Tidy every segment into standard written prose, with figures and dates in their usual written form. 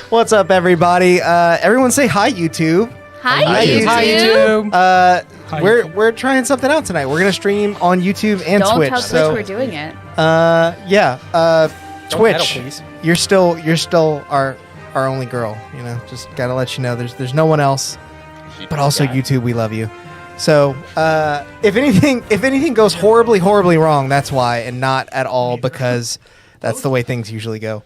What's up, everybody? Everyone say hi, YouTube. Hi, YouTube. Hi, YouTube. We're trying something out tonight. We're gonna stream on YouTube and Don't Twitch. tell Twitch we're doing it. Twitch. Please. You're still our only girl. You know, just gotta let you know. There's no one else. But also YouTube, we love you. So if anything goes horribly wrong, that's why, and not at all because that's the way things usually go.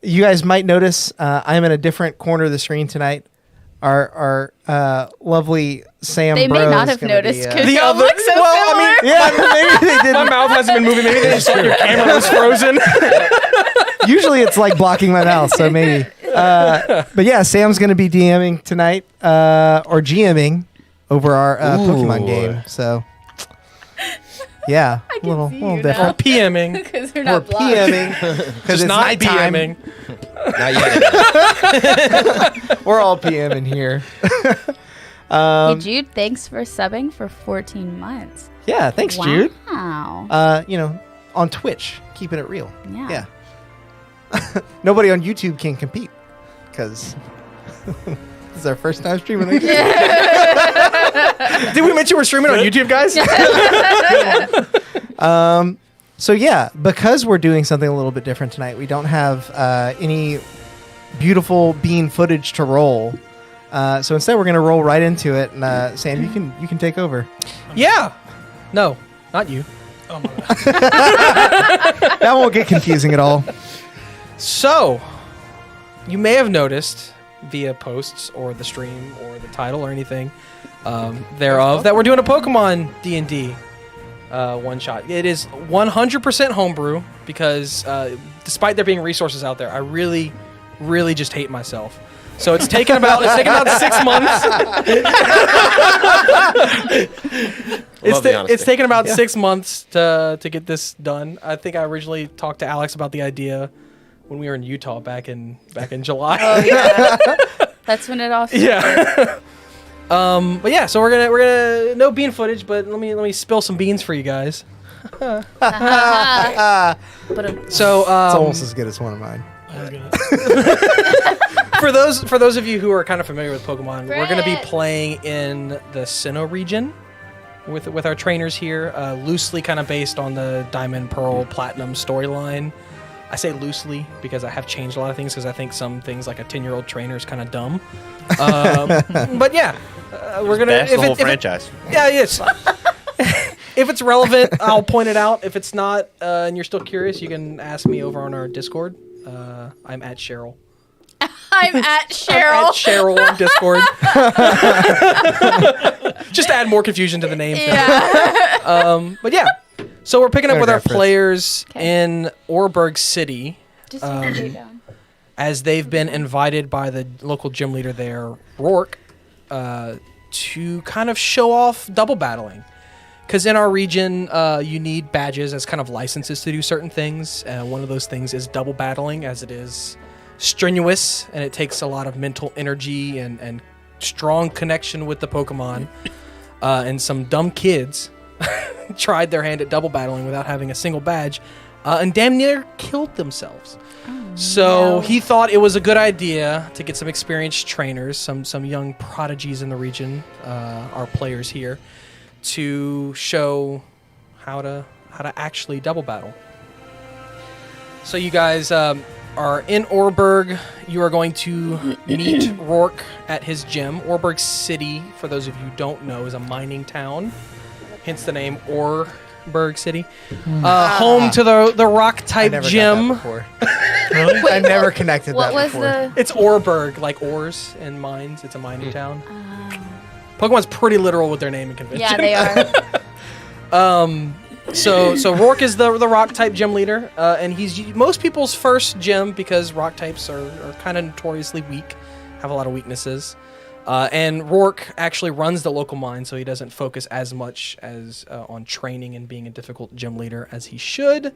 You guys might notice I'm in a different corner of the screen tonight. Our lovely Sam. They Bro may not is have gonna noticed be, because you all look so similar. yeah, maybe they didn't. My mouth hasn't been moving. Maybe they just thought your camera was frozen. Usually it's like blocking my mouth, so maybe. But yeah, Sam's going to be DMing tonight, or GMing over our Pokemon game. So yeah, a little different. PMing. Because we're We're not blocked. PMing because it's Not nighttime. BMing. Not yet. We're all PMing here. Hey, Jude, thanks for subbing for 14 months. Yeah, thanks, Jude. Wow. On Twitch, keeping it real. Yeah. Nobody on YouTube can compete because this is our first time streaming. Did we mention we're streaming on YouTube, guys? So yeah, because we're doing something a little bit different tonight, we don't have any beautiful bean footage to roll. So instead, we're going to roll right into it. And Sam, you can take over. Yeah. No, not you. Oh my God. That won't get confusing at all. So, you may have noticed via posts or the stream or the title or anything thereof that we're doing a Pokemon D&D one shot. It is 100% homebrew because despite there being resources out there, I really just hate myself. So it's taken about 6 months. It's taken about 6 months to get this done. I think I originally talked to Alex about the idea when we were in Utah back in July. Oh, yeah. That's when it all started. Yeah. But yeah, so we're gonna no bean footage, but let me spill some beans for you guys. But So It's almost as good as one of mine. Oh, goodness. for those of you who are kind of familiar with Pokemon, we're going to be playing in the Sinnoh region with our trainers here, loosely kind of based on the Diamond, Pearl, Platinum storyline. I say loosely because I have changed a lot of things because I think some things like a 10-year-old trainer is kind of dumb. But yeah, we're gonna Bash the whole franchise. Yes. If it's relevant, I'll point it out. If it's not, and you're still curious, you can ask me over on our Discord. I'm at Cheryl. I'm at Cheryl. I'm at Cheryl on Discord. Just to add more confusion to the name. Yeah. But yeah, so we're picking up with our Reference. players in Orberg City Just put it down. as they've been invited by the local gym leader there, Rourke, to kind of show off double battling. Because in our region, you need badges as kind of licenses to do certain things. One of those things is double battling, as it is strenuous and it takes a lot of mental energy and strong connection with the Pokemon. And some dumb kids tried their hand at double battling without having a single badge and damn near killed themselves. So he thought it was a good idea to get some experienced trainers, some young prodigies in the region, our players here, to show how to actually double battle. So you guys are in Orberg. You are going to meet Rourke at his gym. Orberg City, for those of you who don't know, is a mining town, hence the name Orberg City. Home to the rock type gym. Really? I never connected What that was before. the... It's Orberg, like ores and mines. It's a mining town. Pokemon's pretty literal with their naming convention. Yeah, they are. So Rourke is the rock type gym leader, and he's most people's first gym because rock types are kind of notoriously weak, have a lot of weaknesses. And Rourke actually runs the local mine, so he doesn't focus as much as on training and being a difficult gym leader as he should.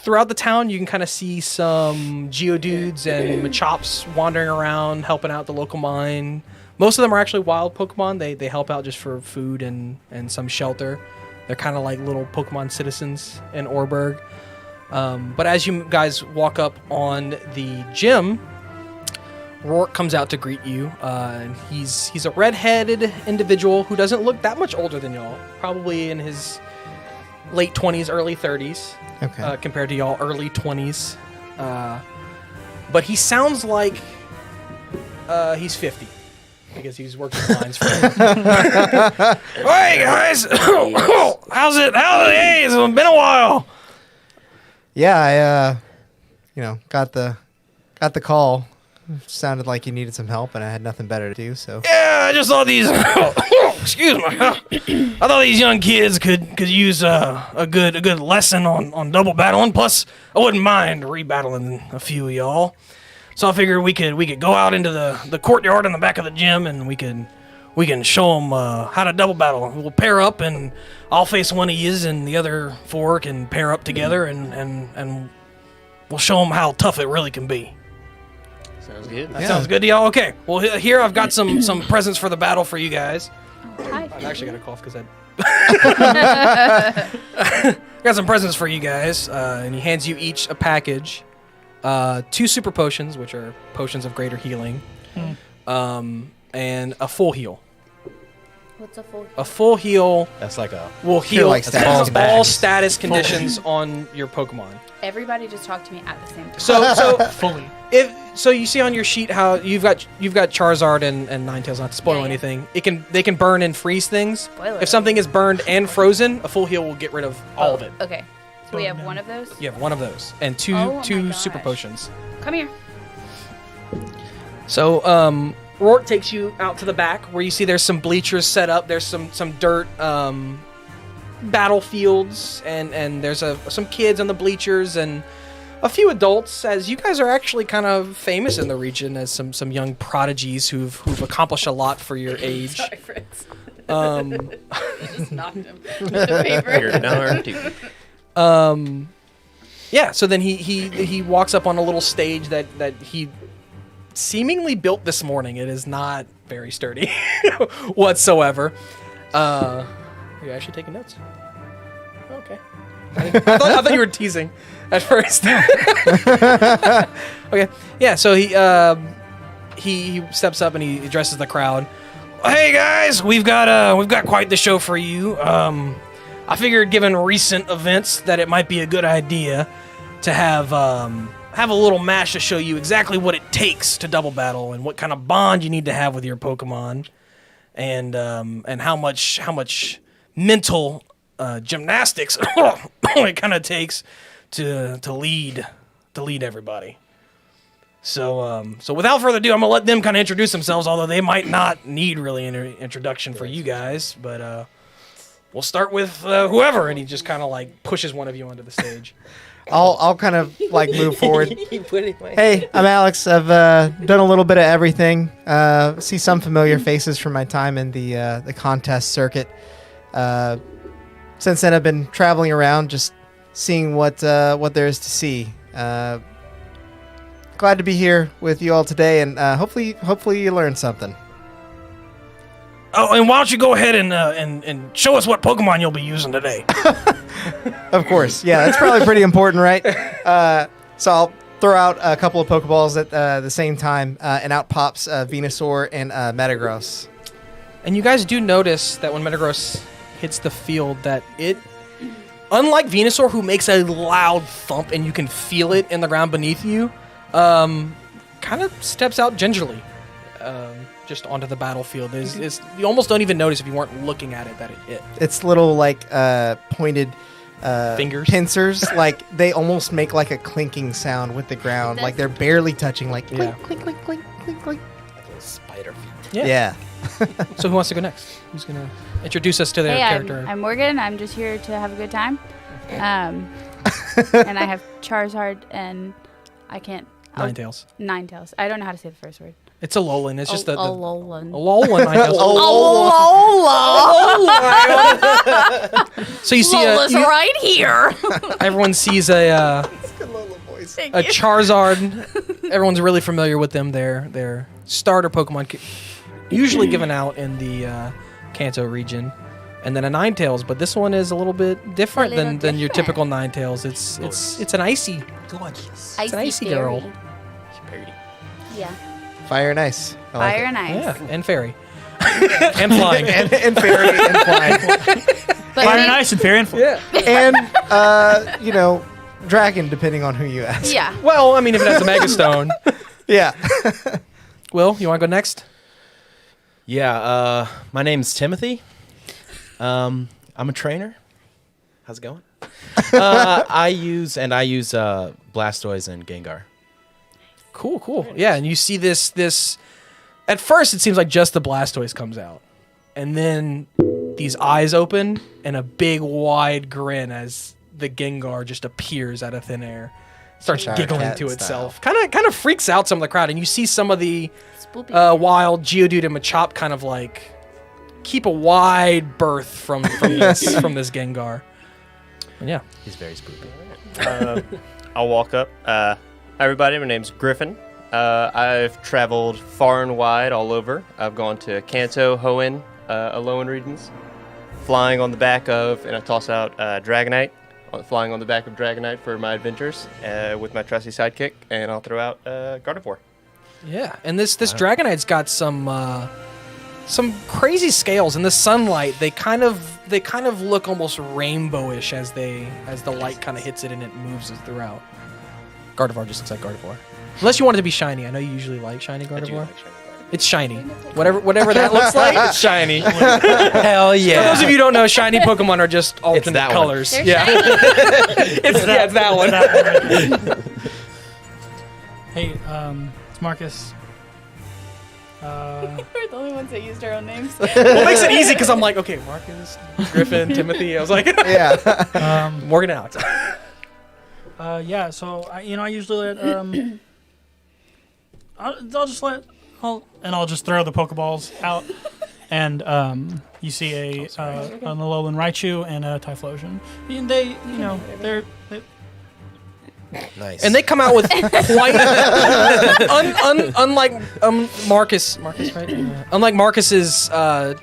Throughout the town, you can kind of see some Geodudes and Machops wandering around, helping out the local mine. Most of them are actually wild Pokemon. They help out just for food and some shelter. They're kind of like little Pokemon citizens in Orberg. But as you guys walk up on the gym, Rourke comes out to greet you. And he's a red-headed individual who doesn't look that much older than y'all. Probably in his late 20s, early 30s. Okay. Compared to y'all early 20s. But he sounds like he's 50. Because he's working the lines for him. Hey guys! How's it? Hey, it's been a while. Yeah, I got the call. Sounded like you needed some help, and I had nothing better to do. So Yeah, I just thought these. Excuse me. I thought these young kids could use a good lesson on double battling. Plus, I wouldn't mind rebattling a few of y'all. So I figured we could go out into the courtyard in the back of the gym, and we can show them how to double battle. We'll pair up, and I'll face one of yous, and the other four can pair up together, and we'll show them how tough it really can be. Sounds good. That sounds good to y'all? Okay. Well, here I've got some presents for the battle for you guys. Hi. I actually got a cough because I got some presents for you guys, and he hands you each a package. 2 super potions, which are potions of greater healing, and a full heal. What's a full? A full heal That's like a. will heal like status all conditions. status conditions on your Pokemon. Everybody just talk to me at the same time. So Fully. so you see on your sheet how you've got Charizard and Ninetales. Not to spoil Yeah. anything, they can burn and freeze things. Spoiler. If something is burned and frozen, a full heal will get rid of all of it. Okay. So we have one of those. You have one of those and two Oh my super gosh. potions. Come here. So Rourke takes you out to the back where you see there's some bleachers set up. There's some dirt battlefields, and there's some kids on the bleachers and a few adults, as you guys are actually kind of famous in the region as some young prodigies who've accomplished a lot for your age. Sorry, Fritz. Um, Just knocked him. With the paper. You're darn too. Yeah, so then he walks up on a little stage that he seemingly built this morning. It is not very sturdy whatsoever. Are you actually taking notes? Okay. I thought you were teasing at first. Okay. Yeah, so he steps up and he addresses the crowd. Hey guys, we've got quite the show for you. I figured, given recent events, that it might be a good idea to have a little match to show you exactly what it takes to double battle and what kind of bond you need to have with your Pokemon, and how much mental gymnastics it kind of takes to lead everybody. So without further ado, I'm gonna let them kind of introduce themselves, although they might not need really an introduction for you guys, but. We'll start with whoever, and he just kind of like pushes one of you onto the stage. I'll kind of like move forward. You put it in my Hey, I'm Alex. I've done a little bit of everything. See some familiar faces from my time in the contest circuit. Since then, I've been traveling around, just seeing what there is to see. Glad to be here with you all today, and hopefully you learned something. Oh, and why don't you go ahead and show us what Pokemon you'll be using today? Of course, yeah, that's probably pretty important, right? So I'll throw out a couple of Pokeballs at the same time, and out pops Venusaur and Metagross. And you guys do notice that when Metagross hits the field, that it, unlike Venusaur, who makes a loud thump and you can feel it in the ground beneath you, kind of steps out gingerly. Just onto the battlefield. You almost don't even notice if you weren't looking at it that it hit. It's little like pointed Fingers? pincers, like they almost make like a clinking sound with the ground, like they're barely touching, like clink, Yeah. clink, clink, clink, clink, clink. like little spider feet. Yeah. Yeah. So who wants to go next? Who's going to introduce us to their Hey, character? I'm Morgan. I'm just here to have a good time. And I have Charizard and I can't. Ninetales. Ninetales. I don't know how to say the first word. It's a Alolan. It's just the Alolan. Alolan Ninetales. So you see Lola's right here. everyone sees a Charizard. Everyone's really familiar with them. They're starter Pokemon, usually given out in the Kanto region. and then a Ninetales. But this one is a little bit different little than your different. typical Ninetales. It's an icy. Gorgeous. It's an icy girl. fairy. Pretty. Yeah. Fire and ice. I like Fire it. and ice. Yeah, and fairy, and flying. and fairy and flying. But Fire they- and ice and fairy and Yeah. And dragon, depending on who you ask. Yeah. Well, I mean, if it has a Mega Stone. Yeah. Will, you want to go next? Yeah, my name's Timothy. I'm a trainer. How's it going? I use Blastoise and Gengar. Cool. Yeah, and you see this. At first, it seems like just the Blastoise comes out, and then these eyes open and a big wide grin as the Gengar just appears out of thin air, starts Shower giggling cat to style. itself. Kind of freaks out some of the crowd, and you see some of the Spoopy. wild Geodude and Machop kind of like keep a wide berth from this Gengar. And yeah, He's very spooky. I'll walk up. Hi, everybody. My name's Griffin. I've traveled far and wide all over. I've gone to Kanto, Hoenn, Alolan regions, flying on the back of, and I toss out Dragonite, flying on the back of Dragonite for my adventures with my trusty sidekick, and I'll throw out Gardevoir. yeah. And this Dragonite's got some crazy scales. In the sunlight, they kind of look almost rainbowish as the light kind of hits it and it moves it throughout. Gardevoir just looks like Gardevoir. Unless you want it to be shiny. I know you usually like shiny I do Gardevoir. like shiny Gardevoir. It's shiny. Whatever that looks like, it's shiny. For Hell yeah! those of you who don't know, shiny Pokemon are just alternate that one. colors. They're Yeah. shiny. it's that one. Hey, it's Marcus. We're the only ones that used our own names. Well, it makes it easy because I'm like, okay, Marcus, Griffin, Timothy. I was like, Yeah. Morgan, Alex. Yeah. So I usually let I'll just throw the Pokeballs out, and you see an Alolan Raichu and a Typhlosion. And they're Nice. And they come out with quite unlike Marcus, right? Unlike Marcus's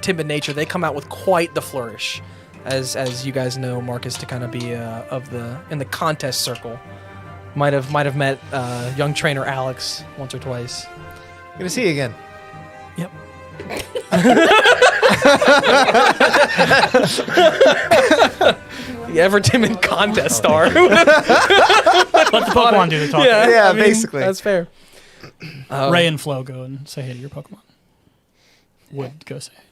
timid nature, they come out with quite the flourish. As you guys know, Marcus to kind of be in the contest circle. Might have met young trainer Alex once or twice. Good to see you again. Yep. The ever timid contest star. Let the Pokemon do the talking. Yeah, basically. That's fair. Ray and Flo go and say hey to your Pokemon. Would go say hey.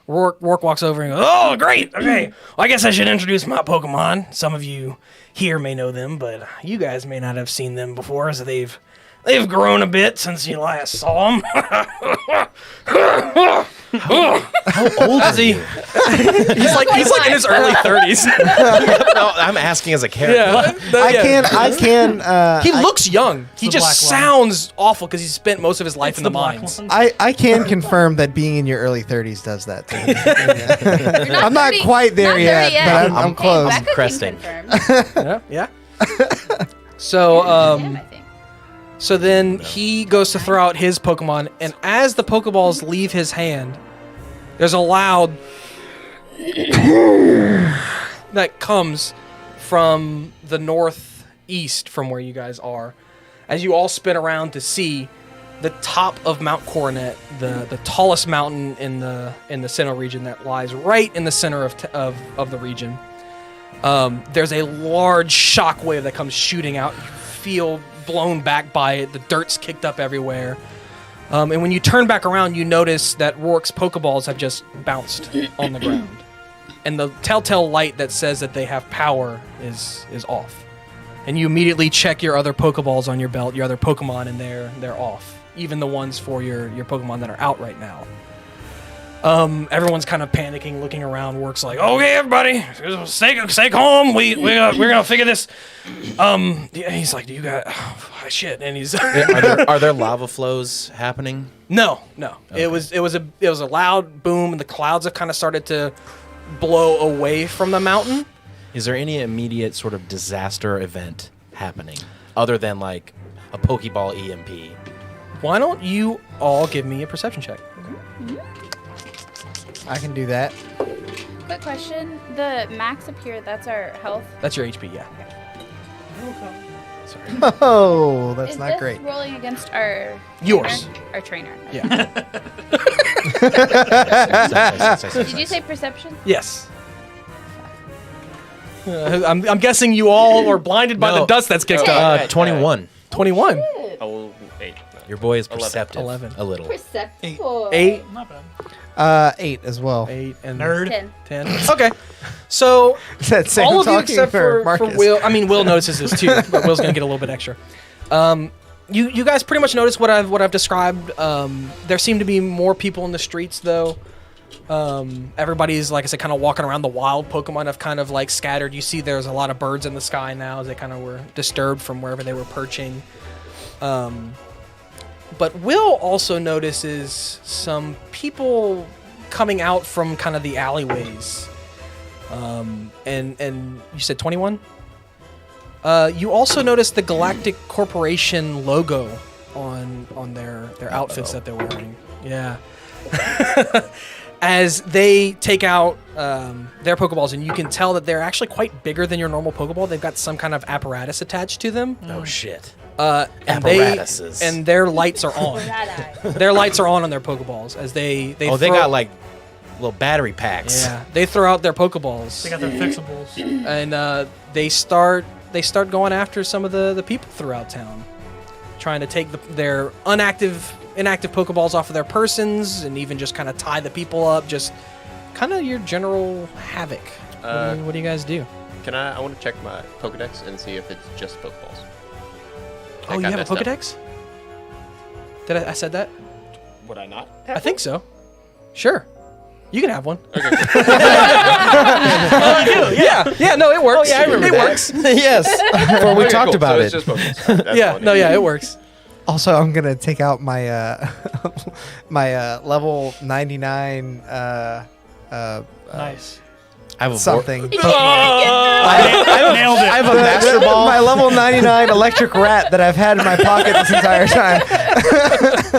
Rourke walks over and goes, "Oh, great. Okay. Well, I guess I should introduce my Pokemon. Some of you here may know them, but you guys may not have seen them before, so they've grown a bit since you last saw them." How old is he? He's like in his early 30s. No, I'm asking as a character. I can. He looks young. He the just black one. sounds awful because he spent most of his life in the mines. I can confirm that being in your early 30s does that to me. Yeah. I'm not quite there yet, but I'm close. Becca cresting. can confirm. Yeah. So Him, I think. So then he goes to throw out his Pokemon, and as the Pokeballs leave his hand, there's a loud that comes from the northeast from where you guys are. As you all spin around to see the top of Mount Coronet, the tallest mountain in the Sinnoh region that lies right in the center of the region. There's a large shockwave that comes shooting out. You feel blown back by it. The dirt's kicked up everywhere. And when you turn back around, you notice that Rourke's Pokeballs have just bounced on the ground. And the telltale light that says that they have power is off. And you immediately check your other Pokeballs on your belt, your other Pokemon, and they're off. Even the ones for your Pokemon that are out right now. Everyone's kind of panicking, looking around. Rourke's like, "Okay, everybody, stay calm. We're gonna figure this." He's like, "Do you got shit?" And he's Are there lava flows happening? No. Okay. It was a loud boom, and the clouds have kind of started to blow away from the mountain. Is there any immediate sort of disaster event happening other than like a Pokeball EMP? Why don't you all give me a perception check? I can do that. Quick question: the max up here, that's our health. That's your HP, yeah. Oh, that's Is not this great. rolling against our Yours. trainer? Our trainer. Yeah. Did you say perception? Yes. I'm guessing you all are blinded by the No. dust that's kicked up. 21. 21. Oh, 8. Your boy is 11. perceptive. 11. A little. Perceptible. 8. Not bad. 8 as well. 8 and Nerd. 10. 10. Okay. So Is that Sam all of you talking except or for Marcus? Will. I mean, Will notices this too, but Will's gonna get a little bit extra. You guys pretty much noticed what I've described. There seem to be more people in the streets though. Everybody's, like I said, kind of walking around. The wild Pokemon have kind of like scattered. You see there's a lot of birds in the sky now as they kind of were disturbed from wherever they were perching. But Will also notices some people coming out from kind of the alleyways. And you said 21? You also notice the Galactic Corporation logo on their outfits that they're wearing. Yeah. As they take out their Pokeballs, and you can tell that they're actually quite bigger than your normal Pokeball. They've got some kind of apparatus attached to them. Oh, shit. And Apparatuses. and their lights are on. Rat eye. Their lights are on their Pokeballs as they Oh, they throw- got like little battery packs. yeah, they throw out their Pokeballs. They got their fixables. And they start going after some of the people throughout town, trying to take their inactive Pokeballs off of their persons, and even just kind of tie the people up. Just kind of your general havoc. What do you guys do? I want to check my Pokedex and see if it's just Pokeballs. Oh, you have a Pokedex? Did I said that? Would I not? I think so. Sure. You can have one. Okay. Yeah, no, it works. Oh, yeah, I remember it that. works. Yes. Before we Okay, talked cool. about So it. it's just Pokeballs. That's Yeah, all I no, need. yeah, it works. Also, I'm gonna take out my my level 99 Nice. I have a something. Nailed it. I have a master ball. My level 99 electric rat that I've had in my pocket this entire time.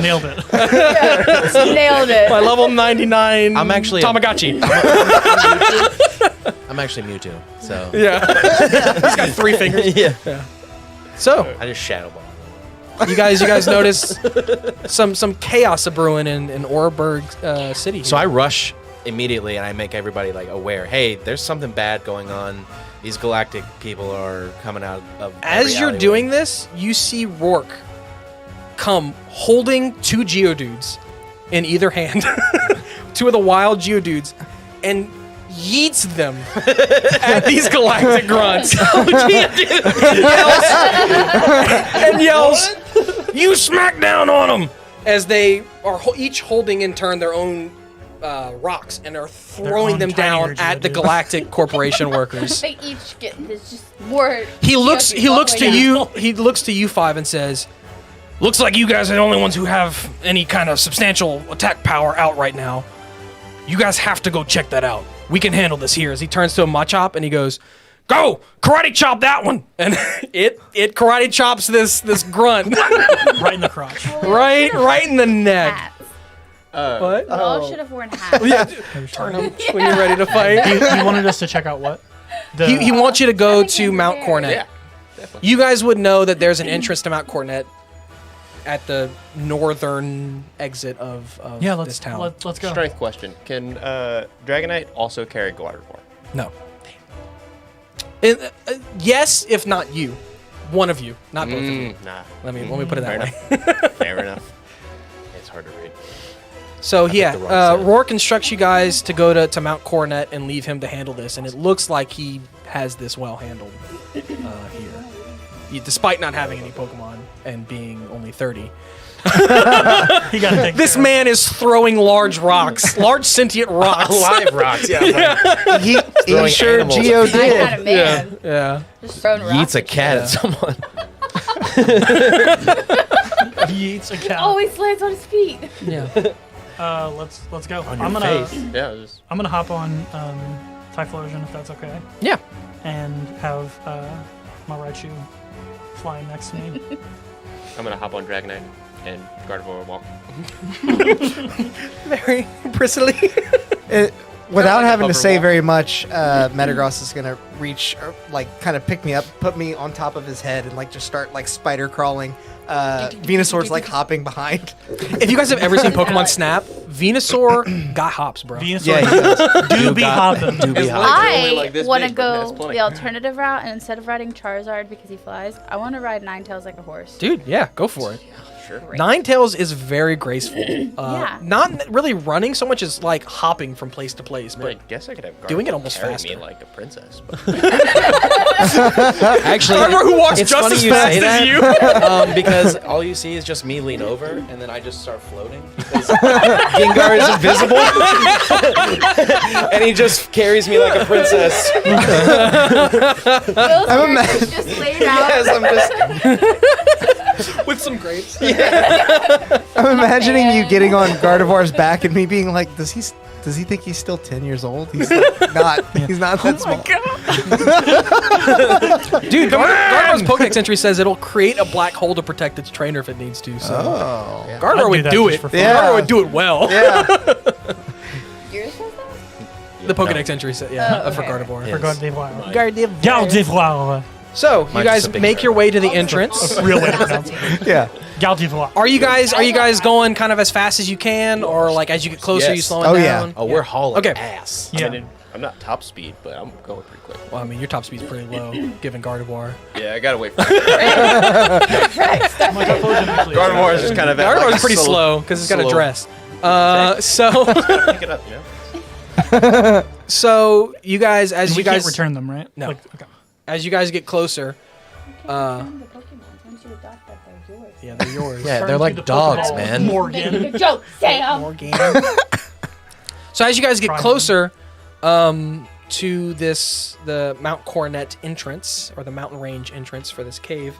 Nailed it. Nailed it. My level 99 I'm actually- Tamagotchi. I'm actually Mewtwo, so Yeah. He's got 3 fingers. yeah. So, I just shadow ball. you guys notice some chaos brewing in Orberg City. So I rush immediately and I make everybody like aware. Hey, there's something bad going on. These galactic people are coming out of. As every you're alleyway. doing this, you see Rourke come holding 2 Geodudes in either hand, 2 of the wild Geodudes, and yeets them at these galactic grunts. And yells, "You smack down on them!" As they are each holding in turn their own rocks and are throwing own them down tinier at the Geodudes. Galactic Corporation workers. They each get there's just more. He looks Geodudes all the to way down. you. He looks to you 5 and says, "Looks like you guys are the only ones who have any kind of substantial attack power out right now. You guys have to go check that out. We can handle this here." As he turns to a Machop and he goes, "Go karate chop that one!" And it karate chops this grunt Right in the crotch. right in the neck. Hats. What? We all should have worn hats. Yeah, turn him when you're ready to fight. He wanted us to check out what? The, He wants you to go Traffic to in Mount there. Cornet. Yeah, definitely. You guys would know that there's an entrance to Mount Cornet at the northern exit of yeah, this let's town. let's go. Strength question. Can Dragonite also carry Gardevoir? No. Yes, if not you. One of you, not both of you. Nah. Let me put it Fair that way. enough. Fair enough. It's hard to read. So picked the wrong yeah, side. Rourke instructs you guys to go to Mount Coronet and leave him to handle this, and it looks like he has this well handled here, despite not having any Pokemon and being only 30. He got to take This care. man is throwing large rocks, large sentient rocks. Live rocks. Yeah. He Throwing sure animals. Geo I did. had a man. Yeah. Just throwing rocks. Yeets a cat at someone. He eats a cat. Always lands on his feet. Yeah. Let's go. On your I'm gonna face. Yeah, just I'm gonna hop on Typhlosion if that's okay, Yeah. and have my Raichu flying next to me. I'm gonna hop on Dragonite and Gardevoir will walk. Very bristly. Without like a having to hover say wall. very much, Metagross is gonna reach, or, like, kind of pick me up, put me on top of his head, and like just start like spider crawling. Venusaur's like hopping behind. If you guys have ever seen Pokemon Snap, Venusaur got hops, bro. Venusaur Yeah, he does. do be hopping. Do be His hot. legs are only I like this want to big, but that's go plenty. the alternative route, and instead of riding Charizard because he flies, I want to ride Ninetales like a horse. Dude, yeah, go for it. Sure. Ninetales is very graceful. Yeah. Not really running so much as like hopping from place to place, I mean, but I guess I could have Gardevoir Doing it almost carry faster. me like a princess. But Actually, Gardevoir who walks it's just funny as you fast say as that, you. because all you see is just me lean over, and then I just start floating. Because Gengar is invisible, and he just carries me like a princess. Will's I'm character's just laid out. Yes, I'm just. With some grapes. I'm imagining you getting on Gardevoir's back and me being like, does he think he's still 10 years old? He's like, not. He's not that small. Dude, Gardevoir's Pokedex entry says it'll create a black hole to protect its trainer if it needs to. So Oh. I'd Gardevoir do would that do just it. for fun. Yeah. Gardevoir would do it well. Yeah. Yours says that? The Pokedex entry said, yeah, Oh, for okay. Gardevoir. For Gardevoir. Gardevoir. So you Mine's guys just a big make bird. your way to the entrance. Real way to pronounce it. Yeah. Gardevoir. Are you guys going kind of as fast as you can, or like as you get closer, Yes. you slowing Oh, yeah. down? Oh, we're hauling Okay. ass. Yeah. I mean, I'm not top speed, but I'm going pretty quick. Well, I mean, your top speed's pretty low, given Gardevoir. Yeah, I gotta wait for Gardevoir Gardevoir is just kind of at, Gardevoir's like, pretty slow- slow because it's got a slow- dress. So Pick it up, you know? so you guys, as We you can't guys return them, right? No. Okay. as you guys get closer, The Pokemon, once you adopt that, they're yours. yeah, they're yours. Yeah, Turn they're to like the dogs, Pokeball. man. Morgan. Good joke, Sam. More game. So as you guys get Try closer to the Mount Coronet entrance, or the mountain range entrance for this cave,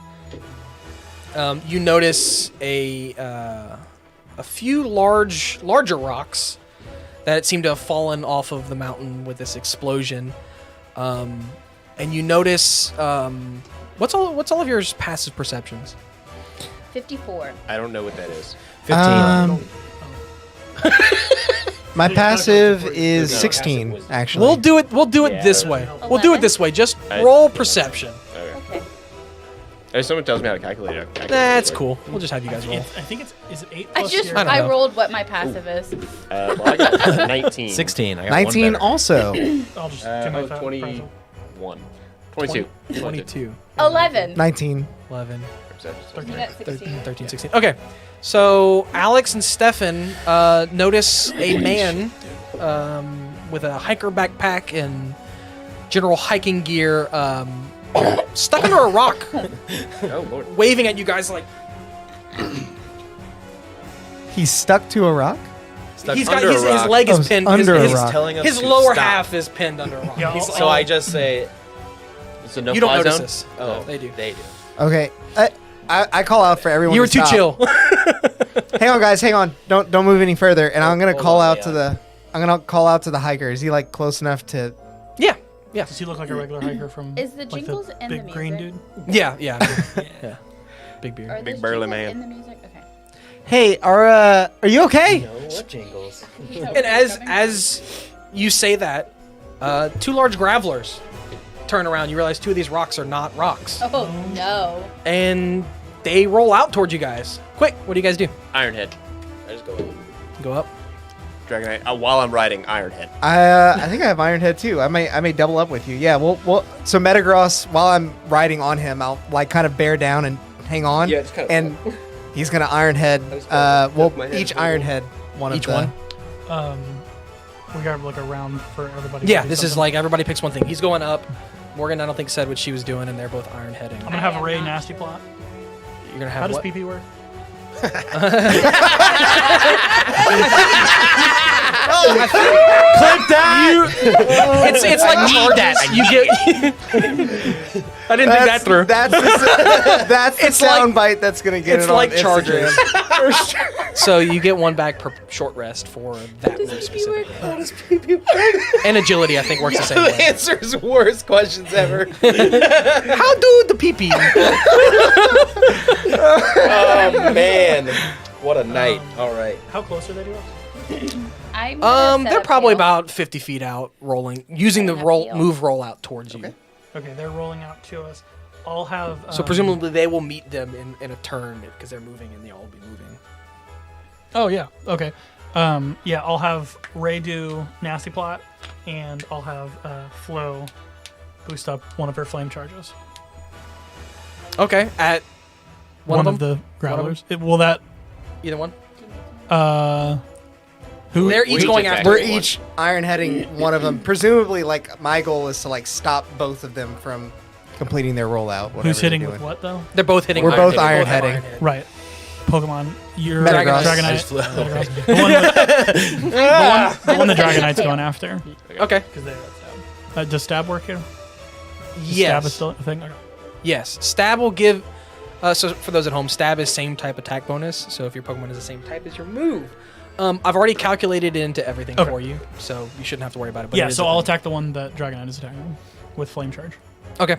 you notice a few larger rocks that seem to have fallen off of the mountain with this explosion, and you notice what's all of your passive perceptions? 54. I don't know what that is. 15. My passive is No, 16, passive was- actually. We'll do it Yeah, this that way. was- We'll do it 11? this way. Just I- roll perception. Okay. Okay. If someone tells me how to calculate it, I'll calculate That's it. cool. We'll just have you guys roll. I think is it 8 I plus just your... I don't know. rolled what my passive is. Well, I got 19. 16. I got 19 one better. also. I'll just get my 21. 22. 22, 11. 19. 11, You got 16. 13, 16. Okay. So Alex and Stefan notice a man with a hiker backpack and general hiking gear stuck under a rock, Oh, Lord. waving at you guys like He's stuck to a rock? Stuck he's got under a his rock. leg Oh, is pinned. under his, a rock. Telling us his to lower stop. half is pinned under a rock. Yeah, He's So I just say, It's a no you don't fly notice zone? this. oh, They do. They do. Okay. I call out for everyone. You were to too stop. chill. Hang on, guys. Hang on. Don't move any further. And I'm gonna Hold call on, out yeah. to the. I'm gonna call out to the hiker. Is he like close enough to? Yeah. Does he look like a regular hiker from Is the like jingles the in the big green music? dude? Yeah. Yeah. Big beard. Are Big those burly jingles man. in the music? Okay. Hey, are you okay? No, what jingles? And as you say that, two large gravelers turn around. You realize two of these rocks are not rocks, Oh no. and they roll out towards you guys. Quick, what do you guys do? Ironhead. I just go in. Go up. Dragonite. While I'm riding Ironhead. I think I have Iron Head too. I may double up with you. Yeah. Well. So Metagross, while I'm riding on him, I'll like kind of bear down and hang on. Yeah, it's kind of And he's gonna Iron Head. just kinda We'll tuck my head each a little. Iron Head one Each of the. one. We got like a round for everybody. Yeah, to do this is something. like everybody picks one thing. He's going up. Morgan, I don't think said what she was doing, and they're both iron heading. I'm gonna have a Ray nasty plot. You're gonna How have does what? PP work? Clip that. It's like charges. You get. I didn't think that through. That's the It's like- sound bite that's gonna get It's it on like Instagram. charges. So you get one back per short rest for that move specifically. And agility, I think, works the same The way. answer's worst questions ever. How do the PP? Oh man, what a night! All right. How close are they to us? I'm gonna set They're up probably heal. about 50 feet out, rolling, using the Setting up heal. move roll out towards you. Okay, they're rolling out to us. I'll have. So presumably they will meet them in a turn because they're moving and they'll all be moving. Oh yeah. Okay. Yeah, I'll have Ray do Nasty Plot, and I'll have Flo boost up one of her flame charges. Okay, at One of them? the growlers. Will that? Either one. Who? They're each each going attack. after We're one. each iron heading one of them. Presumably, like my goal is to like stop both of them from completing their rollout. whatever Who's hitting they're with doing. what though? They're both hitting. We're both They iron have heading. Right. Pokemon. You're Metagross. I Dragonite. just flew. Metagross. The one the Dragonite's going after. Okay. Because they stab. Does stab work here? Stab is Yes. still a thing. Okay. Yes. Stab will give. So for those at home, stab is same type attack bonus. So if your Pokemon is the same type as your move, I've already calculated it into everything Okay. for you, so you shouldn't have to worry about it. But Yeah. it is So a I'll thing. attack the one that Dragonite is attacking with flame charge. Okay.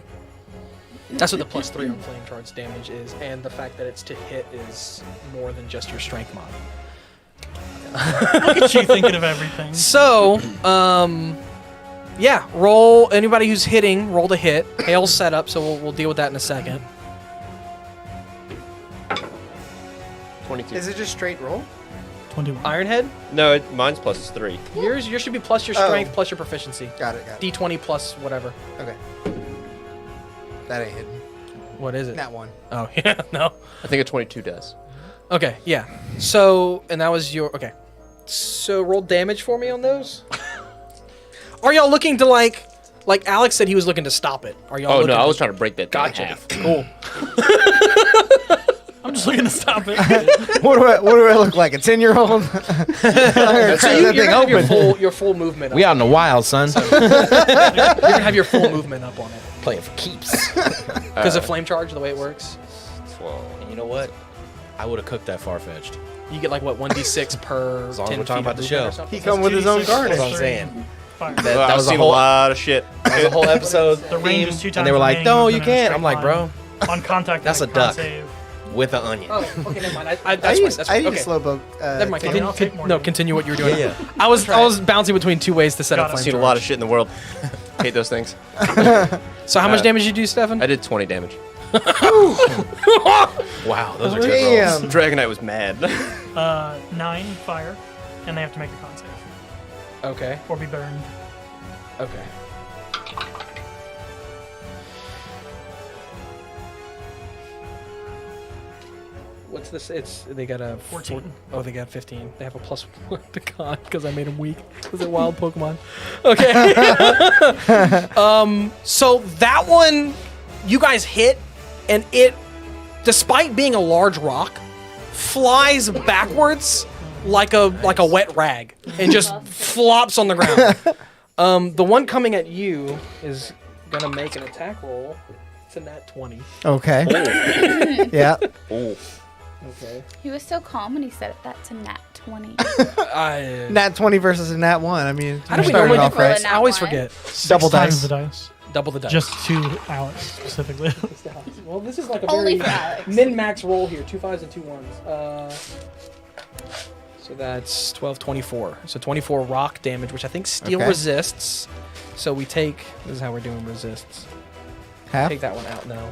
That's what the +3 on flame charge damage is, and the fact that it's to hit is more than just your strength mod. Look at you thinking of everything. So, yeah, roll anybody who's hitting, roll to hit. Hail's set up, so we'll deal with that in a second. 22. Is it just straight roll? 21. Ironhead, No, mine's +3. yours should be plus your strength plus your proficiency. Got it. D20 plus whatever. Okay. That ain't hidden. What is it? That one. Oh yeah, no. I think a 22 does. Okay, yeah. So, and that was your okay. So roll damage for me on those. Are y'all looking to like Alex said he was looking to stop it? Are y'all? Oh looking no, I to- was trying to break that thing in Gotcha. half. Cool. I'm just looking to stop it. What do I look like? A 10-year-old? So you're gonna have your full movement. We up. out in the wild, son. You're gonna have your full movement up on it Playing for keeps. because of flame charge, the way it works. 12. And you know what? I would have cooked that far-fetched. You get like what 1d6 per. As long as 10 we're talking feet about of the movement or show. something? He come with his own garden. That's what I'm saying. Fire. That I've was a seen whole, a lot of shit. that was a whole episode The range is theme, 2 times and they were like, the "No, range you within a can't." straight I'm like, line. "Bro, On contact, That's make a duck. Save. with an onion." Oh, okay, never mind. I That's need okay. a slow boat. Never mind. I'll take more No, damage. continue what you were doing. Yeah. I was bouncing between two ways to set Got up it. I've flame seen a charge. lot of shit in the world. Hate those things. So how much damage did you do, Stefan? I did 20 damage. Wow, those are good Damn. rolls. Dragonite was mad. 9 fire, and they have to make a con save Okay. or be burned. Okay. What's this? They got a 14. Oh, they got 15. They have a +1 to con because I made them weak. Because they're wild Pokemon. Okay. So that one, you guys hit, and it, despite being a large rock, flies backwards like a wet rag and just flops on the ground. The one coming at you is gonna make an attack roll. It's a nat 20. Okay. Yeah. Oh. Okay. He was so calm when he said it. That's a nat 20. Nat 20 versus a nat 1. I mean, How do you're we starting normally off do roll right. a nat I always one? forget. Double 6 times dice. the dice. Double the dice. Just to Alex specifically. Well, this is like a Only very for Alex. min-max roll here. 2 5s and 2 1s. So that's 12, 24. So 24 rock damage, which I think steel Okay. resists. So we take. This is how we're doing resists. Half? Take that one out now.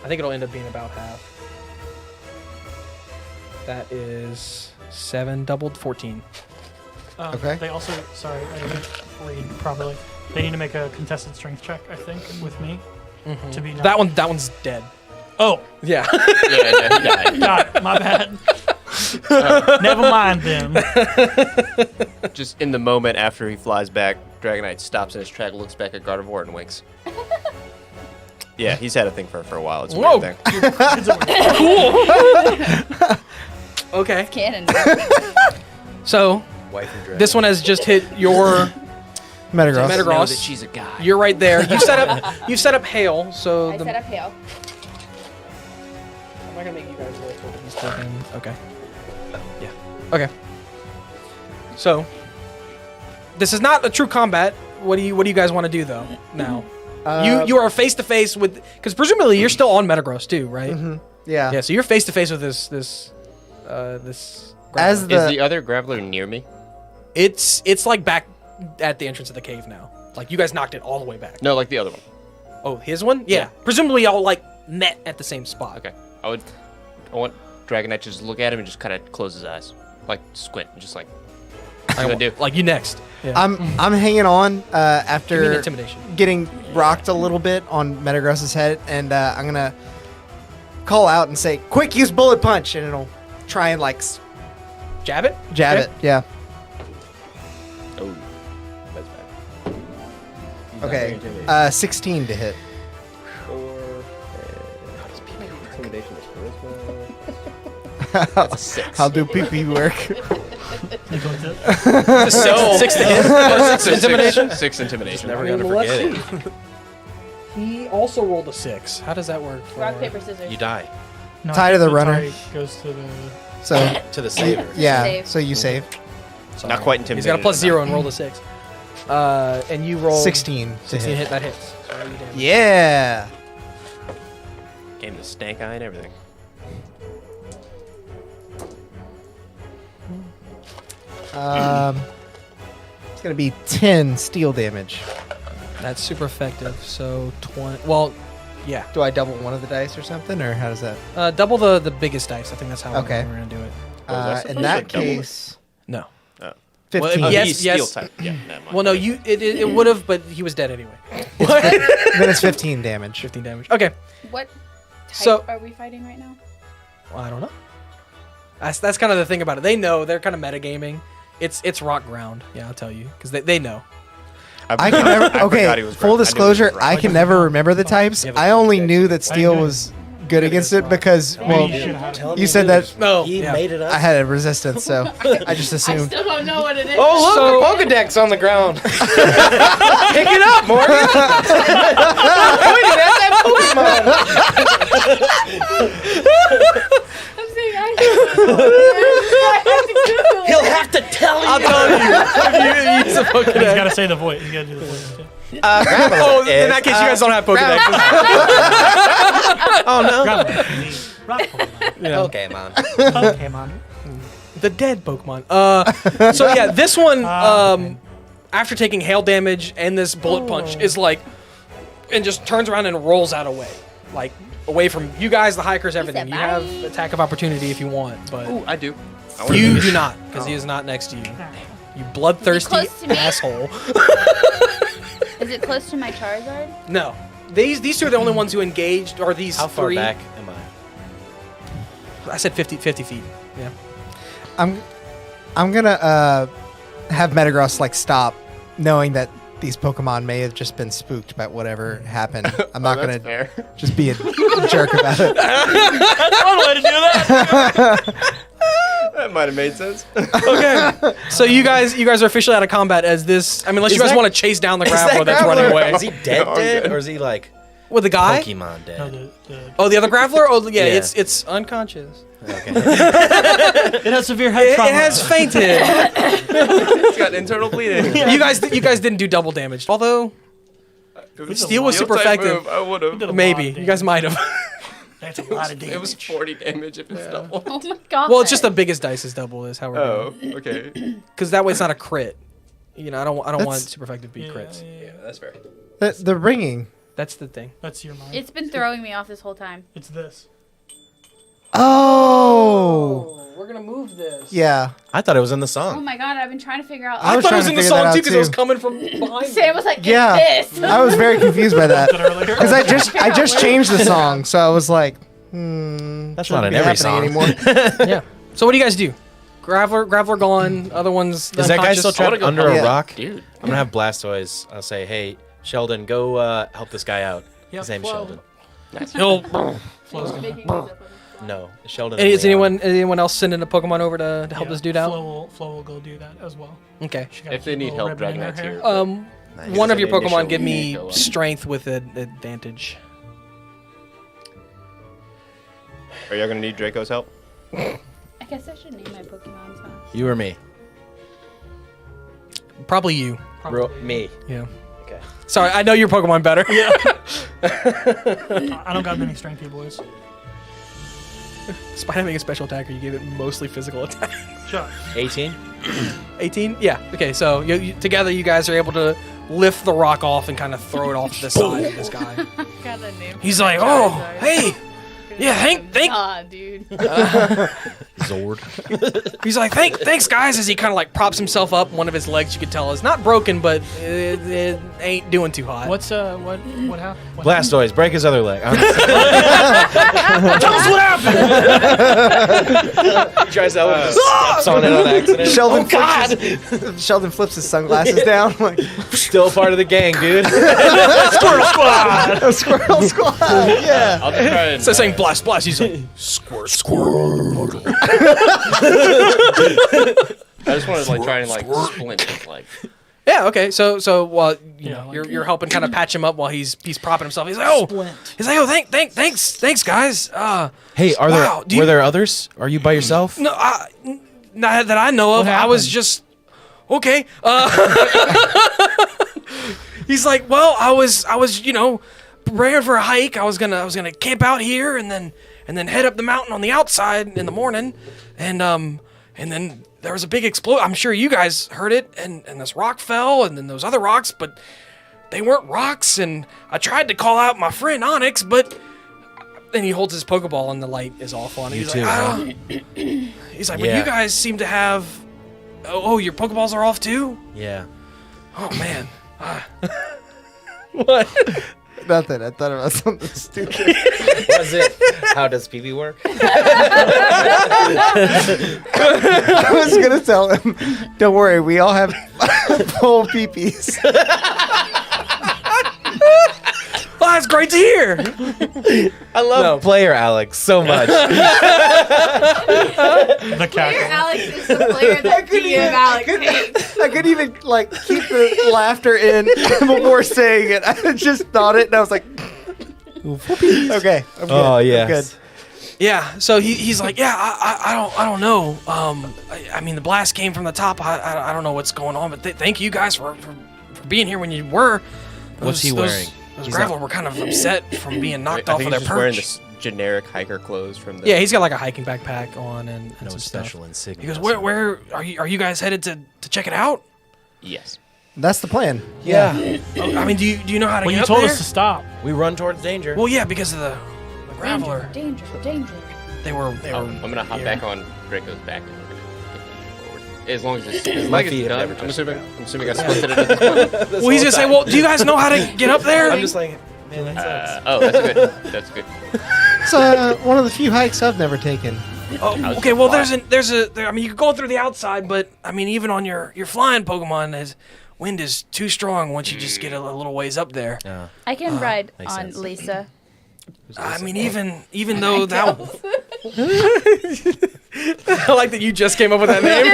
I think it'll end up being about half. That is 7 doubled 14. Okay. They also, sorry, I didn't read properly. They need to make a contested strength check, I think, with me to be. That one's dead. Oh, Yeah. Yeah, he died. got it. My bad. Never mind then. Just in the moment after he flies back, Dragonite stops in his track, looks back at Gardevoir, and winks. Yeah, he's had a thing for her for a while. It's a Whoa. weird thing. Okay. Cannon. So Wife and dragon. this one has just hit your Metagross. Metagross. Know that she's a guy. You're right there. You've set up hail. So I set up hail. I'm not gonna make you guys roll for what he's taking. Okay. Yeah. Okay. So this is not a true combat. What do you guys want to do though? Now you are face to face with, because presumably you're still on Metagross too, right? Yeah. Yeah, so you're face to face with this As grappler. the, Is the other grappler near me? It's like back at the entrance of the cave now. Like you guys knocked it all the way back. No, like the other one. Oh, his one? Yeah. Presumably y'all like met at the same spot. Okay. I want Dragon Knight to just look at him and just kind of close his eyes, like squint, and just like. What you gonna do? Like you next. Yeah. I'm hanging on Give me an after intimidation. getting rocked a little bit on Metagross's head, and I'm gonna call out and say, "Quick, use bullet punch," and it'll try and like Jab it? jab Okay. it. Yeah. Oh, that's bad. Okay. 16 to hit. Intimidation is charisma. That's a 6. I'll do PP work. You go to Six to hit. Six intimidation. 6 intimidation. Never I mean, gonna let's forget it. He also rolled a 6. How does that work? Rock, paper, scissors. You die No, Tie to the runner. tie goes to the. So to the saver. yeah. Save. So you save. Sorry. Not quite He's intimidated. got a +0 and rolled a 6. And you rolled 16 to 16 hit. hit. That hits. So roll your damage. Yeah. Game the stank eye and everything. It's gonna be 10 steel damage. That's super effective. So 20. Well, yeah. Do I double one of the dice or something, or how does that? Double the biggest dice. I think that's how Okay. we're gonna do it. that's In supposed that to double it? case, No. 15. Well, yes, he's steel yes. type. Yeah, never mind. Well, no, it would have, but he was dead anyway. Then it's 15 damage. 15 damage. Okay. What type So- are we fighting right now? Well, I don't know. That's kind of the thing about it. They know. They're kind of metagaming. It's rock ground. Yeah, I'll tell you because they know. I can never. I Okay, forgot he was full rock. I knew he was disclosure, rock. I can never remember the types. Yeah, but I only okay. knew that steel did. was good against it because, well, you should have. you said that No. He yeah. made it up. I had a resistance, so I just assumed. still don't know what it is. Oh, look, So- the Pokedex on the ground. Pick it up, Morgan. Pointed at that Pokemon. I'm saying I don't know. I have to Google it. He'll have to tell you. I'll tell you. If you use a He's Pokedex. got to say the voice. He's got to do the voice. Too. Oh, in that case, you guys don't have Pokedex. Oh no. Rock Pokemon. Pokemon. Pokemon. The dead Pokemon. So yeah, this one, after taking hail damage and this bullet punch, is like, and just turns around and rolls out away, like away from you guys, the hikers, everything. said You have bye. attack of opportunity if you want, but Ooh, I do. I wanna you do do it. not because he is not next to you. You bloodthirsty close to me? asshole. Is it close to my Charizard? No, these two are the only ones who engaged, or these How far three. back am I? I said 50 feet. Yeah. I'm gonna have Metagross like stop, knowing that these Pokemon may have just been spooked by whatever happened. I'm not That's gonna fair. just be a jerk about it. That's one way to do that. That might have made sense. Okay. So you guys are officially out of combat as this. I mean, unless you Is guys that- want to chase down the Is grappler that that's Graveler- running away. Is he dead, No, I'm dead, good. or is he like With the guy? Pokemon dead? No, Oh, the other grappler? Oh, yeah, Yeah. it's unconscious. Okay. it has severe head It trauma. has fainted. It's got internal bleeding. You guys didn't do double damage. Although Steel was super Steel-type effective. move, I would did a have. maybe lot of you guys might have. That's a lot of damage. It was 40 damage if it's double. Oh my god. Well, it's just the biggest dice is double is how we're Oh, doing. okay. Because that way it's not a crit. You know, I don't want That's- super effective to be crits. Yeah. That's fair. The ringing. That's the thing. That's your mind. It's been throwing me off this whole time. It's this. Oh. We're gonna move this. Yeah. I thought it was in the Oh song. my god, I've been trying to figure out. I was thought it trying was to in the figure that song out too because it was too. coming from behind. Sam was like, Yeah. "Get this." I was very confused by that Did earlier. because I just changed the song, so I was like, That's shouldn't not in be every happening song. anymore. Yeah. So what do you guys do? Graveler gone. Other ones. Is that guy still trapped go under help. a Yeah. rock? Dude. I'm gonna have Blastoise. I'll say, hey, Sheldon, go help this guy out. Yep, His name's well- Sheldon. He'll. Flow's gonna. Making myself up. No, Sheldon. Is Leon. anyone else sending a Pokemon over to help this dude out? Flo will go do that as well. Okay. She got If a they cute need little help, ribbon in Dragonite's her here. hair. Nice. One of your An initial Pokemon give me go up. strength with an advantage. Are y'all gonna need Draco's help? I guess I should name my Pokemon. Huh? You or me? Probably you. Me. Yeah. Okay. Sorry, I know your Pokemon better. I don't got many strengthy boys. Despite having a special attacker, you gave it mostly physical attack. Shot. 18. 18? Yeah. Okay, so together you guys are able to lift the rock off and kind of throw it off to the side of this guy. Got the name. He's like, oh, hey. Yeah, thank. Ah, dude. Zord. He's like, thanks, guys, as he kind of like props himself up. One of his legs, you can tell, is not broken, but it ain't doing too hot. What's what happened? Blastoise, break his other leg. Tell us what happened! He tries to steps on it on accident. Sheldon flips his sunglasses down. Like, Still part of the gang, dude. Squirrel squad! Squirrel Squad. Yeah. I'll just try and. So saying blast, he's like, squirrel. I just want to like try and like splint his leg. Yeah, okay. So while you're helping kind of patch him up while he's propping himself. He's like, oh, thanks, guys. Hey, Wow, were there others? Are you by yourself? No, not that I know of. I was just okay. He's like, well, I was preparing for a hike. I was gonna camp out here and then head up the mountain on the outside in the morning, and then there was a big explosion. I'm sure you guys heard it, and this rock fell, and then those other rocks, but they weren't rocks. And I tried to call out my friend Onyx, but then he holds his Pokeball, and the light is off on it. He's like, he's like, but you guys seem to have. Oh, your Pokeballs are off too? Yeah. Oh man. What? Nothing. I thought about something stupid. Was it? How does PB work? I was gonna tell him, don't worry, we all have full peepees. Well, that's great to hear. I love player Alex so much. The Player cackle. Alex is the player that DM Alex hates. I couldn't even like keep the laughter in before saying it. I just thought it, and I was like, okay. I'm good. Oh I'm yes. good. Yeah. So he's like, yeah, I don't know. I mean, the blast came from the top. I don't know what's going on, but thank you guys for being here when you were. What's he wearing? Those Graveler were kind of upset from being knocked off of their he's wearing perch. this generic hiker clothes from the. Yeah, he's got like a hiking backpack on and No some special stuff. insignia. He goes, where are you guys headed to check it out? Yes. That's the plan. Yeah. I mean, do you know how to Well, get you up told there? us to stop. We run towards danger. Well, yeah, because of the Graveler. Danger. They were. I'm gonna hop back on Draco's back. And we're gonna get forward. As long as his My leg feet is have done. never I'm touched the assuming I splinted it at this point. Well, he's gonna say, well, do you guys know how to get up there? I'm just like, man, that sucks. Oh, that's good. That's good. It's one of the few hikes I've never taken. Oh, okay. Well, I mean, you could go through the outside, but I mean, even on your flying Pokemon, wind is too strong once you just get a little ways up there. Yeah. I can ride makes on sense. Lisa. I mean, even though that. I like that you just came up with that name.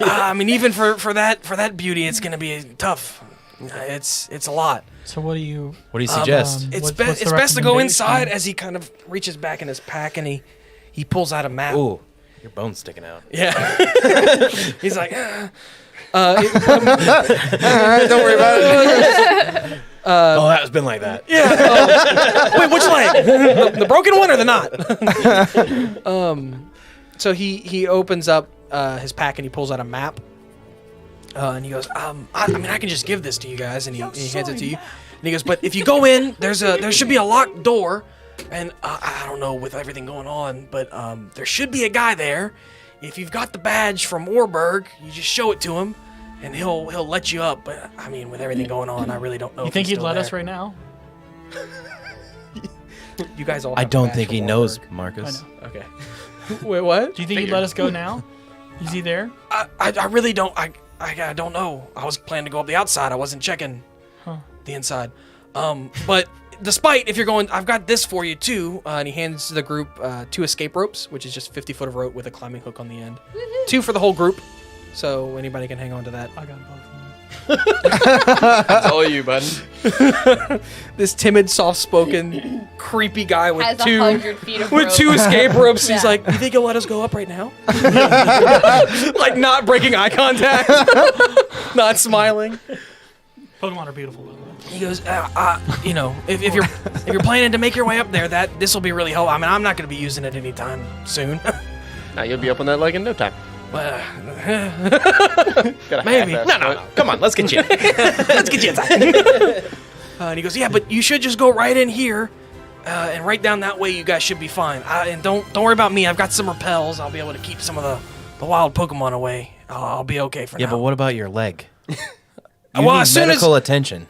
I mean, even for that beauty, it's gonna be tough. It's a lot. So what do you? What do you suggest? It's What's the it's best to go recommendation? inside as he kind of reaches back in his pack and he pulls out a map. Ooh, your bone's sticking out. Yeah. He's like, Don't worry about it. Oh, that has been like that. yeah. Wait, which leg? The broken one or the not? So he opens up his pack and he pulls out a map. And he goes, I mean, I can just give this to you guys, and he hands it to you. And he goes, but if you go in, there should be a locked door, and I don't know with everything going on, but there should be a guy there. If you've got the badge from Orberg, you just show it to him, and he'll let you up. But I mean, with everything going on, I really don't know. You if think he's he'd still let there. us right now? You guys all. I have the don't badge think he from knows, Orberg. Marcus. I know. Okay. Wait, what? Do you think he'd let us go now? Is he there? I really don't. I don't know. I was planning to go up the outside. I wasn't checking the inside. But despite, if you're going, I've got this for you too. And he hands the group 2 escape ropes, which is just 50 foot of rope with a climbing hook on the end. 2 for the whole group, so anybody can hang on to that. I got both of them. That's all you, bud. This timid, soft-spoken, creepy guy with Has 100 feet of with rope. 2 escape ropes. He's Yeah. like, "You think you'll let us go up right now?" Like not breaking eye contact, not smiling. Pokemon are beautiful, by the way. He goes, you know, if you're planning to make your way up there, this will be really helpful. I mean, I'm not going to be using it anytime soon. Now you'll be up on that leg in no time. Well, Got a maybe. half-ass No. Come on, let's get you. Let's get you inside. And he goes, yeah, but you should just go right in here, and right down that way. You guys should be fine. And don't worry about me. I've got some repels. I'll be able to keep some of the wild Pokemon away. I'll be okay for now. Yeah, but what about your leg? You Well, need as soon as- medical attention.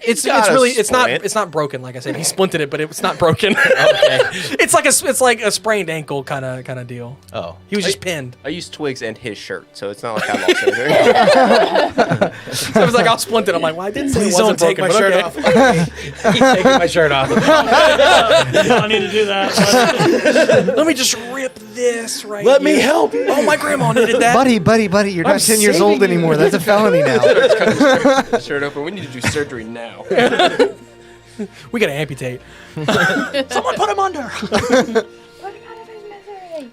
It's got a really splint. it's not broken. Like I said, he splinted it, but it's not broken. Okay. It's like a sprained ankle kind of deal. Oh. He was just pinned. I used twigs and his shirt, so it's not like I lost anything. So I was like, I'll splint it. I'm like, well, I didn't say Please it wasn't don't take broken, my but shirt okay. off. He's taking my shirt off. I need to do that. Let me just rip this right Let me here. help you. Oh, my grandma needed that. Buddy, you're not 10 years old anymore. That's a felony now. Shirt open. We need to do surgery now. We gotta amputate. Someone put him under.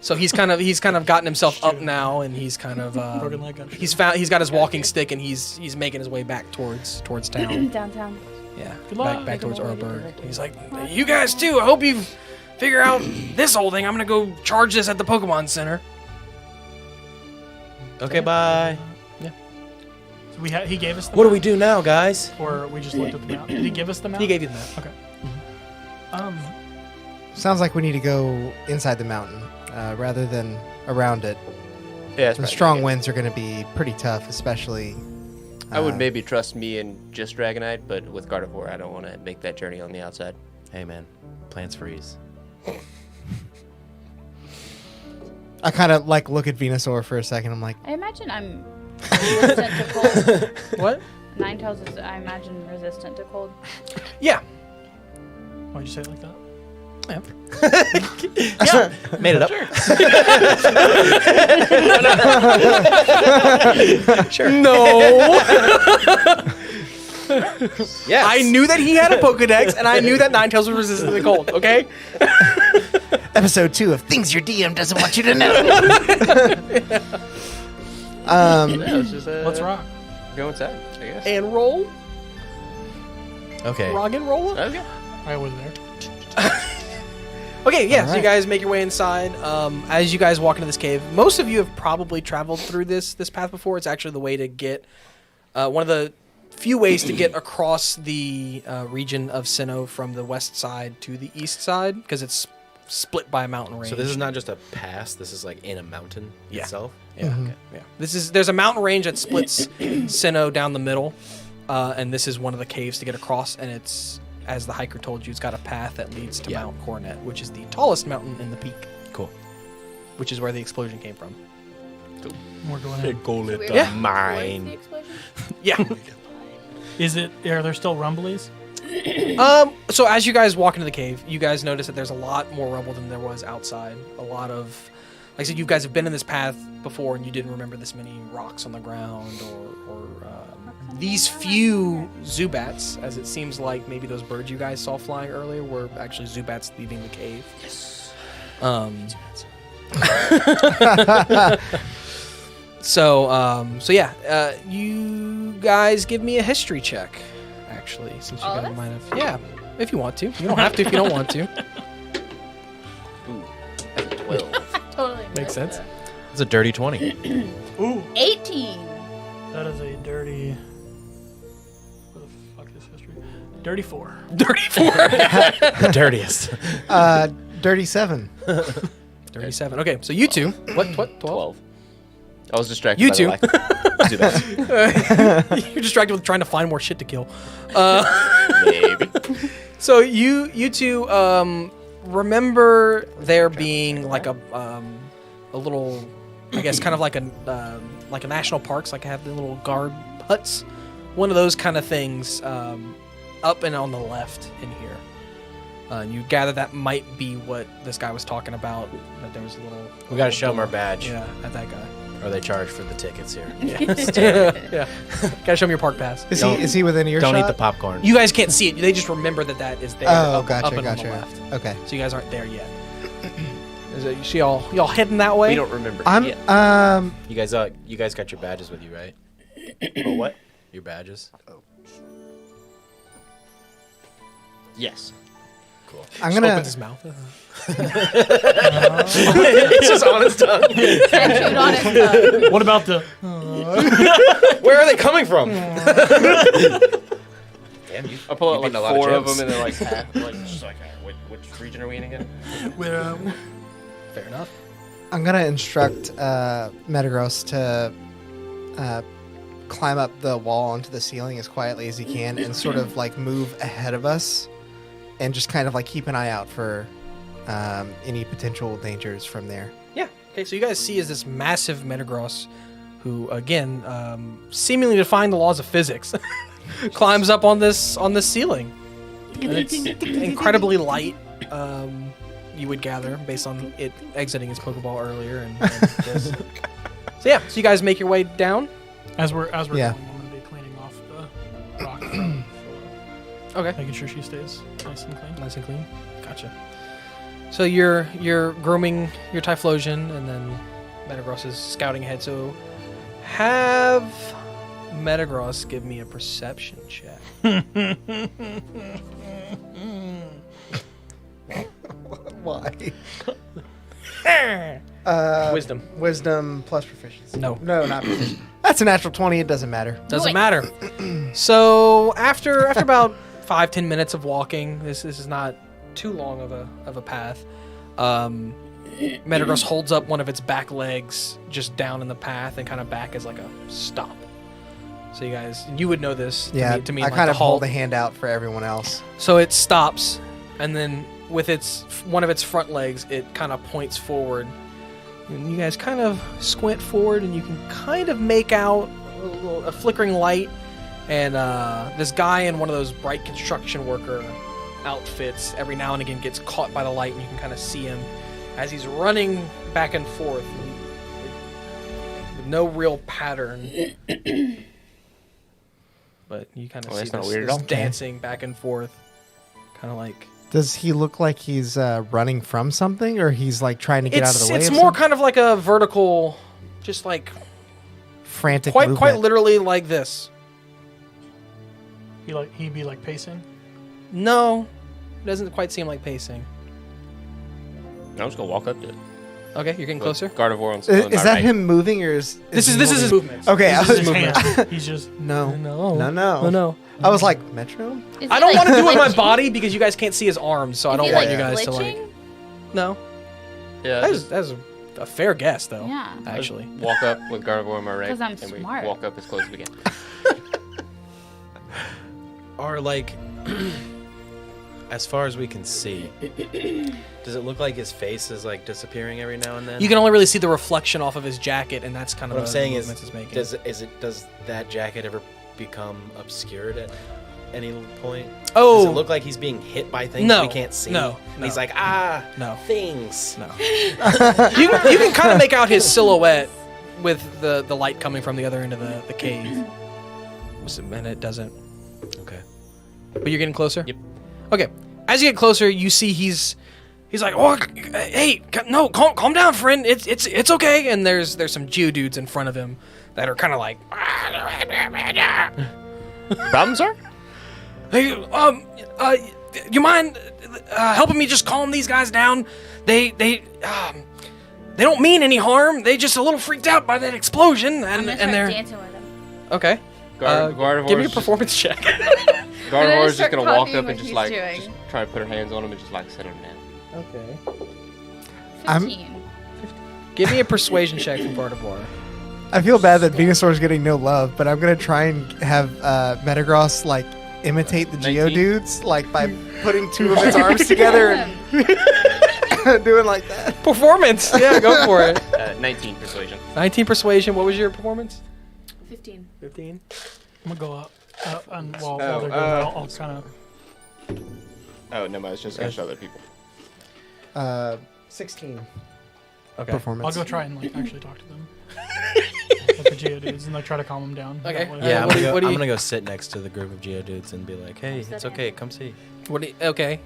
So he's kind of gotten himself up now, and he's kind of Broken leg. he's got his walking stick, and he's making his way back towards town. Downtown. Yeah, Good luck. back towards Orberg. He's like, you guys too. I hope you figure out this whole thing. I'm gonna go charge this at the Pokemon Center. Okay, bye. So he gave us the What do map, we do now, guys? Or we just looked at the map? Did he give us the map? He gave you that. Okay. Sounds like we need to go inside the mountain rather than around it. Yeah, The strong winds are going to be pretty tough, especially. I would maybe trust me and just Dragonite, but with Gardevoir, I don't want to make that journey on the outside. Hey, man. Plants freeze. I kind of like look at Venusaur for a second. I'm like, I imagine I'm resistant to cold. What? Ninetales is, I imagine, resistant to cold. Yeah. Why'd you say it like that? Made it up. Sure. No. Yes. I knew that he had a Pokedex, and I knew that Ninetales was resistant to cold. Okay. episode 2 of Things Your DM Doesn't Want You to Know. It's just, Let's rock. Go inside, I guess. And roll. Okay. Rock and roll. Okay. I was there. Okay, yeah, so you Alright. guys make your way inside. As you guys walk into this cave, most of you have probably traveled through this path before. It's actually the way to get, one of the few ways to get across the region of Sinnoh from the west side to the east side, because it's split by a mountain range. So this is not just a pass. This is like in a mountain Yeah. itself. Yeah, okay, yeah. There's a mountain range that splits Sinnoh down the middle, and this is one of the caves to get across, and it's, as the hiker told you, it's got a path that leads to Yeah. Mount Coronet, which is the tallest mountain in the peak, Cool. which is where the explosion came from. We're going in. Weird. Yeah. Towards the Mine. explosion? Yeah. Are there still rumblies? So as you guys walk into the cave, you guys notice that there's a lot more rubble than there was outside. A lot of, like I said, you guys have been in this path before, and you didn't remember this many rocks on the ground or these few Zubats, as it seems like maybe those birds you guys saw flying earlier were actually Zubats leaving the cave. Yes. So yeah, you guys give me a history check, actually, since you All of guys us? might have. Yeah, if you want to. You don't have to if you don't want to. Ooh, 12. Totally. Makes missed sense. that. It's a dirty 20. Ooh, 18. that is a dirty. What the fuck is history? Dirty 4. Dirty 4. The dirtiest. Dirty 7. 37. Okay, so you two. What? 12? 12. I was distracted You by two. the light. You're distracted with trying to find more shit to kill. Maybe. So you two remember there being like a little, I guess, kind of like a national parks, like have the little guard huts, one of those kind of things, up and on the left in here. And you gather that might be what this guy was talking about. That there was a little. We gotta show him our badge. Yeah, at that guy. Or they charge for the tickets here. Yeah. Gotta show him your park pass. Is he within earshot? Don't eat the popcorn. You guys can't see it. They just remember that is there. Oh, up gotcha, and on the gotcha. left. Okay. So you guys aren't there yet. You see y'all heading that way? We don't remember. I'm yet. You guys got your badges with you, right? But what? Your badges. Yes. Cool. I'm Just gonna. opens his mouth. It's just on his tongue. Tattooed on his tongue. What about the? Where are they coming from? Damn, you. I pull out you've like eaten a lot of 4 of gems. them, and they're like half. Like, just like which region are we in again? Where? Fair enough. I'm gonna instruct Metagross to climb up the wall onto the ceiling as quietly as he can, and sort of like move ahead of us, and just kind of like keep an eye out for any potential dangers from there. Yeah. Okay, so you guys see is this massive Metagross who, again, seemingly defying the laws of physics, climbs up on this ceiling. And it's incredibly light, you would gather, based on it exiting his Pokeball earlier. And this. So yeah, so you guys make your way down. As we're Yeah. going, I'm gonna be cleaning off the rock from Okay. making sure she stays nice and clean. Nice and clean. Gotcha. So you're grooming your Typhlosion, and then Metagross is scouting ahead. So have Metagross give me a perception check. Why? Wisdom. Wisdom plus proficiency. No. No, not proficiency. That's a natural 20. It doesn't matter. Doesn't matter. So after about 5-10 minutes of walking, this is not too long of a path. Metagross holds up one of its back legs just down in the path and kind of back as like a stop. So you guys, you would know this. Yeah, to me I like kind the of hold halt. a hand out for everyone else. So it stops, and then with one of its front legs, it kind of points forward. And you guys kind of squint forward, and you can kind of make out a flickering light. And this guy in one of those bright construction worker outfits every now and again gets caught by the light, and you can kind of see him as he's running back and forth with no real pattern. But you kind of see that's not this, weird at this all. dancing back and forth, kind of like... Does he look like he's running from something, or he's like trying to get out of the way? It's of more something? kind of like a vertical, just like frantic quite movement. literally like this. He'd be like pacing. No, it doesn't quite seem like pacing. I'm just gonna walk up to it. Okay, you're getting closer. Gardevoir on Is, my is that right. him moving, or is This is he his moving? movement. Okay, I This was is his hand. He's just no. No. I was like metronome. Is I he, don't like, want to do it with my glitching? body because you guys can't see his arms, so I Is don't he, want like, you guys to like. glitching? No, Yeah, that's a fair guess though. Yeah. Actually. walk up with Gardevoir on my right, 'Cause I'm and smart. we walk up as close as we can. Are like, as far as we can see, does it look like his face is like disappearing every now and then? You can only really see the reflection off of his jacket, and that's kind of What I'm the saying is, movements it's making. does that jacket ever become obscured at any point? Oh. Does it look like he's being hit by things No. we can't see? No. And he's No. like, No. things. No. you can kind of make out his silhouette with the light coming from the other end of the cave. And it doesn't. Okay. But you're getting closer? Yep. Okay. As you get closer, you see he's like, "Oh, hey, no, calm down, friend. It's okay." And there's some Geodudes in front of him that are kind of like, Problem, sir? "Hey, you mind helping me just calm these guys down? They don't mean any harm. They just a little freaked out by that explosion, I'm and gonna start they're dancing with him. okay. Gardevoir's Give me a performance check. Gardevoir's just start gonna walk copying up what and just he's like doing. just try to put her hands on him and just like settle him down. Okay. 15. Give me a persuasion check from Gardevoir. I feel bad that Venusaur's getting no love, but I'm gonna try and have Metagross like imitate the 19? Geodudes, like by putting two of its arms together and doing like that. Performance. Yeah, go for it. 19 persuasion. 19 persuasion. What was your performance? 15. 15. I'm gonna go up, and while Oh, they're doing that, I'll kind of. Oh no, I was just gonna show other people. 16 Okay. performance. I'll go try and like actually talk to them. With the Geodudes and like try to calm them down. Okay. That way. Yeah, what do you- I'm gonna go sit next to the group of Geodudes and be like, "Hey, it's okay, come see." Okay.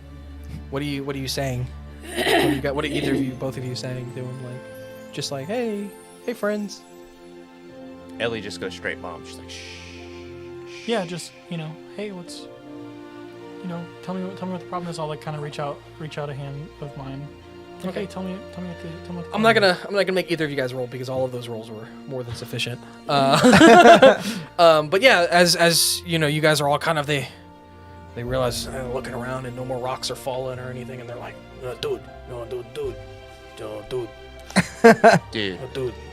What are you saying? What do you got? What are either of you, both of you saying? Doing like, just like, hey friends. Ellie just goes straight bomb. She's like, shh. Yeah, just hey, what's tell me what the problem is. I'll like kind of reach out a hand of mine. Like, hey, tell me what the I'm not gonna make either of you guys roll because all of those rolls were more than sufficient. But yeah, as you guys are all kind of they realize looking around and no more rocks are falling or anything, and they're like, dude.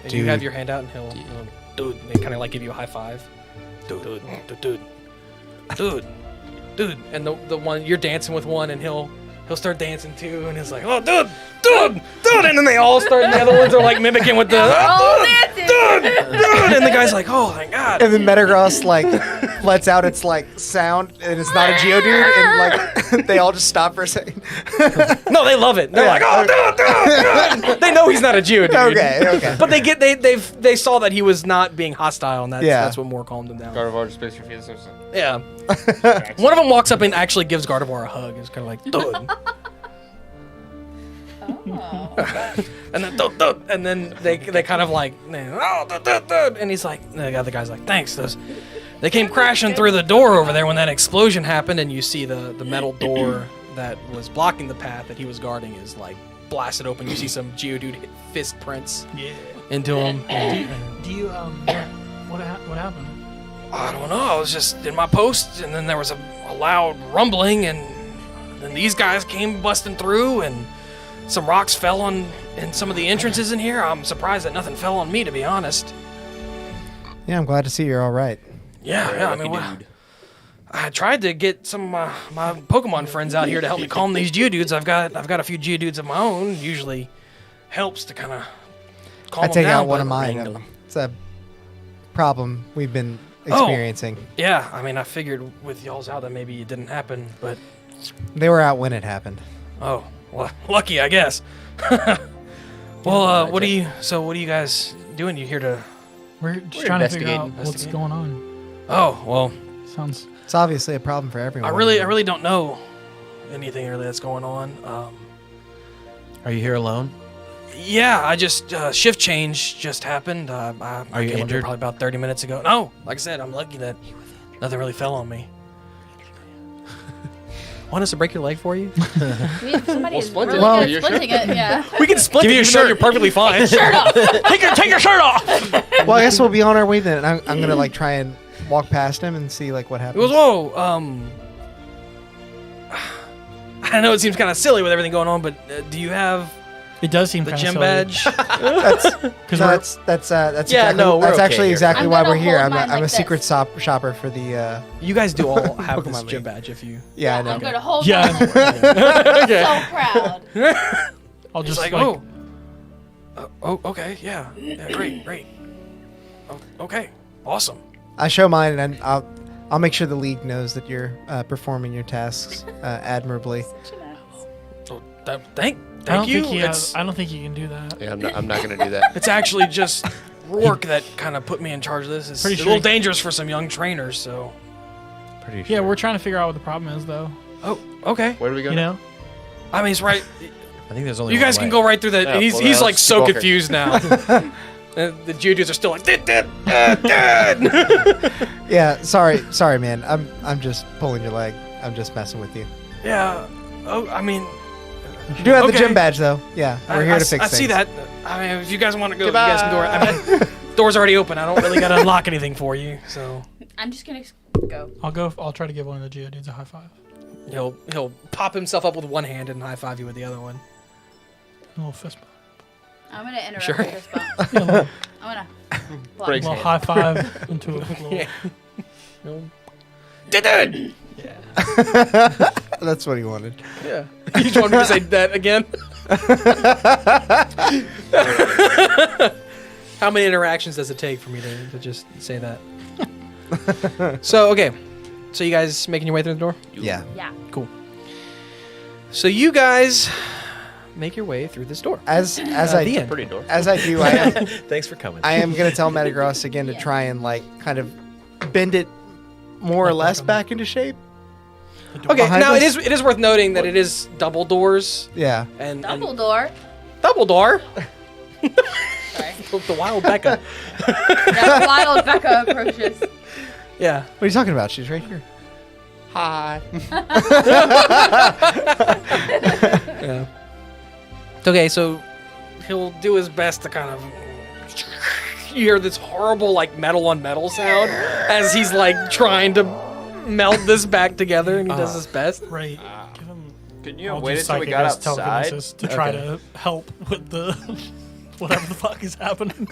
And you have your hand out, and he'll dude. And they kind of like give you a high five. Dude. And the one you're dancing with one, and he'll start dancing too, and he's like, oh, dude, and then they all start, and the other ones are like mimicking with the dude, and the guy's like, oh my god. And then Metagross like lets out its like sound, and it's not a Geodude, and like they all just stop for a second. No, they love it. They're like, oh, dude. They know he's not a Geodude. Okay. But they saw that he was not being hostile, and that's what more calmed them down. Gardevoir space your feet. Yeah. One of them walks up and actually gives Gardevoir a hug. It's kind of like, dude. Oh. And then they kind of like, and he's like, the other guy's like, thanks. They came crashing through the door over there when that explosion happened, and you see the metal door that was blocking the path that he was guarding is like blasted open. You see some Geodude fist prints into him. Do you what happened? I don't know. I was just in my post, and then there was a loud rumbling, and then these guys came busting through, and some rocks fell in some of the entrances in here. I'm surprised that nothing fell on me, to be honest. Yeah, I'm glad to see you're all right. Yeah. I mean, I tried to get some of my Pokemon friends out here to help me calm these Geodudes. I've got a few Geodudes of my own. Usually helps to kind of calm them down. I take out one of mine. It's a problem we've been experiencing. Yeah, I mean, I figured with y'all's out that maybe it didn't happen, but they were out when it happened. Oh, well, lucky, I guess. Well, what are you guys doing? You here to? We're trying to figure out what's going on. Oh, well, it's obviously a problem for everyone. I really don't know anything really that's going on. Are you here alone? Yeah, I just shift change just happened. I Are you came up here injured? probably about 30 minutes ago. No, like I said, I'm lucky that nothing really fell on me. Want us to break your leg for you? Somebody is splint really it. Well, good your at splitting it. Yeah. We can split Give it me your even though shirt. you're perfectly fine. Shirt off. Take your shirt off. Well, I guess we'll be on our way then. I'm gonna like try and walk past him and see like what It happens. was I know it seems kind of silly with everything going on, but do you have It does seem the kind gym of badge? That's actually exactly I'm why gonna we're here. hold I'm mine a like secret this. shopper for the. You guys do all have this Pokemon gym League. badge if you. Yeah, I know. I'm gonna hold Yeah. mine. So proud. I'll Just just like, okay, yeah, great. Oh, okay, awesome. I show mine, and I'll make sure the league knows that you're performing your tasks admirably. Oh, thank I don't you. think he has, I don't think you can do that. Yeah, I'm not gonna do that. It's actually just Rourke that kind of put me in charge of this. It's Pretty a sure little he- dangerous for some young trainers, so. Pretty sure. Yeah, we're trying to figure out what the problem is, though. Oh, okay. Where do we go? You know? I mean, it's right. I think there's only You one guys can way. go right through that. Yeah, he's well, he's now like let's so keep walking. confused now. The Geodudes are still like, dead. Yeah, sorry, man. I'm just pulling your leg. I'm just messing with you. Yeah. Oh, I mean, You do have the Okay. gym badge, though. Yeah, we're here to fix I things. see that. I mean, if you guys want to go, you guys can go. I mean, door's already open. I don't really gotta unlock anything for you. So I'm just gonna go. I'll try to give one of the Geodudes a high five. he'll pop himself up with one hand and high five you with the other one. A little fist bump. I'm gonna interrupt Sure. with this bump. Yeah, a little, I'm gonna block. Break. little high five into a little. Dude. That's what he wanted. Yeah. You just want me to say that again? How many interactions does it take for me to just say that? So, okay. So you guys making your way through the door? Yeah. Yeah. Cool. So you guys make your way through this door. As the I end. Pretty door. as I do, I am Thanks for coming. I am gonna tell Metagross again to Yeah. try and like kind of bend it more or less back into shape. Okay, Behind now us? it is worth noting that it is double doors Yeah. and Dumbledore. double door. Sorry. The wild Becca. Yeah, wild Becca approaches. Yeah. What are you talking about? She's right here. Hi. Yeah. Okay, so he'll do his best to kind of. You hear this horrible like metal on metal sound as he's like trying to meld this back together, and he does his best. Right. Give him. Couldn't you I'll have do waited till we got psychic outside? telekinesis to try Okay. to help with the whatever the fuck is happening.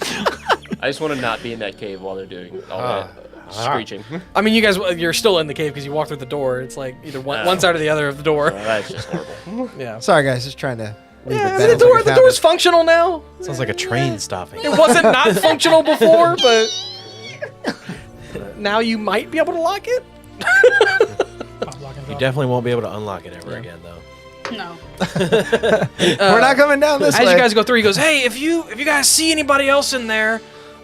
I just want to not be in that cave while they're doing all that screeching. I mean, you guys, you're still in the cave because you walk through the door. It's like either one side or the other of the door. That's just horrible. Yeah. Sorry, guys. Just trying to leave Yeah, it better. the door's functional now. Sounds like a train stopping. It wasn't not functional before, but now you might be able to lock it. You definitely won't be able to unlock it ever again, though. No. We're not coming down this As way. you guys go through, he goes, "Hey, if you guys see anybody else in there,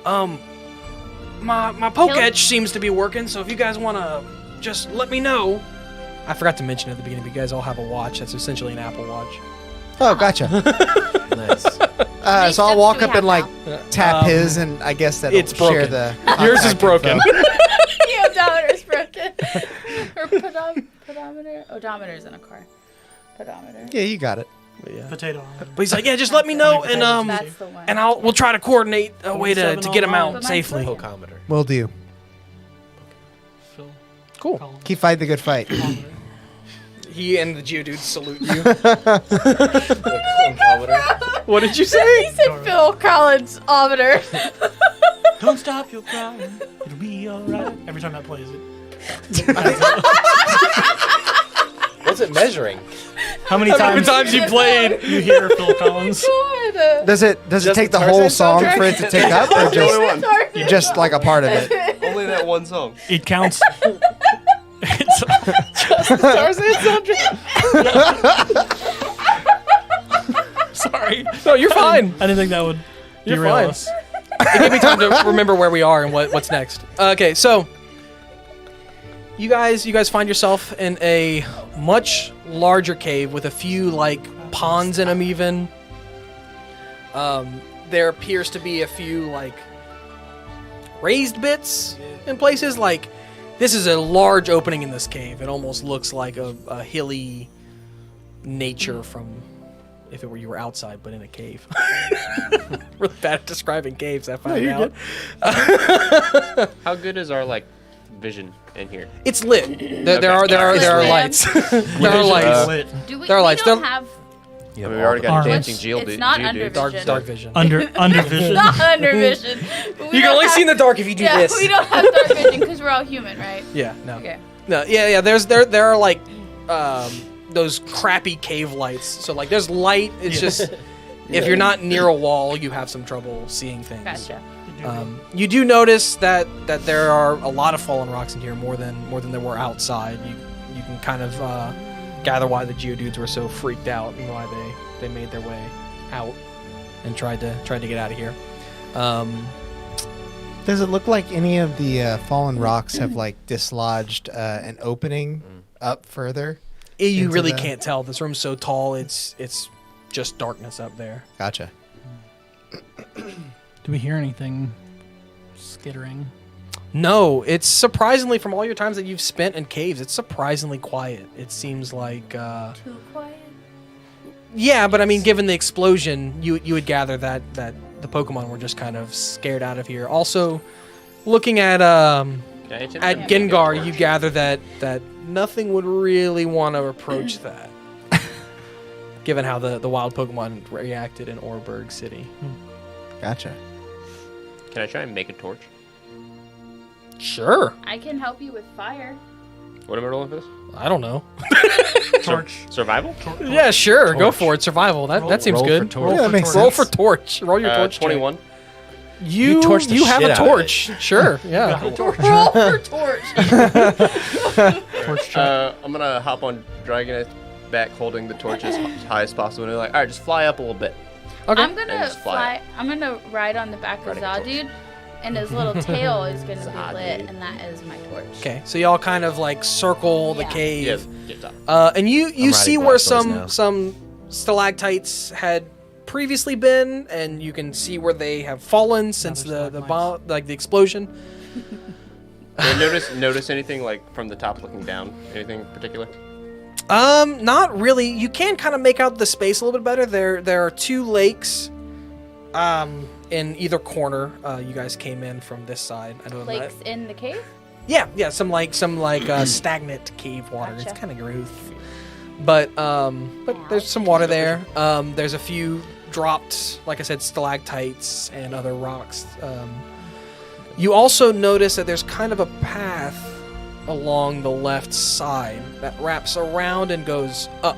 my poke etch seems to be working. So if you guys want to, just let me know." I forgot to mention at the beginning, but you guys all have a watch. That's essentially an Apple Watch. Oh, gotcha. Nice. So I'll walk steps up do and we like have tap his, and I guess that'll it's share broken. the. Yours is contact broken. info. The odometer's broken. Or pedometer? Odometer's in a car. Pedometer. Yeah, you got it. Yeah. Potato. But he's like, "Yeah, just let me know, and That's the one. we'll try to coordinate a way to get him out But safely." mine's Pokeometer. Will do. Phil. Cool. Collins. Keep fighting the good fight. Kilometer. He and the Geodudes salute you. Pokeometer. What did you He say? said Phil Collins ometer. Don't stop your crying. It'll be alright. Every time that plays it. What's it measuring? How many How many times times you played? you hear Phil Collins? God. Does it Just take the the whole Tarzan song soundtrack? for it to take up, or That's the only just one. Sorry. just like a part of it? Only that one song. It counts. It's, Tarzan soundtrack. sorry. No, you're fine. I didn't think that would You're derail fine. us. It gave me time to remember where we are and what's next. Okay, so you guys find yourself in a much larger cave with a few like ponds in them. Even there appears to be a few like raised bits in places. Like this is a large opening in this cave. It almost looks like a hilly nature from if it were you were outside, but in a cave. Really bad at describing caves. I found out. How good is our like vision in here? It's lit. There are Lit. lights. There are lights. Lit. Do we? There are We lights. don't There- have. I mean, we already got a Arms. dancing Geodude. It's not under Geodude. Dark vision. Under vision. Not under vision. But we You can don't only have- see in the dark if you do Yeah, this. we don't have dark vision because we're all human, right? Yeah, no. Okay. No, yeah. There are like those crappy cave lights. So like there's light. It's just if you're not near a wall, you have some trouble seeing things. Gotcha. You do notice that there are a lot of fallen rocks in here, more than there were outside. You can kind of gather why the Geodudes were so freaked out and why they made their way out and tried to get out of here. Does it look like any of the fallen rocks have like dislodged an opening up further? You Into really the- can't tell. This room's so tall. It's just darkness up there. Gotcha. Do we hear anything skittering? No, it's surprisingly, from all your times that you've spent in caves, it's surprisingly quiet. It seems like Too quiet. yeah, but I mean, given the explosion, you would gather that the Pokemon were just kind of scared out of here. Also, looking at Can I hit him? at Gengar, you gather that nothing would really want to approach that, given how the wild Pokemon reacted in Orberg City. Gotcha. Can I try and make a torch? Sure. I can help you with fire. What am I rolling for this? I don't know. Torch. Survival? Yeah, sure. Go Torch. for it. Survival. That seems roll good. for torch. Yeah, that makes Roll sense. for torch. Roll your torch. check. 21. You torch the have shit a out of torch. Sure. Yeah. Roll for torch. Torch check. I'm gonna hop on Dragonite's back holding the torch as high as possible. And they're like, alright, just fly up a little bit. Okay. I'm gonna just fly. I'm gonna ride on the back of Riding a torch. Zadude, and his little tail is gonna be Zadude. lit, and that is my torch. Okay. So y'all kind of like circle the Yeah. cave. Get up. And you riding see Black where Souls now. some stalactites had previously been, and you can see where they have fallen since there's the stalagmites. bomb, like the explosion. Notice anything like from the top looking down? Anything in particular? Not really. You can kind of make out the space a little bit better. There are 2 lakes, in either corner. You guys came in from this side. I don't know. Lakes in the cave? Yeah, some stagnant cave water. It's Gotcha. kind of gross. But there's some water there. There's a few dropped, like I said, stalactites and other rocks. You also notice that there's kind of a path along the left side that wraps around and goes up.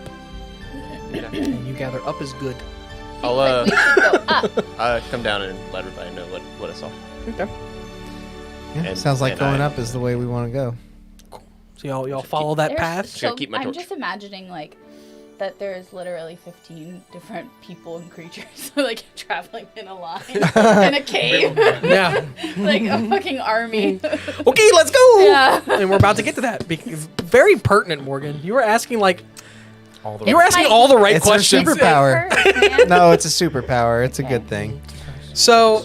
And you gather up is good. I'll We should go up. come down and let everybody know what I saw. Okay. Yeah, And- sounds like and going I- up is the way we want to go. So y'all follow that There's path. Just gotta keep my I'm torch. just imagining like that there's literally 15 different people and creatures like traveling in a line in a cave. Yeah. Like a fucking army. Okay, let's go. Yeah. And we're about to get to that. Very pertinent, Morgan. You were asking All the you were It's asking my- all the right It's our questions. superpower. Man. No, it's a superpower. It's a good thing. So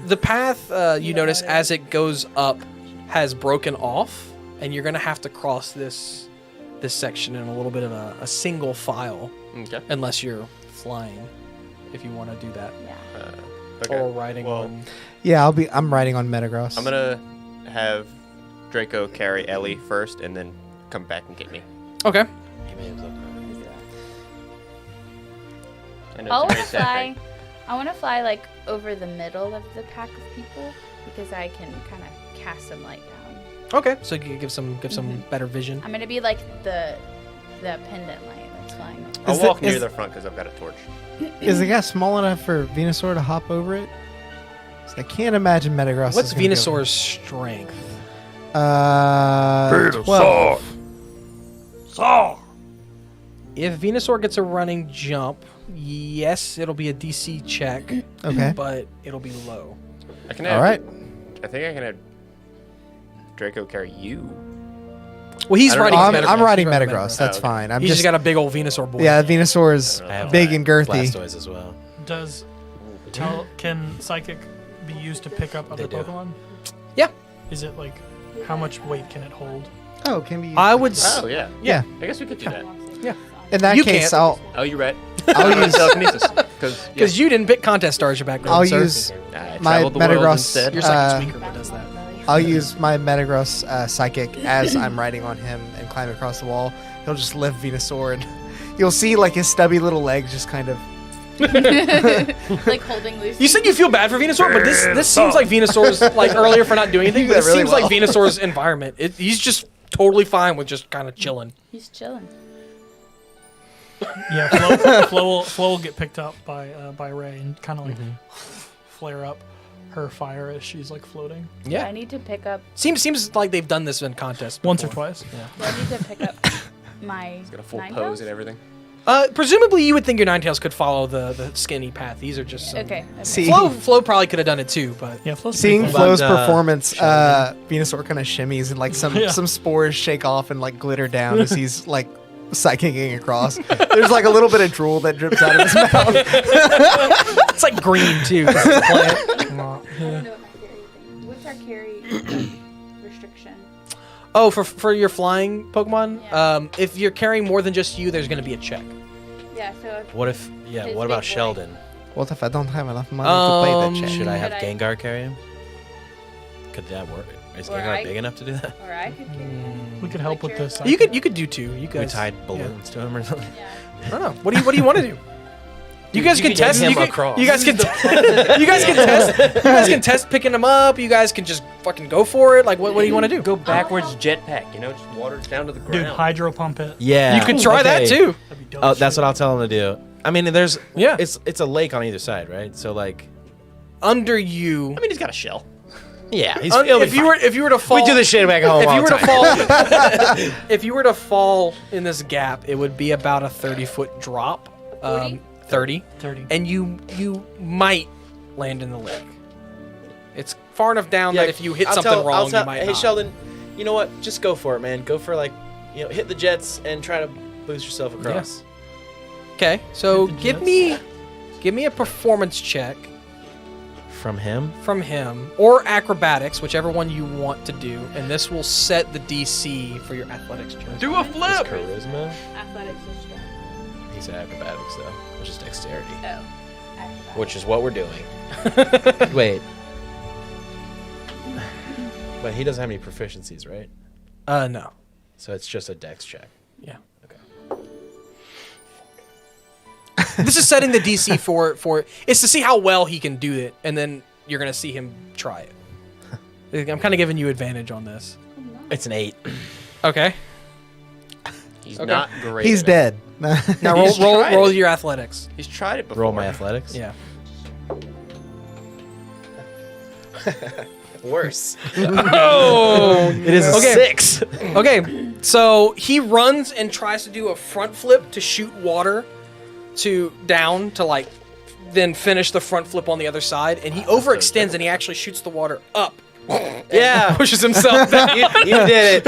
the path you notice as it goes up has broken off, and you're gonna have to cross this section in a little bit of a single file, Okay. unless you're flying, if you want to do that, Yeah. Okay. or riding Well, on. Yeah, I'm riding on Metagross. I'm gonna have Draco carry Ellie first, and then come back and get me. Okay. I know I it's want very to sad fly. thing. I want to fly like over the middle of the pack of people because I can kind of cast some light down. Okay. So you can give some Mm-hmm. better vision. I'm gonna be like the pendant light that's flying. I'll Is walk the- near is- the front because I've got a torch. Is the guy small enough for Venusaur to hop over it? 'Cause I can't imagine Metagross. What's is gonna go- Venusaur's strength? 12. If Venusaur gets a running jump, yes, it'll be a DC check, Okay. but it'll be low. I can have. All right. I think I can have Draco carry you. Well, he's I don't riding. know. I'm Metagross. riding He's Metagross. That's Oh, okay. fine. I'm He's just just got a big old Venusaur boy. yeah. Venusaur is I have big and girthy. Blastoise as well. Can psychic be used to pick up other They do. Pokemon? Yeah. Is it like how much weight can it hold? Oh, can be. I would. Oh yeah. Yeah. I guess we could do that. In that You case, can't. Oh, you're right. I'll use telekinesis Because you didn't pick contest stars your background. I'll sir. use I my traveled the world Metagross. instead. Your psychic tweaker does that. I'll use my Metagross psychic as I'm riding on him and climb across the wall. He'll just lift Venusaur and you'll see like his stubby little legs just kind of. Like holding loose. You said you feel bad for Venusaur, but this seems like Venusaur's like earlier for not doing anything. But did it really seems well. like Venusaur's environment. He's just totally fine with just kind of chilling. He's chilling. Yeah, Flo will get picked up by Ray and kind of like flare up her fire as she's like floating Yeah. I need to pick up. Seems like they've done this in contests once or before. twice. Do I need to pick up my? He's got a full Ninetales? pose and everything. Presumably, you would think your Ninetales could follow the skinny path. These are just some... Okay. See, Flo probably could have done it too, but Yeah, Flo's seeing pretty Flo's But, performance, Sheldon. Venusaur kind of shimmies and like some Yeah. some spores shake off and like glitter down as he's like psychicking across. There's like a little bit of drool that drips out of his mouth. it's like green too. 'cause it's a plant. I don't know what my carry thing. What's our carry restriction? Oh, for your flying Pokemon, Yeah. if you're carrying more than just you, there's going to be a check. Yeah. So if What if? Yeah. His What about big boy. Sheldon? What if I don't have enough money to play that shit? Should I have Could I- Gengar carry him? Could that work? Is Or Gengar I- big enough to do that? or I could carry. We could help with this. You could do two. You We guys tied balloons to him or something. Yeah. I don't know. What do you want to do? You guys you can could get test. him You, across. you guys can. You guys can test. You guys can test picking them up. You guys can just fucking go for it. Like, what do you want to do? Go backwards jetpack, you know, just water it down to the Dude, ground. hydro pump it. Yeah. You could try that okay. too. That'd be dope. Oh, that's what I'll tell him to do. I mean, there's Yeah. It's a lake on either side, right? So like, Under you. I mean, he's got a shell. yeah, he's. If you were to fall, we do this shit back home. if all you were the to time. fall, if you were to fall in this gap, it would be about a 30-foot drop. 40? 30. 30. And you might land in the lake. It's far enough down that if you hit something wrong, you might Hey, not. Sheldon, you know what? Just go for it, man. Go for like, hit the jets and try to boost yourself across. Okay, so Hit the give jets. me a performance check from him. From him, or acrobatics, whichever one you want to do, and this will set the DC for your athletics check. Do a flip. Charisma. Athletics is strong. He said acrobatics though, which is dexterity, Oh, acrobatics. which is what we're doing. Wait. But he doesn't have any proficiencies, right? No. So it's just a dex check. Yeah. Okay. This is setting the DC for it's to see how well he can do it, and then you're gonna see him try it. I'm kind of giving you advantage on this. It's an 8. Okay. He's Okay. not great. He's at it. dead. Now He's tried roll it. your athletics. He's tried it before. Roll my athletics. Yeah. Worse. Oh. It is a Okay. 6. Okay. So he runs and tries to do a front flip to shoot water down to like then finish the front flip on the other side, and he overextends and he actually shoots the water up. Yeah. Pushes himself down. you did it.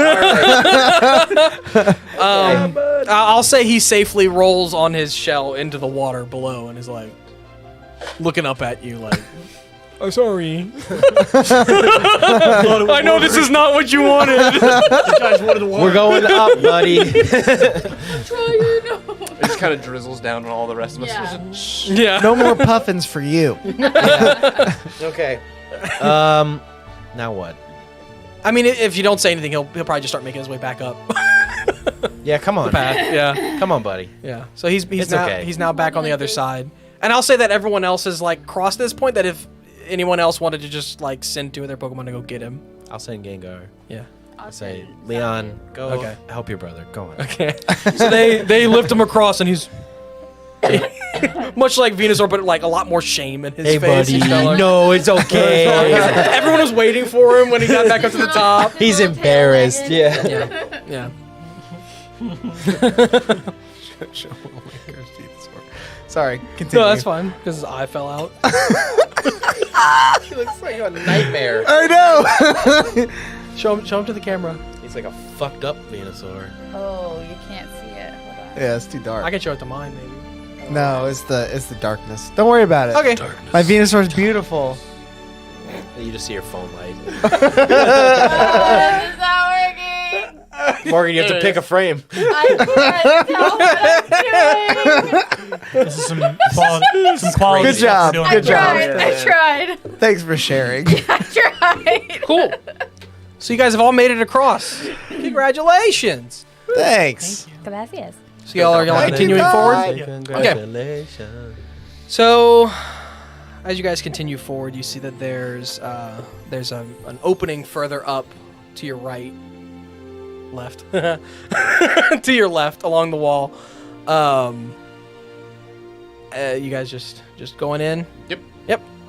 All right. I'll say he safely rolls on his shell into the water below and is like looking up at you like, I'm sorry. I know this is not what you wanted. We're going up, buddy. It just kind of drizzles down on all the rest of us. Yeah. Yeah. No more puffins for you. Okay. Now what? I mean, if you don't say anything, he'll probably just start making his way back up. Yeah, come on. Path. Yeah. Come on, buddy. Yeah. So he's It's now okay. he's now back on the other side. And I'll say that everyone else has like crossed this point, that if anyone else wanted to just like send 2 of their Pokemon to go get him. I'll send Gengar. Yeah. I'll Say, send Leon, go Okay. help your brother. Go on. Okay. So they lift him across, and he's much like Venusaur, but like a lot more shame in his face. He's kinda like- No, it's okay. Everyone was waiting for him when he got back up to the top. He's embarrassed. Yeah. Yeah. Sorry, continue. No, that's fine because his eye fell out. He looks like a nightmare. I know. Show him to the camera. He's like a fucked up Venusaur. Oh, you can't see it. Hold on. Yeah, it's too dark. I can show it to mine maybe. No, it's the darkness. Don't worry about it. Okay. My Venusaur's beautiful. You just see your phone light. Oh, this is not working. Morgan, you have to pick a frame. I can't tell what I'm doing. This is some quality. Good stuff job. we're doing. I Good job. tried. I tried. Thanks for sharing. I tried. Cool. So you guys have all made it across. Congratulations. Thanks. Gracias. So y'all are Thank you, continuing guys. forward. Congratulations. So, as you guys continue forward, you see that there's an opening further up to your right, left, to your left along the wall. You guys just going in. Yep.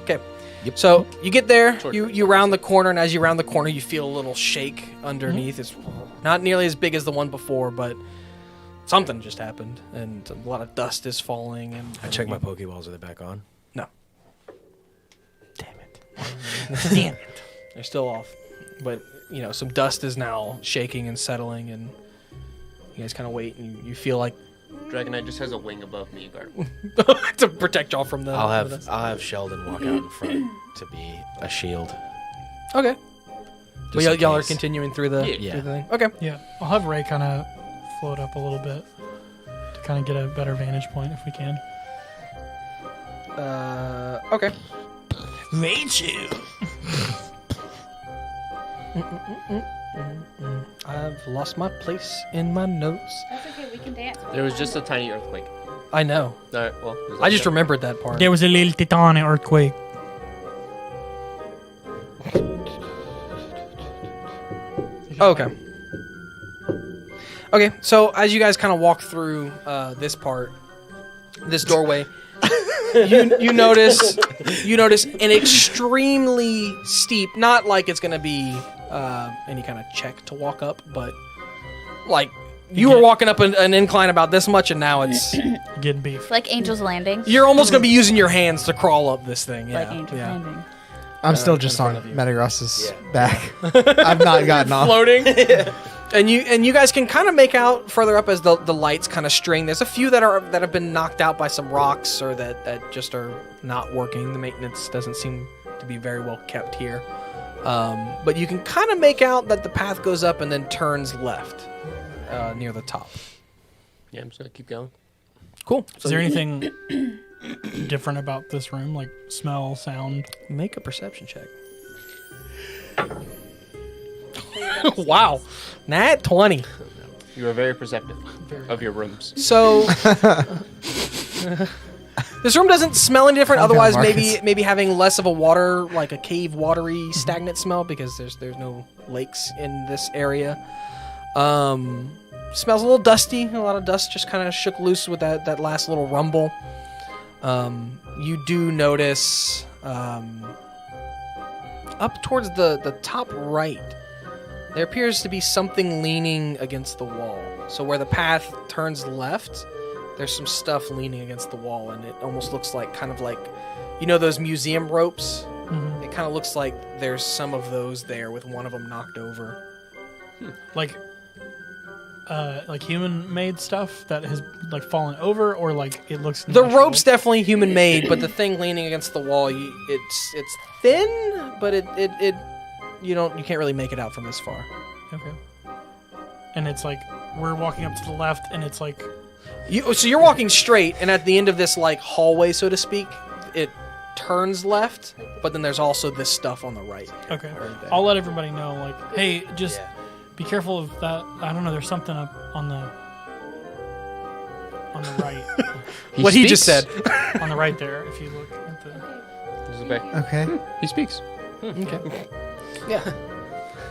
Okay. Yep. So you get there, Short you round the corner, and as you round the corner, you feel a little shake underneath. It's not nearly as big as the one before, but something just happened, and a lot of dust is falling. And I checked my Pokeballs. Are they back on? No. Damn it. Damn it. They're still off. But, some dust is now shaking and settling, and you guys kind of wait, and you feel like Dragonite just has a wing above me, guard. to protect y'all from the I'll the dust. have Sheldon walk out in front to be a shield. Okay. But Just in y'all are case. continuing through the, Yeah. through the thing. Okay. Yeah, I'll have Ray kind of float up a little bit to kind of get a better vantage point if we can. Okay. I've lost my place in my notes. That's okay. We can dance. There was just a tiny earthquake. I know. Alright, well. there's I just that. remembered that part. There was a little titanic earthquake. Okay. Okay, so as you guys kind of walk through this doorway, you notice an extremely steep, not like it's gonna be any kind of check to walk up, but like you were walking up an incline about this much, and now it's Getting beef. Like Angel's Landing. you're almost gonna be using your hands to crawl up this thing. Yeah, Like Angel's yeah. Landing. I'm still in just front on of you. Metagross's back. I've not gotten off. Floating. And you guys can kind of make out further up as the lights kind of string. There's a few that have been knocked out by some rocks or that just are not working. The maintenance doesn't seem to be very well kept here. But you can kind of make out that the path goes up and then turns left near the top. Yeah, I'm just gonna keep going. Cool. Is there anything different about this room, like smell, sound? Make a perception check. Wow. Nat 20. You are very perceptive of your rooms. So this room doesn't smell any different. Calm down, Otherwise, Marcus. maybe having less of a water, like a cave, watery, stagnant smell because there's no lakes in this area. Smells a little dusty. A lot of dust just kind of shook loose with that last little rumble. You do notice up towards the top right, there appears to be something leaning against the wall. So where the path turns left, there's some stuff leaning against the wall, and it almost looks like kind of like, you know, those museum ropes? Mm-hmm. It kind of looks like there's some of those there with one of them knocked over. Like human-made stuff that has like fallen over, or like it looks. The natural? rope's definitely human-made, but the thing leaning against the wall, it's thin, but it you can't really make it out from this far. Okay. And it's like we're walking up to the left, and it's like So you're walking straight, and at the end of this like hallway, so to speak, it turns left, but then there's also this stuff on the right. okay. Right there. I'll let everybody know. Like, hey, just be careful of that. I don't know. There's something up on the right. What he just said. On the right there, if you look at the. This is back. Okay. He speaks. Okay. Yeah.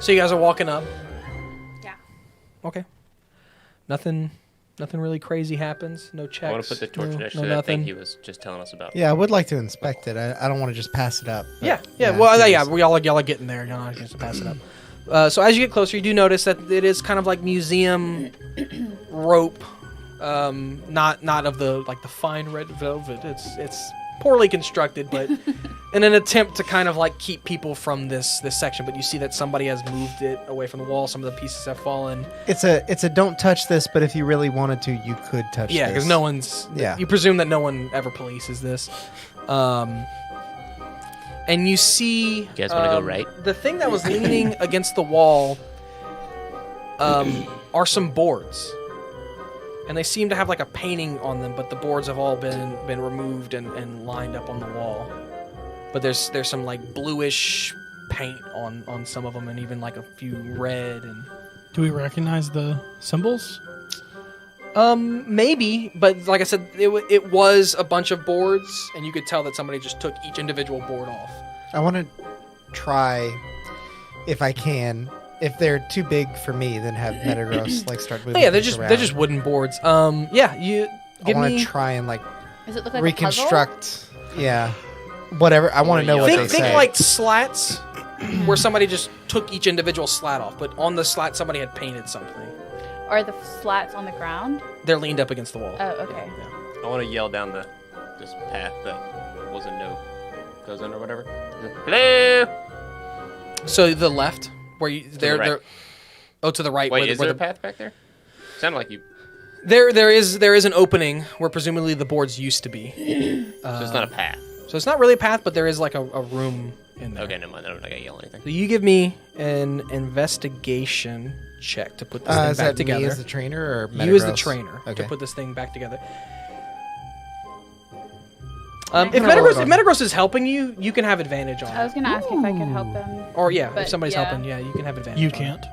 So you guys are walking up. Yeah. Okay. Nothing really crazy happens. No checks. I want to put the torch next to that nothing. thing he was just telling us about. Yeah, I would like to inspect it. I don't want to just pass it up. but Yeah. We all are getting there. You're not going to pass it up. So as you get closer, you do notice that it is kind of like museum rope. Not of the fine red velvet. It's poorly constructed, but in an attempt to kind of like keep people from this section. But you see that somebody has moved it away from the wall. Some of the pieces have fallen. It's a don't touch this, but if you really wanted to, you could touch this. Yeah, because no one's. Yeah. You presume that no one ever polices this. And you see. You guys want to go right? The thing that was leaning against the wall are some boards. And they seem to have like a painting on them, but the boards have all been removed and lined up on the wall. But there's some like bluish paint on some of them, and even like a few red and. Do we recognize the symbols? Maybe, but like I said, it was a bunch of boards, and you could tell that somebody just took each individual board off. I want to try, if I can. If they're too big for me, then have Metagross like start moving. Oh, yeah, they're things just around. wooden boards. You I give want me. to try and like Does it look like reconstruct. Yeah, whatever. I want to know what they Think say. like slats, where somebody just took each individual slat off, but on the slat somebody had painted something. a puzzle? Are the slats on the ground? They're leaned up against the wall. Oh, okay. I want to yell down this path that was a no goes in or whatever. Hello. So the left, where you the they're right. they're. Oh, to the right. Wait, where, is where there the, a path back there? Sounded like you. There is an opening where presumably the boards used to be. So it's not a path. So it's not really a path, but there is like a room in there. Okay, never mind. I'm not gonna yell anything. So you give me an investigation check to put this thing is back that together. me as the trainer or Metagross? You as the trainer Okay. to put this thing back together. Can If I roll Metagross is helping you, you can have advantage on I was it. gonna ask if I could help them. Or yeah, if but somebody's yeah. helping, yeah, you can have advantage. You on it. can't.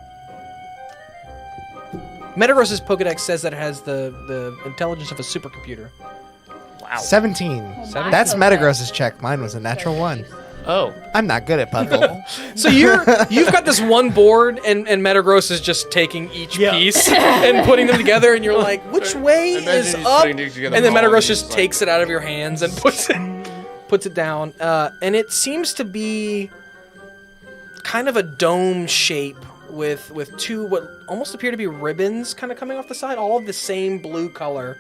Metagross's Pokedex says that it has the intelligence of a supercomputer. Wow. 17. Well, That's mine's Metagross's check. Mine was a natural one. Oh. I'm not good at puzzle. So you've got this one board, and Metagross is just taking each Yeah. piece and putting them together, and you're like, which way is up? And then Metagross just takes it out of your hands and puts it down. And it seems to be kind of a dome shape with two what almost appear to be ribbons kind of coming off the side, all of the same blue color,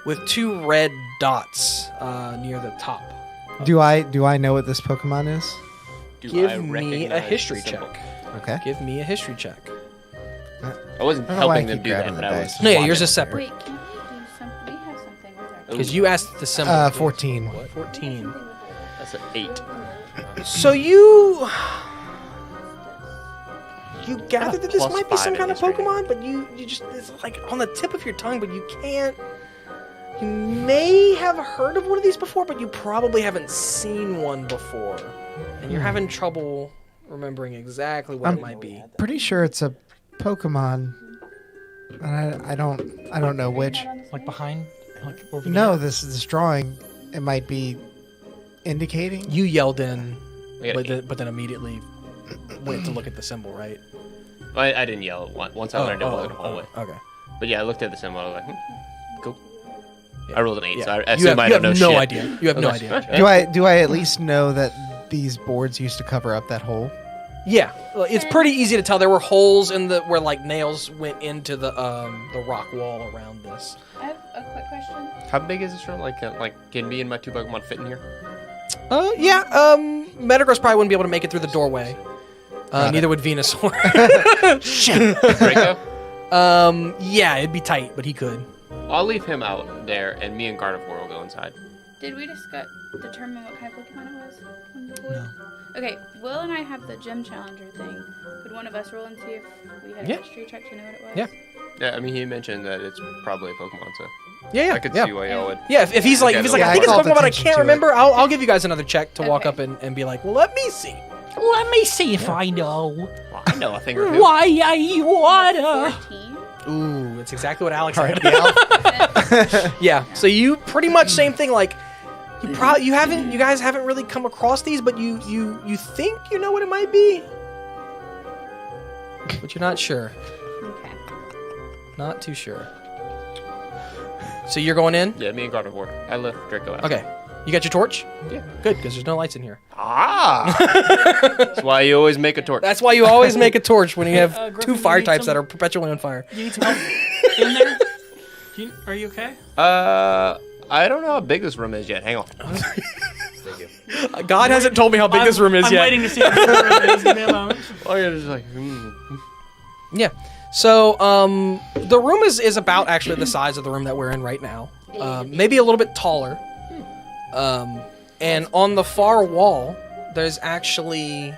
with two red dots near the top. do I know what this Pokemon is? Give me a history check. Okay. Give me a history check. I wasn't I don't know why I helping them keep do that, grabbing but the I dice. was. No, yeah, watching yours is it. separate. Wait, can we do something? We have something with our. Because you asked the symbol. 14. 14. That's an 8. So you gather that this plus might be some 5 kind of in history. Pokemon, but you just, it's like on the tip of your tongue, but you can't. You may have heard of one of these before, but you probably haven't seen one before, and you're having trouble remembering exactly what it might be. Pretty sure it's a Pokemon. And I don't know which. Like behind, like over No, there. this drawing, it might be indicating. You yelled in, We got but then immediately went to look at the symbol, right? I didn't yell it once. I learned it was in the hallway. Okay. But yeah, I looked at the symbol. I was like, cool. Yeah. I rolled an 8, Yeah. so I You assume have, I you don't have know no shit. idea. You have no idea. Do I at least know that these boards used to cover up that hole? Yeah, well, it's pretty easy to tell. There were holes in the where like nails went into the rock wall around this. I have a quick question. How big is this room? Like can me and my 2 Pokemon fit in here? Yeah. Metagross probably wouldn't be able to make it through the doorway. Neither would Venusaur. Shit. Draco? Yeah, it'd be tight, but he could. I'll leave him out there, and me and Gardevoir will go inside. Did we determine what kind of Pokemon it was? On the board? No. Okay, Will and I have the gym challenger thing. Could one of us roll and see if we had Yeah. a history check to know what it was? Yeah. Yeah, I mean, he mentioned that it's probably a Pokemon, so Yeah, I could yeah. see why y'all would. Yeah, if he's like, I think I it's called Pokemon, but I attention can't to it. remember. I'll give you guys another check to walk Okay. up and be like, well, let me see. Let me see if I know. Well, I know a thing or two. Why I wanna. 14. Ooh, it's exactly what Alex All said. right, yeah. Yeah, so you pretty much same thing. Like you guys haven't really come across these, but you think you know what it might be, but you're not sure. Okay. Not too sure. So you're going in? Yeah, me and Gardevoir. I left Draco out. Okay. You got your torch? Yeah. Good, because there's no lights in here. Ah! That's why you always make a torch. That's why you always make a torch when you have Griffin, two you fire need types some- that are perpetually on fire. You need some help in there? Are you okay? I don't know how big this room is yet. Hang on. God hasn't told me how big this room is I'm yet. waiting to see how big the room is. Give me a moment. Oh, yeah, just like, Yeah. So, the room is about actually the size of the room that we're in right now. Maybe a little bit taller. And on the far wall, there's actually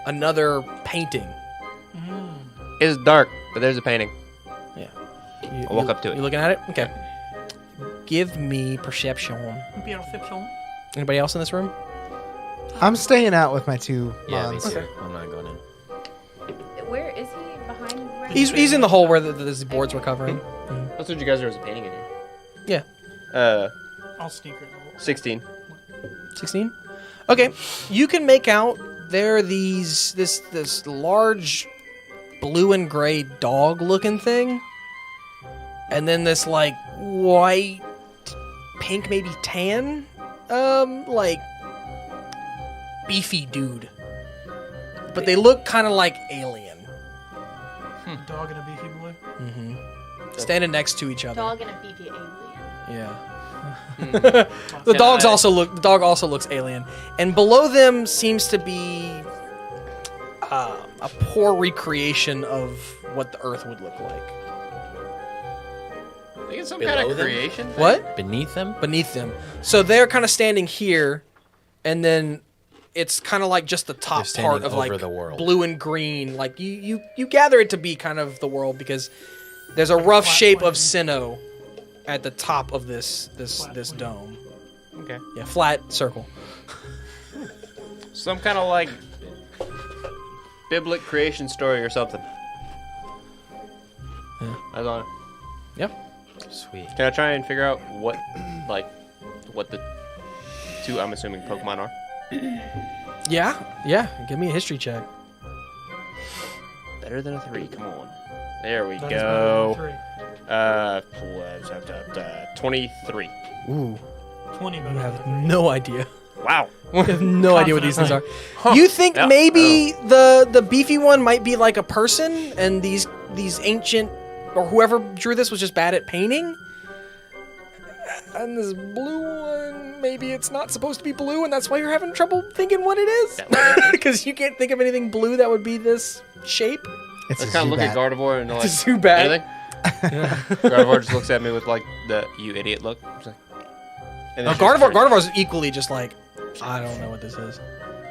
another painting. It's dark, but there's a painting. Yeah. I'll walk up to it. You looking at it? Okay. Give me perception. Perception. Anybody else in this room? I'm staying out with my 2 Yeah, me mons. too. I'm not going in. Where is he? Behind? Right He's in the hole where the boards were covering. I told you guys there was a painting in here. Yeah. I'll sneak it. 16. 16? Okay. You can make out there are this large blue and gray dog looking thing. And then this like white, pink, maybe tan, like beefy dude. But they look kind of like alien. Dog and a beefy boy. Mm-hmm. Standing next to each other. Dog and a beefy alien. Yeah. The dog also looks alien, and below them seems to be a poor recreation of what the Earth would look like. I think it's some Below kind of them? creation. What? Beneath them? Beneath them. So they're kind of standing here, and then it's kind of like just the top They're part standing of like over the world. blue and green. Like you gather it to be kind of the world because there's a rough flat shape plane. of Sinnoh at the top of this plane. dome. Okay. Yeah, flat circle. Some kind of like biblical creation story or something. Yeah. I don't know. Yep. Sweet. Can I try and figure out what the 2, I'm assuming, Pokemon are? Yeah. Give me a history check. Better than a 3. Come on. There we That is better than go. three. 23. Ooh. 20 better You than have three. no idea. Wow. You have no idea what these things are. Confidently. You think Yeah. maybe the beefy one might be like a person, and these ancient or whoever drew this was just bad at painting? And this blue one, maybe it's not supposed to be blue, and that's why you're having trouble thinking what it is? Because you can't think of anything blue that would be this shape? It's Let's a kind of look at Zubat. Gardevoir and like, It's too bad. anything? Gardevoir just looks at me with like the you idiot look. Just like, and then she just turns. Gardevoir's equally just like, I don't know what this is.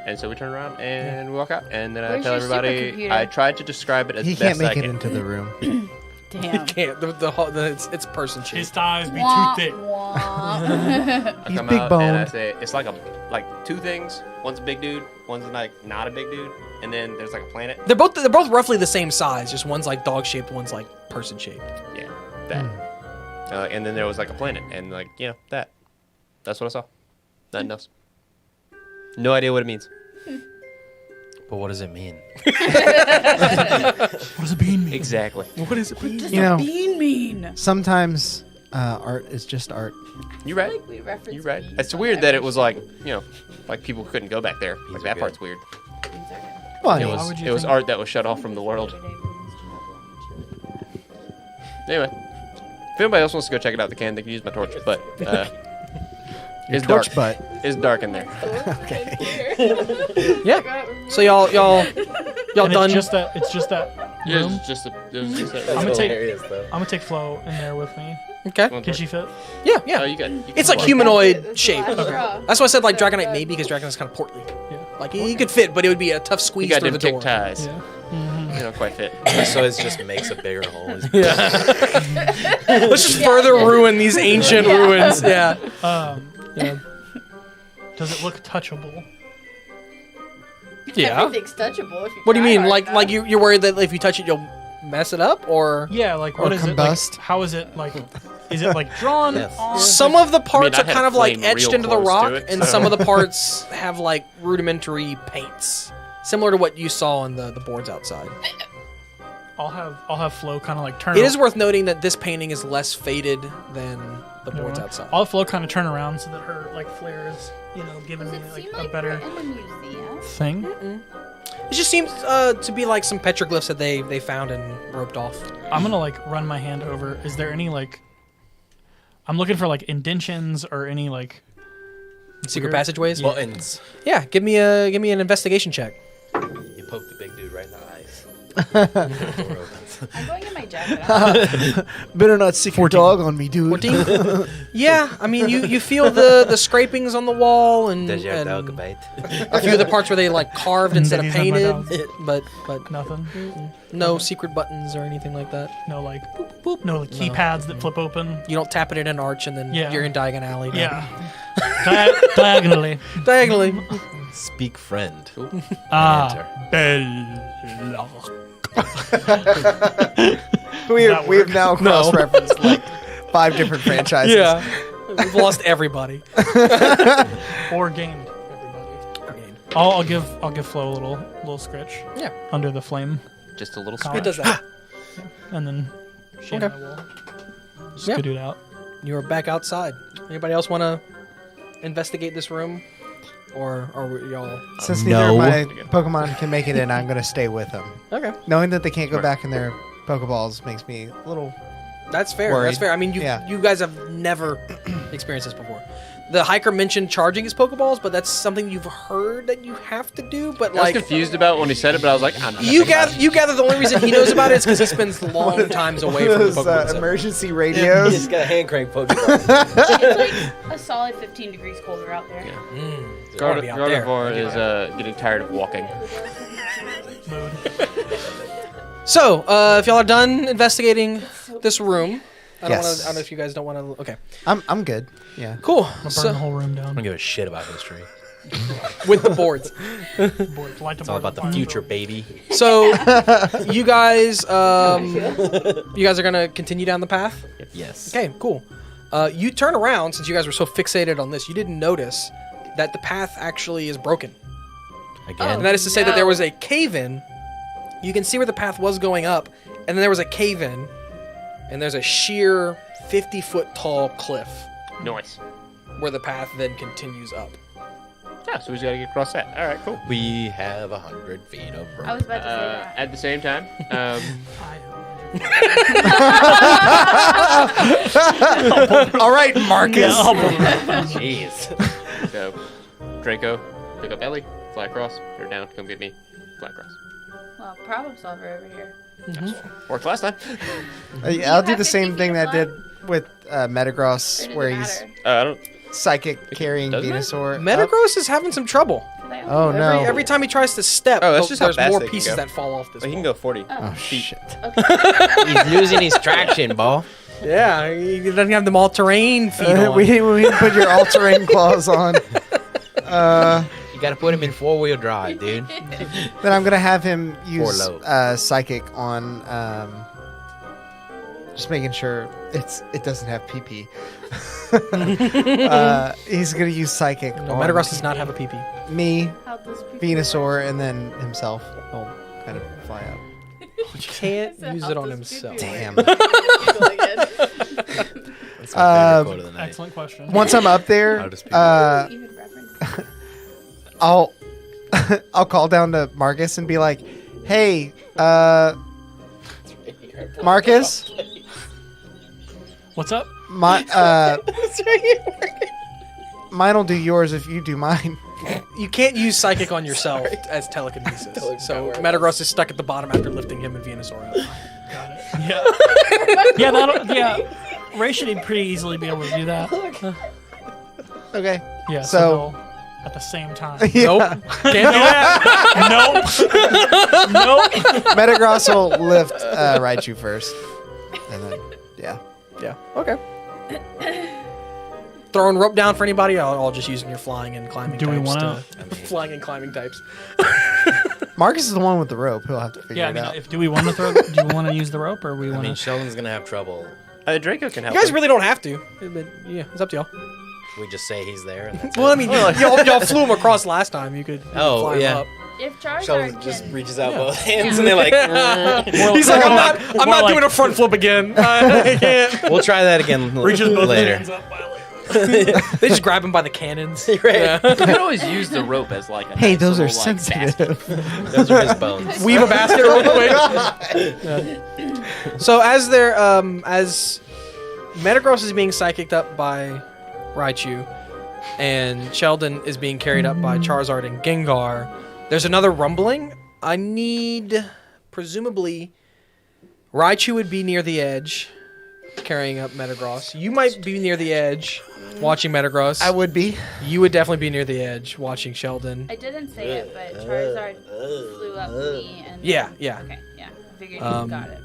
And so we turn around and we walk out. And then I Where's tell your everybody, supercomputer? I tried to describe it as He best can't make I it can. into the room. Damn. Can't. It's person shaped. His thighs be Wah, too thick. wah. He's come big out and I boned. say it's like two things. One's a big dude, one's like not a big dude, and then there's like a planet. They're both roughly the same size. Just one's like dog shaped, one's like person shaped. Yeah, that. And then there was like a planet, and like that. That's what I saw. Nothing else. No idea what it means. But what does it mean? What does a bean mean? Exactly. What is it? What does You know- a bean mean? Sometimes art is just art. You're right. Like we reference You're right. beans It's on weird that it every was show. like like people couldn't go back there. Like Beans are that good. part's weird. Beans are good. Well, I It mean, Why was would you it was think- art that was shut off from the world. Everyday beans do not belong in chili. Anyway, if anybody else wants to go check it out, they can. They can use my torch, but it's torch dark. butt. It's dark in there. Yeah. So y'all And done? It's just that room. It was just that. I'm gonna take. hilarious, though. I'm gonna take Flo in there with me. Okay. Can she fit? Yeah, Oh, yeah. you can It's like walk. humanoid That's shape. the last straw. That's why I said like So Dragonite good. maybe because Dragonite's kind of portly. Yeah. Like he could fit, but it would be a tough You squeeze got through them the door. tick ties. Yeah. They don't quite fit. So it just makes a bigger hole. Let's just further ruin these ancient Yeah. ruins. Yeah. Yeah. Does it look touchable? Yeah. Everything's touchable if you What do you try mean? hard Like enough. you're worried that if you touch it you'll mess it up, or Yeah. Like Or what is it? Like, combust. how is it like? Is it like drawn Yes. on? some of the parts I are had kind a of like flame etched real into the close to rock, it, and so- some of the parts have like rudimentary paints, similar to what you saw on the boards outside. I'll have Flo kind of like turn. It is worth noting that this painting is less faded than the boards Yeah. outside. I'll have Flo kind of turn around so that her like flare is giving Does me it like seem a like better we're in a museum? thing. It just seems to be like some petroglyphs that they found and roped off. I'm gonna like run my hand over. Is there any like? I'm looking for like indentions or any like. Secret Weird. passageways. Yeah. Buttons. Yeah, give me an investigation check. You poke the big dude right in the eyes. Door opens. I'm going in my jacket. Off. Better not stick your dog on me, dude. 14. Yeah, I mean you feel the scrapings on the wall and, Does your and dog bite? a few of the parts where they like carved instead of He's not my painted, dog. but Nothing. no secret buttons or anything like that. No like boop boop. No like keypads that flip open. You don't tap it in an arch and then Yeah. you're in Diagon Alley. no. Yeah. Diagonally. Diagonally. Speak friend. Ah. Enter. We that have work? now cross-referenced like 5 different franchises. Yeah. We've lost everybody. Or gained everybody. I'll give Flo a little scratch. Yeah. Under the flame, Just a little Colin. It does that. and then she and Okay. I will just Yeah. go do it out. You are back outside. Anybody else want to investigate this room? Or are y'all... Since neither of No. my Pokemon can make it in, I'm going to stay with them. Okay. Knowing that they can't go Right. back in their Pokeballs makes me a little... That's fair. Worried. That's fair. I mean, you Yeah. you guys have never experienced this before. The hiker mentioned charging his Pokeballs, but that's something you've heard that you have to do. But I was like, confused about when he said it, but I was like, I'm not you thinking about gather the only reason he knows about it is because he spends long times away from the Those, Pokemon Center. emergency You radios. just got a hand crank Pokemon. It's like a solid 15 degrees colder out there. it. Wanna be out there. Gardevoir is getting tired of walking. Mood. So, if y'all are done investigating this room, I don't Yes. know if you guys don't want to. Okay, I'm good. Yeah. cool. I'll burn the So, whole room I down. don't give a shit about history. with the boards. Board, light the It's all board about the on fire. future, baby. So, you guys are gonna continue down the path. Yes. Okay, cool. You turn around, since you guys were so fixated on this, you didn't notice that the path actually is broken. Again. And that is to say that there No. was a cave-in. You can see where the path was going up, and then there was a cave-in, and there's a sheer 50-foot tall cliff Nice. where the path then continues up. Yeah, so we just gotta get across that. All right, cool. We have 100 feet of rope. I was about to say that. At the same time, All right, Marcus. Jeez. so Draco, pick up Ellie, fly across, put her down, come get me, fly across. Well, problem solver over here. Worked last time. I'll do have the 50 same feet thing of that I did fly? with Or Metagross, does where it he's matter? I don't. psychic carrying Doesn't it? Venusaur. Metagross is having some trouble. I only Oh, do- no. Every time he tries to step, Oh, that's just how there's fast more they can pieces go. that fall off this He can wall. go 40. Oh, feet. shit. Okay. He's losing his traction, ball. Yeah, he doesn't have them all-terrain feet on. we didn't put your all-terrain claws on. You gotta put him in 4-wheel drive, dude. Then I'm gonna have him use low. psychic on just making sure it doesn't have PP. He's gonna use psychic. No, on Metagross does not have a PP. me, How'd those people- Venusaur, and then himself. He'll kind of fly out. You can't So use how'd it on those himself. people- Damn. Google again. That's my favorite quote of the night. Excellent question. Once I'm up there, I'll just be- Even reference. I'll I'll call down to Marcus and be like, "Hey, Marcus, What's up? my mine'll do yours if you do mine." You can't use Psychic on yourself as telekinesis. So Metagross is stuck at the bottom after lifting him and Venusaur up. Got it. Yeah. Ray should pretty easily be able to do that. Okay. Yeah. So- So at the same time. Yeah. Nope. Can't do that. Nope. Nope. Metagross will lift Raichu first, and then yeah. Yeah. Okay. Throwing rope down for anybody? I'll just using your flying and climbing Do we types. wanna- Flying and climbing types. Marcus is the one with the rope. He'll have to figure Yeah. I it mean, out. do we want to throw? Do you want to use the rope, or we I want mean, to? Sheldon's gonna have trouble. Draco can You help. guys him. really don't have to. But yeah, it's up to y'all. We just say he's there. And that's Well, I it. mean, y'all flew him across last time. You could Oh, fly him yeah. up. If Charizard Sheldon can... just reaches out both hands, and they're like, He's like, I'm not doing a front flip again. I can't. "We'll try that again Reaches both later." hands up violently. They just grab him by the cannons. Right. Yeah. You could always use the rope as like a Hey, nice those are little, like, sensitive. Those are his bones. Weave a basket real quick. Yeah. So as they're as Metagross is being psychicked up by Raichu, and Sheldon is being carried up by Charizard and Gengar, there's another rumbling. I need, presumably, Raichu would be near the edge, carrying up Metagross. You might be near the edge, watching Metagross. I would be. You would definitely be near the edge, watching Sheldon. I didn't say it, but Charizard flew up to me and... Yeah, yeah. Okay, yeah. I figured Um, you got it.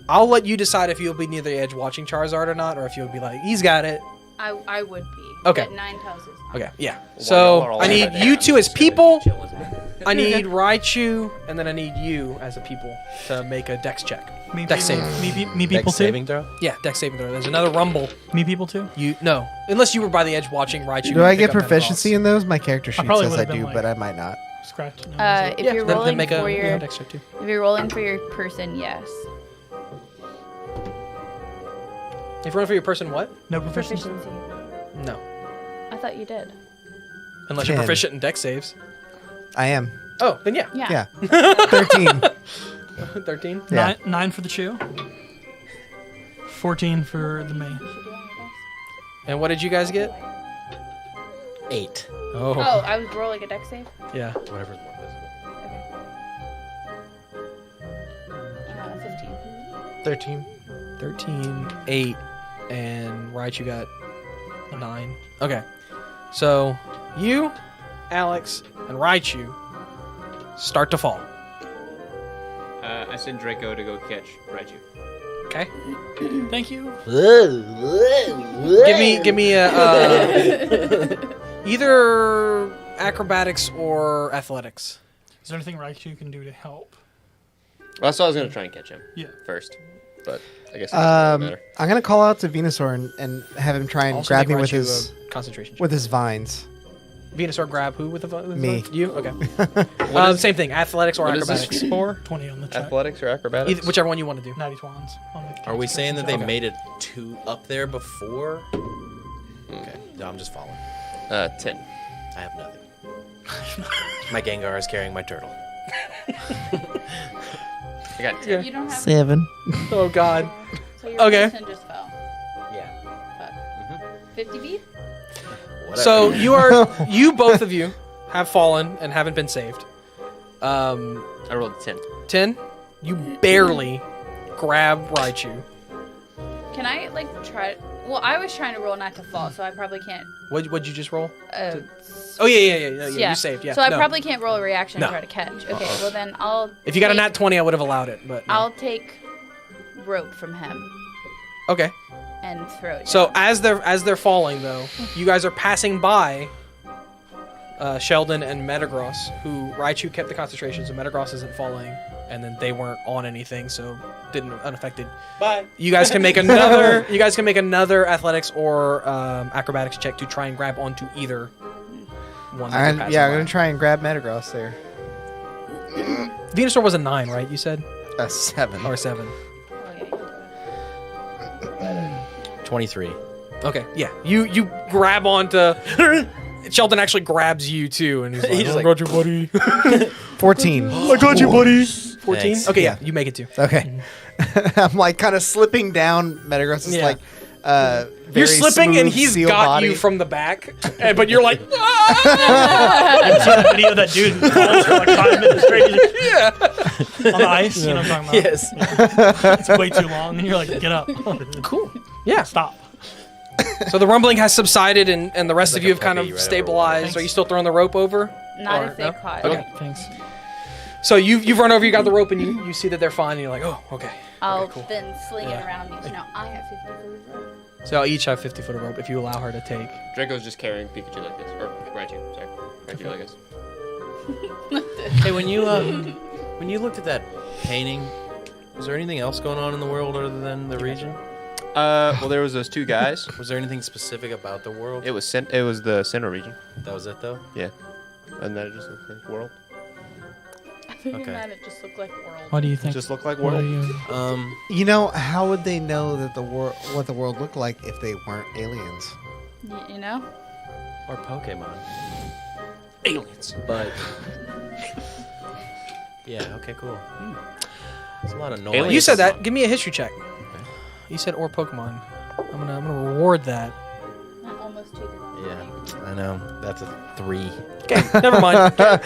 I'll let you decide if you'll be near the edge watching Charizard or not, or if you'll be like, he's got it. I would be. Okay. But Ninetales is not. Okay, yeah. y'all So are all I need right you now. two as people. I need Raichu, and then I need you as a people to make a dex check. Me Dex people, save. me people Dex too. saving throw. Yeah, dex saving throw. There's another rumble. Me people too. No, unless you were by the edge watching Raichu. Do I pick get up proficiency Metagross. in those? My character sheet probably says I would've been do, like- but I might not. Scratch. No, If Yeah, you're then rolling make a for your... dex check too. If you're rolling for your person, yes. If you're running for your person, what? no proficiency. Proficiency. No, I thought you did. unless you're 10. proficient in dex saves. I am. Oh, then yeah. Yeah. Yeah. 13. 13. Yeah. Nine for the chew. 14 for the me. And what did you guys get? 8. Oh, Oh, I was rolling a dex save? yeah. Whatever's more visible. 15. 13. 13, 8, and Raichu got 9. Okay. So, you, Alex, and Raichu start to fall. I send Draco to go catch Raichu. Okay? Thank you. Give me a, either acrobatics or athletics. Is there anything Raichu can do to help? Well, that's why I was gonna try and catch him Yeah. first, but I guess it doesn't really matter. I'm gonna call out to Venusaur and have him try and Also grab make me with Raichu his a concentration check. with his vines. Venusaur grab who with the Me. You? Okay. Same thing, athletics or What is acrobatics. this for? 20 on the check. Athletics or acrobatics? Whichever one you want to do. Natty twans. On the Are we saying that they Okay. made it 2 up there before? Okay. No, I'm just following. 10. I have nothing. My Gengar is carrying my turtle. I got 10. You don't have... 7. Oh, God. So your Okay. person just fell. Yeah. Fuck. 50 feet? Whatever. So you both of you have fallen and haven't been saved. I rolled a 10. 10, you barely grab Raichu. Can I, like, try... Well, I was trying to roll not to fall, so I probably can't. What'd you just roll? Uh, Oh yeah. You saved. Yeah. So I no. probably can't roll a reaction No. and try to catch. Okay, well then I'll. If you got a take- nat 20, I would have allowed it, but no. I'll take rope from him Okay. and throw it. So down. as they're falling though, you guys are passing by Sheldon and Metagross, who Raichu kept the concentration, so Metagross isn't falling, and then they weren't on anything, so didn't unaffected. Bye. You guys can make another. You guys can make another athletics or acrobatics check to try and grab onto either one. that you're passing I'm by. gonna try and grab Metagross there. Venusaur was a 9, right? You said A 7. or a 7. Oh, yeah, 23. Okay, yeah. You grab onto. Sheldon actually grabs you too, and he's like, He's "I like- got you, buddy." 14. I got you, buddy. 14. Thanks. Okay, yeah, you make it too. Okay. I'm like kind of slipping down. Metagross is Yeah. like You're very slipping, and smooth he's seal got body. you from the back, but you're like, Have you seen the video of that dude who falls for like 5 minutes straight? Yeah. On the ice, you know what I'm talking about? Yes. It's way too long, and you're like, get up. cool. Yeah. Stop. So the rumbling has subsided, and the rest Like of you a have kind of puppy right over stabilized. water. Are you still throwing the rope over? Not Or if they no? caught. Okay. Thanks. So you've run over, you got the rope, and you see that they're fine, and you're like, oh, okay. I'll Okay, cool. then sling Yeah. it around me. So now I have 50 foot of rope. So I'll each have 50 foot of rope if you allow her to take. Draco's just carrying Pikachu like this, or Raichu. Sorry, Raichu like this. Hey, when you looked at that painting, was there anything else going on in the world other than the region? Well, there was those two guys. Was there anything specific about the world? It was the center region, That was it, though? and then it just looked like world. I think Okay. that it just looked like world. What do you It think? just looked like What are world. you? You know, how would they know that what the world looked like if they weren't aliens? You know? Or Pokemon? Aliens. But yeah, okay, cool. There's a lot of noise. Aliens. You said that. Give me a history check. You said or Pokemon. I'm gonna reward that. Not almost two. Yeah, I know. That's a 3. Okay, never mind. I'm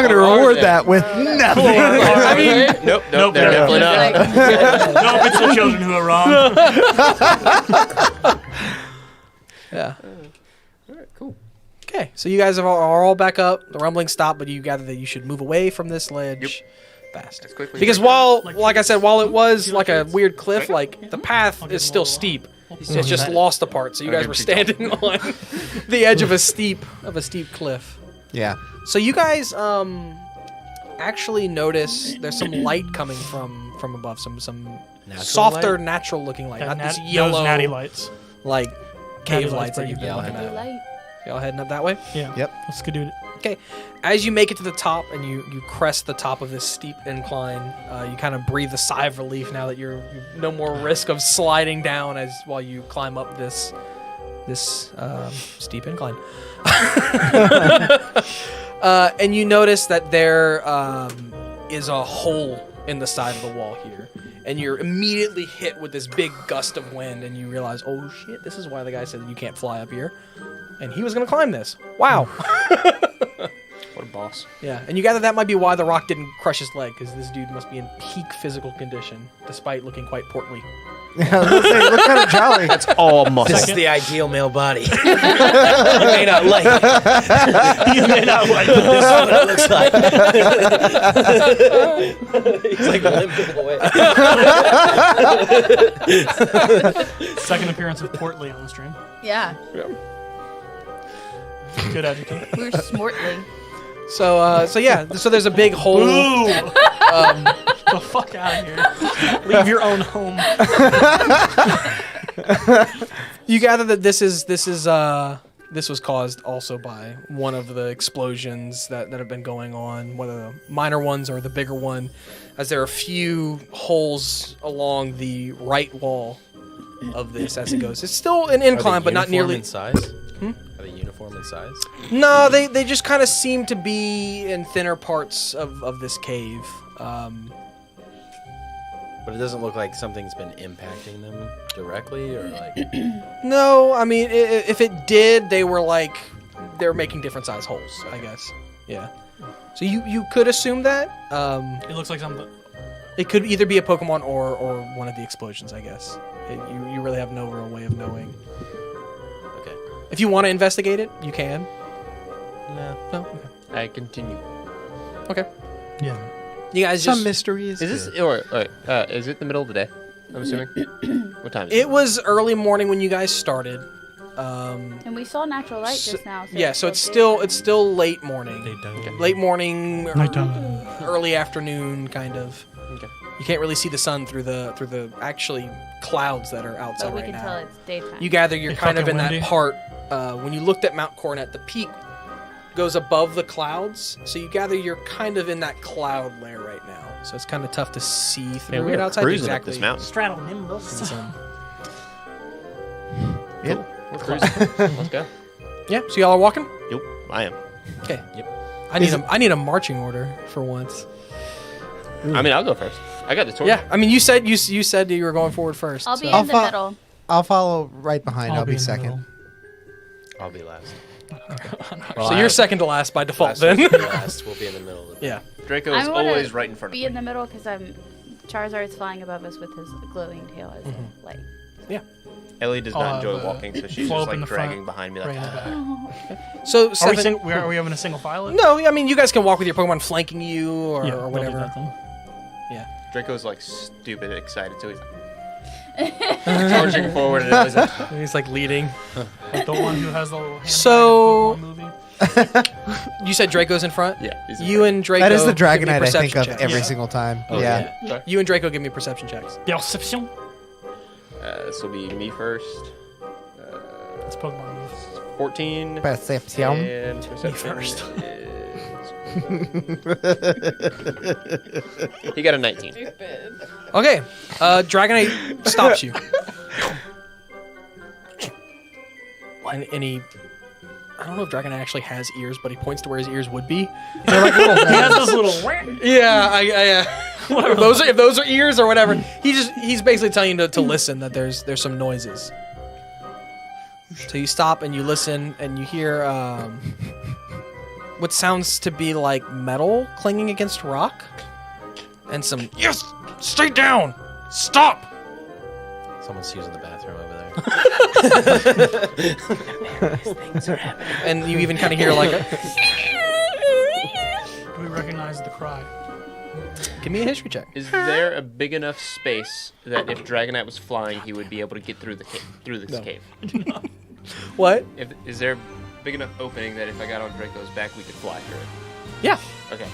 gonna reward that with nothing. I mean, Nope, Nope, they're no, definitely not. No, it's the children who are wrong. Yeah. Alright, cool. Okay, so you guys are all back up. The rumbling stopped, but you gather that you should move away from this ledge fast. As quickly Because as like I said, while it was like a weird cliff, like the path is still steep. It's just lost apart. So you guys were standing on the edge of a steep cliff. Yeah. So you guys actually notice there's some light coming from above, some Natural softer, light? natural looking light, That not this those yellow natty lights. like Natty cave lights lights that bring you've it been down. looking at. Light. Y'all heading up that way? Yeah. Yep. Let's go do it. Okay. As you make it to the top and you crest the top of this steep incline, you kind of breathe a sigh of relief now that you've no more risk of sliding down while you climb up this steep incline. And you notice that there is a hole in the side of the wall here. And you're immediately hit with this big gust of wind, and you realize, oh shit, this is why the guy said you can't fly up here. And he was going to climb this. Wow. What a boss. Yeah, and you gather that might be why the rock didn't crush his leg, because this dude must be in peak physical condition, despite looking quite portly. I was gonna say, look kind of jolly. That's all muscle. This is the ideal male body. You may not like it. You may not like it. This is what it looks like. He's like limping away. Second appearance of Portly on the stream. Yeah. Good adjective. We're smartly. So there's a big hole. Ooh! The fuck out of here. Leave your own home. You gather that this was caused also by one of the explosions that have been going on, whether the minor ones or the bigger one, as there are a few holes along the right wall of this as it goes. It's still an incline, but not nearly. In size? Are they uniform in size? No, they just kind of seem to be in thinner parts of this cave. But it doesn't look like something's been impacting them directly, or like. No, I mean, if it did, they were making different size holes, I guess. Yeah. So you could assume that. It looks like something. It could either be a Pokemon or one of the explosions, I guess. You really have no real way of knowing. Okay. If you want to investigate it, you can. No. No? Okay. I continue. Okay. Yeah. You guys Some just... mystery is Is good. this or is it the middle of the day? I'm assuming. What time is It was early morning when you guys started. And we saw natural light just now. So Yeah, so it's still late morning. Daytime. Late morning, Nighttime. early afternoon, kind of. Okay. You can't really see the sun through the actually clouds that are outside But we right can now. tell it's daytime. You gather you're It's kind of fucking in windy. that part. When you looked at Mount Coronet, the peak goes above the clouds, so you gather you're kind of in that cloud layer right now. So it's kind of tough to see through Man, we it are outside. cruising exactly. up this mountain. Straddle nimbus. So- Yep. We're cruising. Let's go. yeah, so y'all are walking. Yep, I am. Okay. Yep. I need a marching order for once. I mean, I'll go first. I got the torch. Yeah, I mean, you said you said you were going forward first. I'll be so- in the middle. I'll follow right behind. I'll be in the second. middle. I'll be last. So you're second to last by default, Last then. will be last. We'll be in the middle of the Yeah. Draco I is wanna always right in front of Be me. in the middle because Charizard's flying above us with his glowing tail as Mm-hmm. a light. Ellie does I'll not have enjoy a walking, so she's flow just up in like the front, dragging behind me. Like, Right in the back. So Are we, seven. are we having a single file? No, I mean you guys can walk with your Pokemon flanking you or, Yeah, or we'll do whatever. that then. Draco's like stupid excited, so he's like charging forward, and Ellie's like, He's like leading. Like the one who has the little hand So- Pokemon movie. You said Draco's in front. yeah. He's in You front. and Draco. That is the give me Dragonite I think perception of checks. every Yeah. single time. Oh, yeah. Sorry. You and Draco give me perception checks. Perception. This will be me first. It's Pokemon moves. 14. Perception. And perception first. is- He got a 19. Stupid. Okay. Dragonite stops you. And he. I don't know if Dragonite actually has ears, but he points to where his ears would be. They're like little. He has those little. Yeah, if those are ears or whatever. He's basically telling you to listen, that there's some noises. So you stop and you listen and you hear what sounds to be like metal clanging against rock, and some yes, stay down, stop. Someone's using the bathroom over there. And you even kind of hear like a, We recognize the cry. give me a history check. Is there a big enough space that if Dragonite was flying, he would be able to get through the cave? Through this No. cave? What? Is there a big enough opening that if I got on Draco's back, we could fly through it? Yeah. Okay.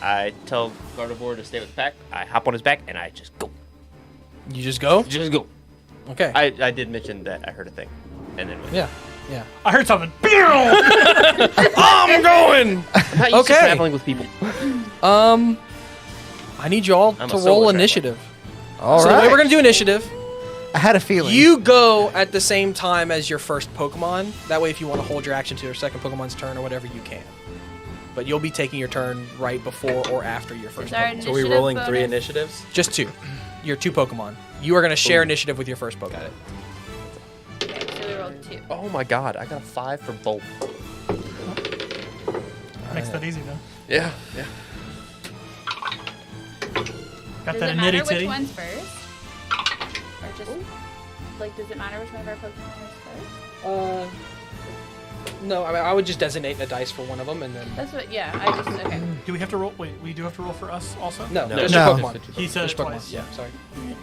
I tell Gardevoir to stay with the pack. I hop on his back and I just go. You just go. Just go. Okay. I did mention that I heard a thing, and then went. Yeah. Yeah. I heard something. I'm going. I'm not used to Okay. traveling with people. I need you all I'm to a roll solo initiative. All So right. the way we're gonna do initiative, I had a feeling. you go at the same time as your first Pokemon. That way, if you want to hold your action to your second Pokemon's turn or whatever, you can. But you'll be taking your turn right before or after your first Is our Pokemon. So are we Initiative rolling 3 bonus? initiatives? Just 2. Your 2 Pokemon. You are gonna share initiative with your first Pokemon. Got it. Okay, so we rolled 2. Oh my god, I got a 5 for both. Makes that easy though. Yeah, yeah. Got Does that it matter nitty which titty. one's first? Or just like, does it matter which one of our Pokemon is first? No, I mean I would just designate a dice for one of them, and then That's what. Yeah, I just okay. Do we have to roll? Wait, we do have to roll for us also. no, No. just No. your Pokemon. He said it Just Pokemon. twice. Yeah, sorry.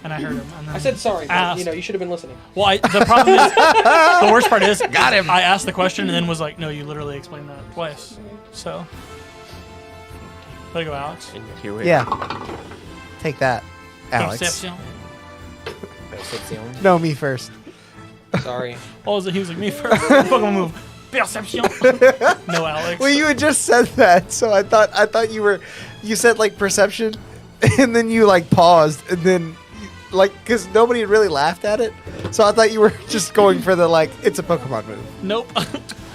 And I heard him. And then I said sorry. But, asked. you know, you should have been listening. Well, the problem is, the worst part is, got him. I asked the question and then was like, no, you literally explained that twice. So, there you go, Alex. And here we are. Yeah. Take that, Alex. Perception. No, me first. Sorry. What was it? He was like, me first. Pokemon move. Perception. No, Alex. Well, you had just said that, so I thought you said like perception, and then you like paused, and then like because nobody had really laughed at it, so I thought you were just going for the like it's a Pokemon move. Nope. I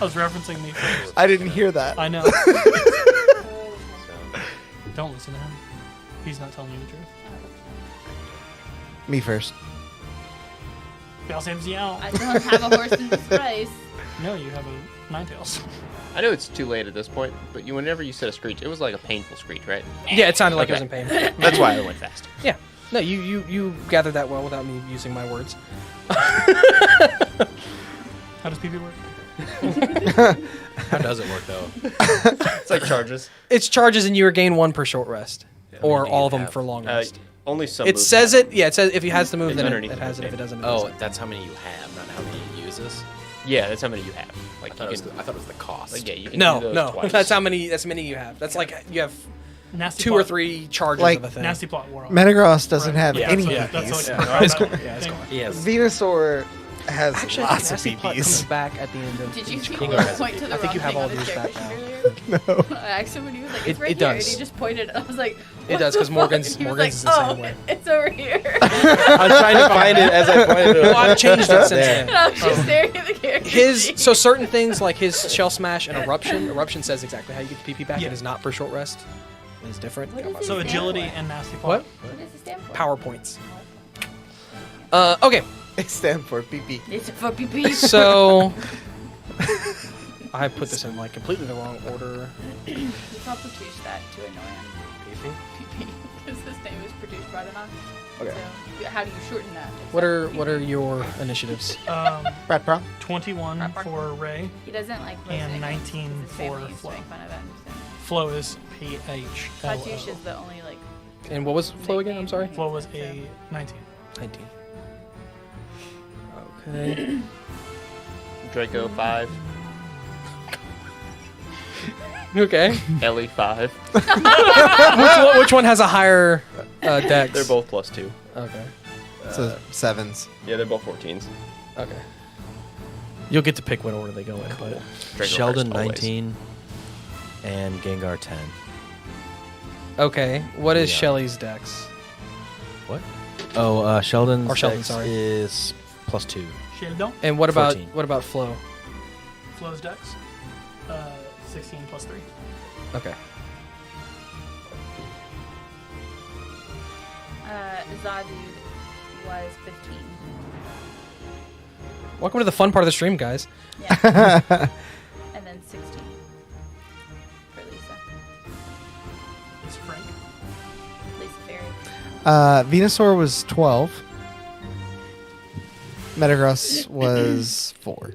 was referencing me first. I didn't hear that. I know. Don't listen to him. He's not telling you the truth. Me first. Perception. I don't have a horse in this race. No, you have a Ninetales. I know it's too late at this point, but whenever you said a screech, it was like a painful screach, right? Yeah, it sounded like Okay. it was in pain. That's why I went fast. Yeah. No, you gathered that well without me using my words. How does PP work? How does it work though? It's like charges. It's charges and you regain 1 per short rest. How Or many do all you of them have? for long rest. Only some. It moves says have it. Yeah, it says if he has to move, It's then underneath it has it. the If it doesn't, it Oh, doesn't. that's how many you have, not how many you uses. Yeah, that's how many you have. I Like thought, you can, I thought it was the cost. like, yeah, you can No, do those no. twice. That's how many. That's many you have. That's like you have Nasty 2 plot, or 3 charges Like, of a thing. Nasty plot war. Metagross doesn't Right. have Yeah, any yeah, That's BPs. what. Yeah, it's cool. Yeah, it's cool. Yes. Venusaur has Actually, lots of Nasty Plot comes BPs. back at the end of Did you each see combat. me point to the I think wrong you have thing all on the these stair back cushion now. earlier? I asked him and he was like, it's It right here. does. And he just pointed. I was like, It does, 'cause what the Morgan's- fuck? And he was Morgan's like, the same oh, way. it's over here. I was trying to find it as I pointed it. Well, I've changed it since There. then. And I was just staring at the character. His so certain things like his shell smash and eruption. Eruption says exactly how you get the PP back. Yeah. It is not per short rest. It is different. What is it So stand agility for? and nasty plot. What? What does it stand for? PowerPoints. Okay, They stand for PP. It's for PP. so I put this in like completely the wrong order. You can't produce that to annoy him. PP. Because his name is produced right enough. Okay. So how do you shorten that? What are your initiatives? Brad Brown. 21 for Ray. He doesn't like And listening 19 because his family for used to Flo. make fun of him. So. Flow is PH. Fatouche is the only like. And what was flow again? I'm sorry. Flow was a 19. 19. Okay. Draco 5, Okay. Ellie 5. Which one has a higher dex? They're both +2. Okay. So sevens. Yeah, they're both 14s. Okay. You'll get to pick what order they go in, but Draco Sheldon first, always. 19 and Gengar 10. okay. What is Yeah. Shelly's dex? Oh, Sheldon's Or Sheldon, dex sorry. is +2. Sheldon. And what about 14. Flo? Flow's dex. 16 plus 3. Okay. Zadud was 15. Welcome to the fun part of the stream, guys. Yeah. And then 16 for Lisa. It's Frank. Lisa Fairy. Venusaur was 12. Metagross was 4.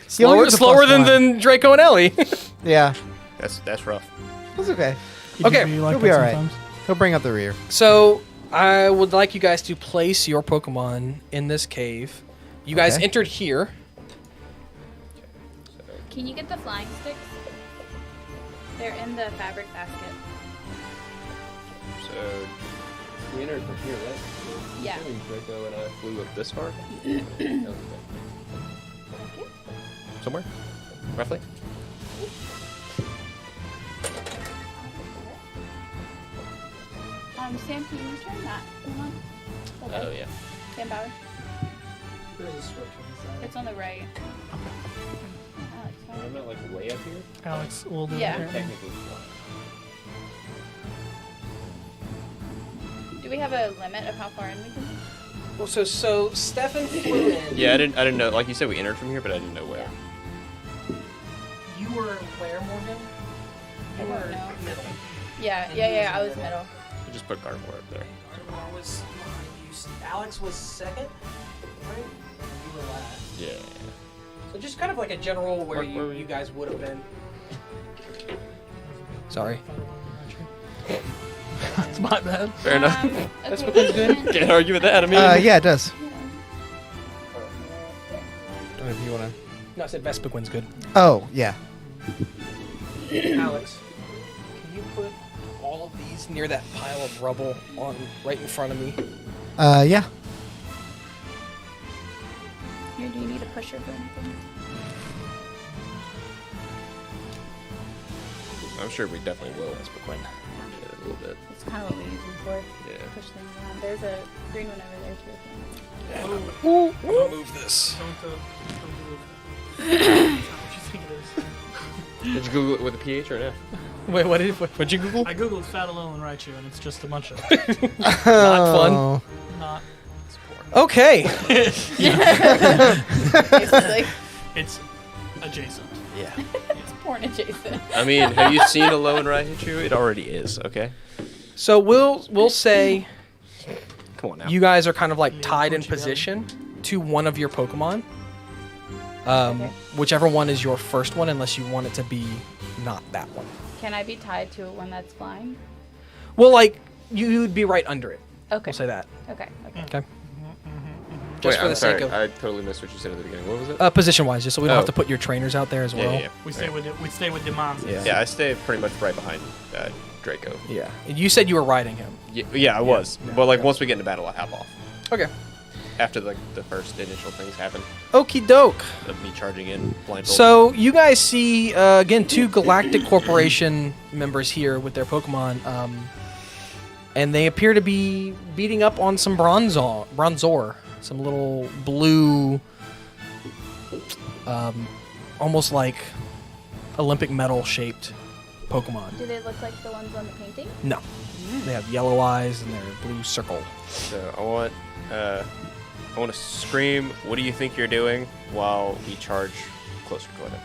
Slower, get the slower plus than, one. than Draco and Ellie. Yeah, That's rough. that's okay. Okay, he'll be all right. He'll bring up the rear. So I would like you guys to place your Pokemon in this cave. You guys Okay. entered here. Can you get the flying sticks? They're in the fabric basket. So we entered from here, right? Yeah. Draco and I flew up this far. Somewhere, roughly. Sam, can you return that? Come on. Oh yeah. Sam Bauer. It's on the right. Alex, I'm not like way up here. Alex will do Yeah. it. Technically. do we have a limit of how far in we can? Well, so Stefan flew in. Yeah, I didn't know. Like you said, we entered from here, but I didn't know where. You were where, Morgan? I don't know. Yeah, I was middle. We just put Gardevoir up there. Gardevoir was Alex was second, right? You were last. Yeah. So just kind of like a general where Where were you you? guys would have been. Sorry. It's my bad. Fair enough. That's Okay, because good. then- Can't argue with that. I mean. Yeah, it does. Yeah. If you wanna. No, I said Vespiquin's good. Oh, yeah. Alex, can you put all of these near that pile of rubble on right in front of me? Yeah. Here, do you need a pusher for anything? I'm sure we definitely will. Vespiquen. Yeah, a little bit. It's kind of what we use them for. Yeah. Push things around. There's a green one over there too. I'm gonna move this. Don't move. That's not what you think it is. Did you Google it with a PH or an F? Wait, what'd you Google? I googled Fat Alone and Raichu, and it's just a bunch of Not fun. Oh. not. for. Okay. Basically, It's adjacent. Yeah. it's porn adjacent. I mean, have you seen a low and Raichu? It already is. Okay. So we'll say Come on now. you guys are kind of like tied in position to one of your Pokemon. Okay. Whichever one is your first one, unless you want it to be not that one. Can I be tied to one that's flying? Well, like you would be right under it. Okay. We'll say that. Okay. Okay. Okay. Wait, Just for I'm the sorry. sake of I totally missed what you said at the beginning. What was it? position-wise, just so we don't Oh. have to put your trainers out there as well. Yeah. We stay with demands. Yeah. Yeah, I stay pretty much right behind Draco. Yeah. And you said you were riding him. Yeah, I was. But like once we get into battle, I hop off. Okay. After the first initial things happen, Okie doke. of me charging in blindfold. So you guys see again 2 Galactic Corporation members here with their Pokemon, and they appear to be beating up on some Bronzor, some little blue, almost like Olympic medal shaped Pokemon. Do they look like the ones on the painting? No, they have yellow eyes and they're a blue circle. So I want to scream, "What do you think you're doing?" while we charge closer toward it.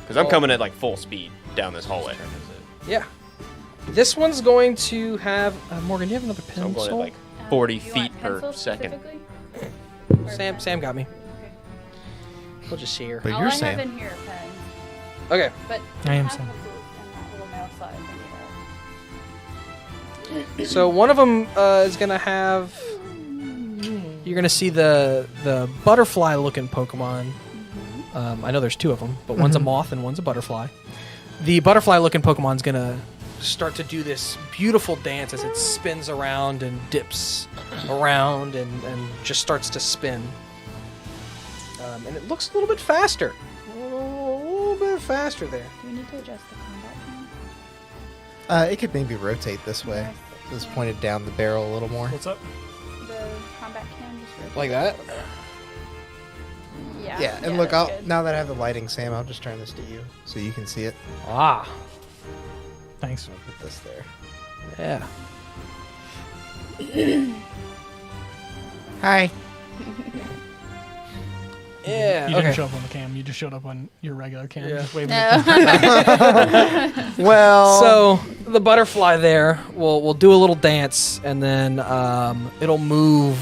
Because I'm coming at like full speed down this hallway. Yeah. This one's going to have Morgan. Do you have another So I'm pencil? going at like 40 You feet want per pencil second. specifically? Sam got me. We'll just share. But All you're I Sam. have in here are pens, Okay. but I am have Sam. pencils and that little mail slot if I need So one of them is gonna have. You're gonna see the butterfly-looking Pokemon. I know there's 2 of them, but one's a moth and one's a butterfly. The butterfly-looking Pokemon's gonna start to do this beautiful dance as it spins around and dips around and just starts to spin. And it looks a little bit faster. A little bit faster there. Do we need to adjust the combat cam? It could maybe rotate this way. Just pointed down the barrel a little more. What's up? The combat cam just rotates. Like that? Yeah. Yeah, and look, that's I'll, good. now that I have the lighting, Sam, I'll just turn this to you so you can see it. Ah. Thanks. I'll put this there. Yeah. Hi. Yeah. You okay. didn't show up on the cam. You just showed up on your regular cam. Yeah. Just waving No. at Well, So the butterfly there will do a little dance, and then it'll move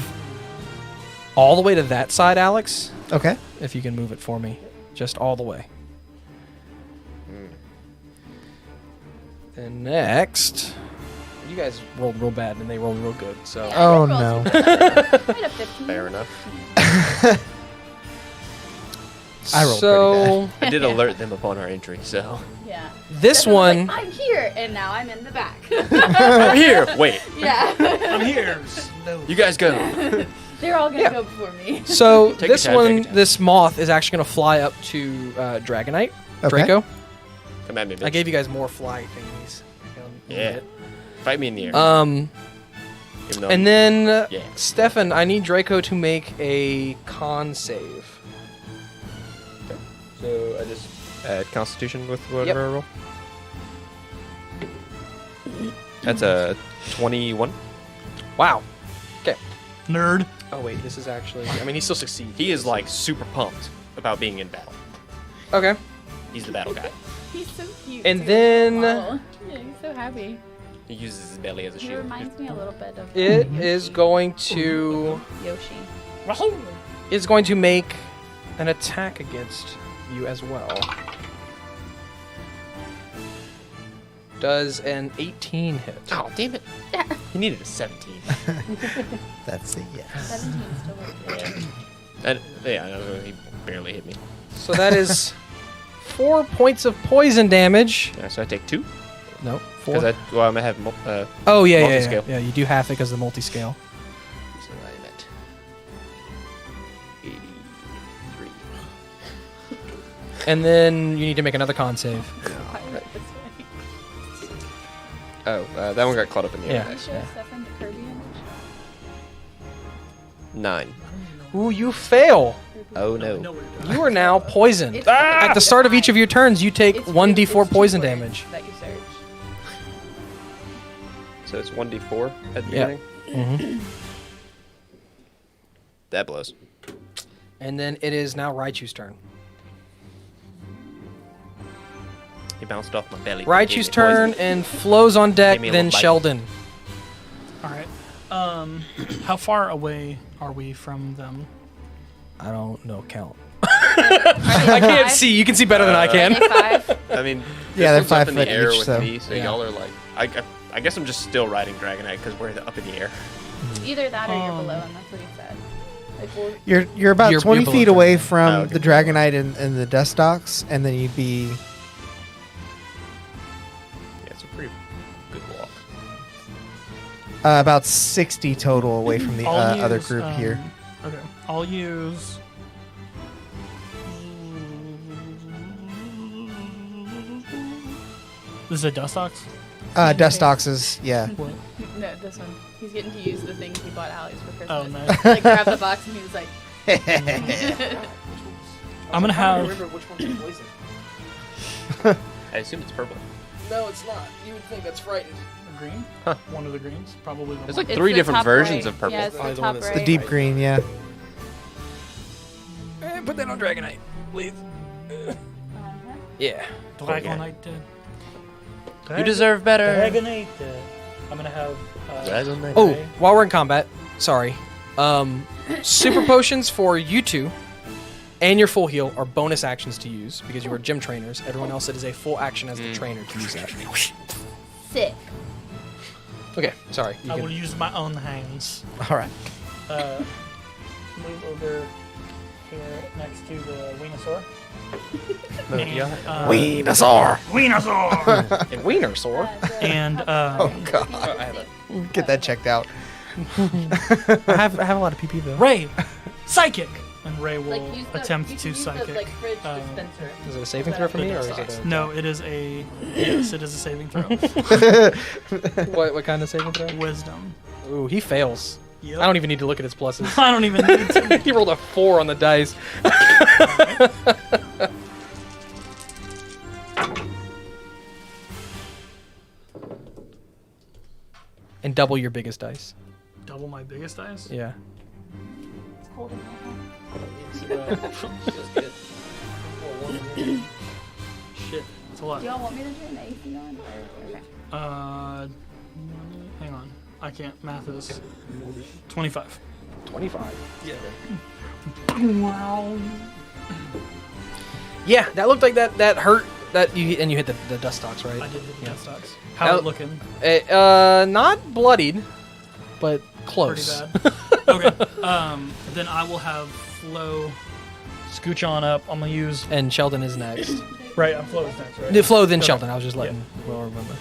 all the way to that side, Alex. okay. If you can move it for me, just all the way. And next, you guys rolled real bad, and they rolled real good. So Yeah, Oh, I rolled no. super good. I had a 15. Fair enough. I rolled so I did alert them upon our entry, so. Yeah. this And I was one. like, I'm here, and now I'm in the back. I'm here! Wait, yeah. I'm here. you guys go. They're all gonna Yeah. go before me. So Take this your time, take one, your time. this moth is actually going to fly up to Dragonite, Okay. Draco. Come at me, bitch. I gave you guys more fly thingies. Yeah. Fight me in the air. Um, Even though and then Yeah. Stefan, I need Draco to make a con save. So I just add Constitution with whatever I roll. That's a 21. Wow. Nerd. Oh wait, this is actually. I mean, he still succeeds. He is like super pumped about being in battle. Okay. He's the battle guy. He's so cute. And too. then- Oh, yeah, he's so happy. He uses his belly as a He shield. reminds me a little bit of It is going to Yoshi. is going to make an attack against you as well. Does an 18 hit? Oh, damn it. He needed a 17. That's a yes. 17 still works. And, yeah, I know, he barely hit me. So that is 4 points of poison damage. Yeah, so I take 2. No, 4. Because I'm going to have Oh yeah, yeah, yeah, multi-scale. yeah. You do half it because of the multi-scale. So I'm at 83. And then you need to make another con save. Oh, that one got caught up in the Yeah. air. You show Stefan the Kirby image? 9. Ooh, you fail. Oh, no. You are now poisoned. It's At the start of each of your turns, you take It's 1d4 two poison words damage. That you search. So it's 1d4 at the Yeah. beginning. Mm-hmm. That blows. And then it is now Raichu's turn. He bounced off my belly. Raichu's turn and flows on deck, Gave me a then little bite. Sheldon. All right. How far away are we from them? I don't know count. I I can't see. You can see better than I can. Five. I mean, Yeah, they're this one's 5 up in the foot air each, with so- me, so Yeah. y'all are like, I guess I'm just still riding Dragonite because we're up in the air. Either that or you're below him. That's what he said. Like, You're about You're 20 below feet Dragonite. away from Oh, okay. the Dragonite and the dust docks, and then you'd be Yeah, it's a pretty good walk. about 60 total away from the I'll other use, group here. Okay. I'll use. This is a dust ox. Dust docks is, yeah. What? no, this one. He's getting to use the thing he bought Alex for Christmas. Oh, nice. Like, grab the box and he was like, I'm gonna have. which one's poison. I assume it's purple. No, it's not. You would think that's frightened. A green? Huh. One of the greens? Probably the There's one. like It's 3 the different top versions right. of purple. Yeah, it's Probably the the one top that's right. The deep green, yeah. Put that on Dragonite, please. Yeah. Dragonite. You deserve better. Dragonite. I'm gonna have. Dragonite. Oh, while we're in combat, sorry. Super potions for you two and your full heal are bonus actions to use because you are gym trainers. Everyone else, it is a full action as the trainer to use that. sick. Okay, sorry. You I can- will use my own hands. All right. Move over here next to the Wienosaur. Yeah. Wienosaur! Wienosaur! And wiener sore. And Oh, God. I have a Get that checked out. I have a lot of PP though. Ray, psychic, and Ray will Like, use the, attempt you to can use psychic. the, like, fridge um, dispenser. Is it a saving throw for me or is it a... No, it is a yes. It is a saving throw. What kind of saving throw? Wisdom. Ooh, he fails. Yep. I don't even need to look at his pluses. I don't even need to. He rolled a 4 on the dice. And double your biggest dice. Double my biggest dice. Yeah. Shit, it's a lot. Do y'all want me to turn the AC on? Or, okay. Hang on. I can't math this. 25. 25. Yeah. Yeah, that looked like that hurt. That you and you hit the dust stalks, right? I did hit the Yeah. dust stocks. How Now- it looking? Not bloodied, but close. Pretty bad. Okay. Then I will have Flo scooch on up. I'm gonna use. And Sheldon is next. Right, I'm Flo's next, right? The Flo, then Okay. Sheldon. I was just letting Will remember.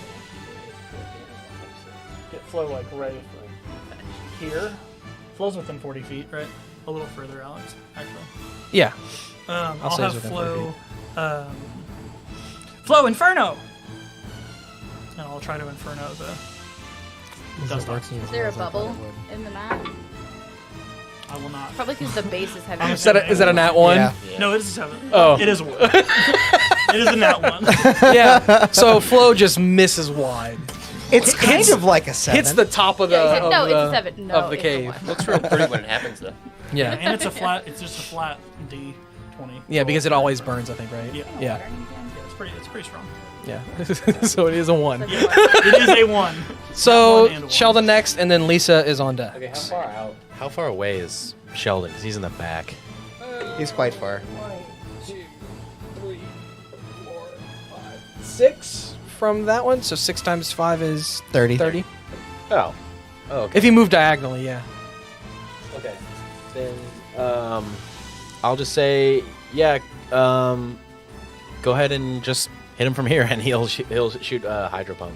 Get Flo like right here. Flo's within 40 feet, right? A little further, Alex. Actually. Yeah. I'll say have it's within 40 Flo. Flo Inferno. And I'll try to Inferno the dust stocks. Is there a bubble in the map? I will not. Probably because the base is heavy. I'm Is that a nat 1? Yeah. No, it is a 7. Oh. It is a 1. It is a nat 1. Yeah. So Flo just misses wide. It's kind of like a 7. Hits the top of the Yeah, he said- of no, the, it's a 7. No, of the it's a cave. 1. Looks real pretty when it happens, though. Yeah. And it's a flat. It's just a flat D20. Yeah, because it always burns, I think, right? Yeah. Yeah. Yeah, it's pretty strong. Yeah. So it is a 1. It is a 1. So One and a 1. Sheldon next, and then Lisa is on deck. Okay, how far out? How far away is Sheldon? Because he's in the back. He's quite far. 6 from that one. So 6 times 5 is 30. 30. Oh. Oh, okay. If he moved diagonally, yeah. Okay. Then, I'll just say, yeah, go ahead and just hit him from here, and he'll shoot a hydro pump.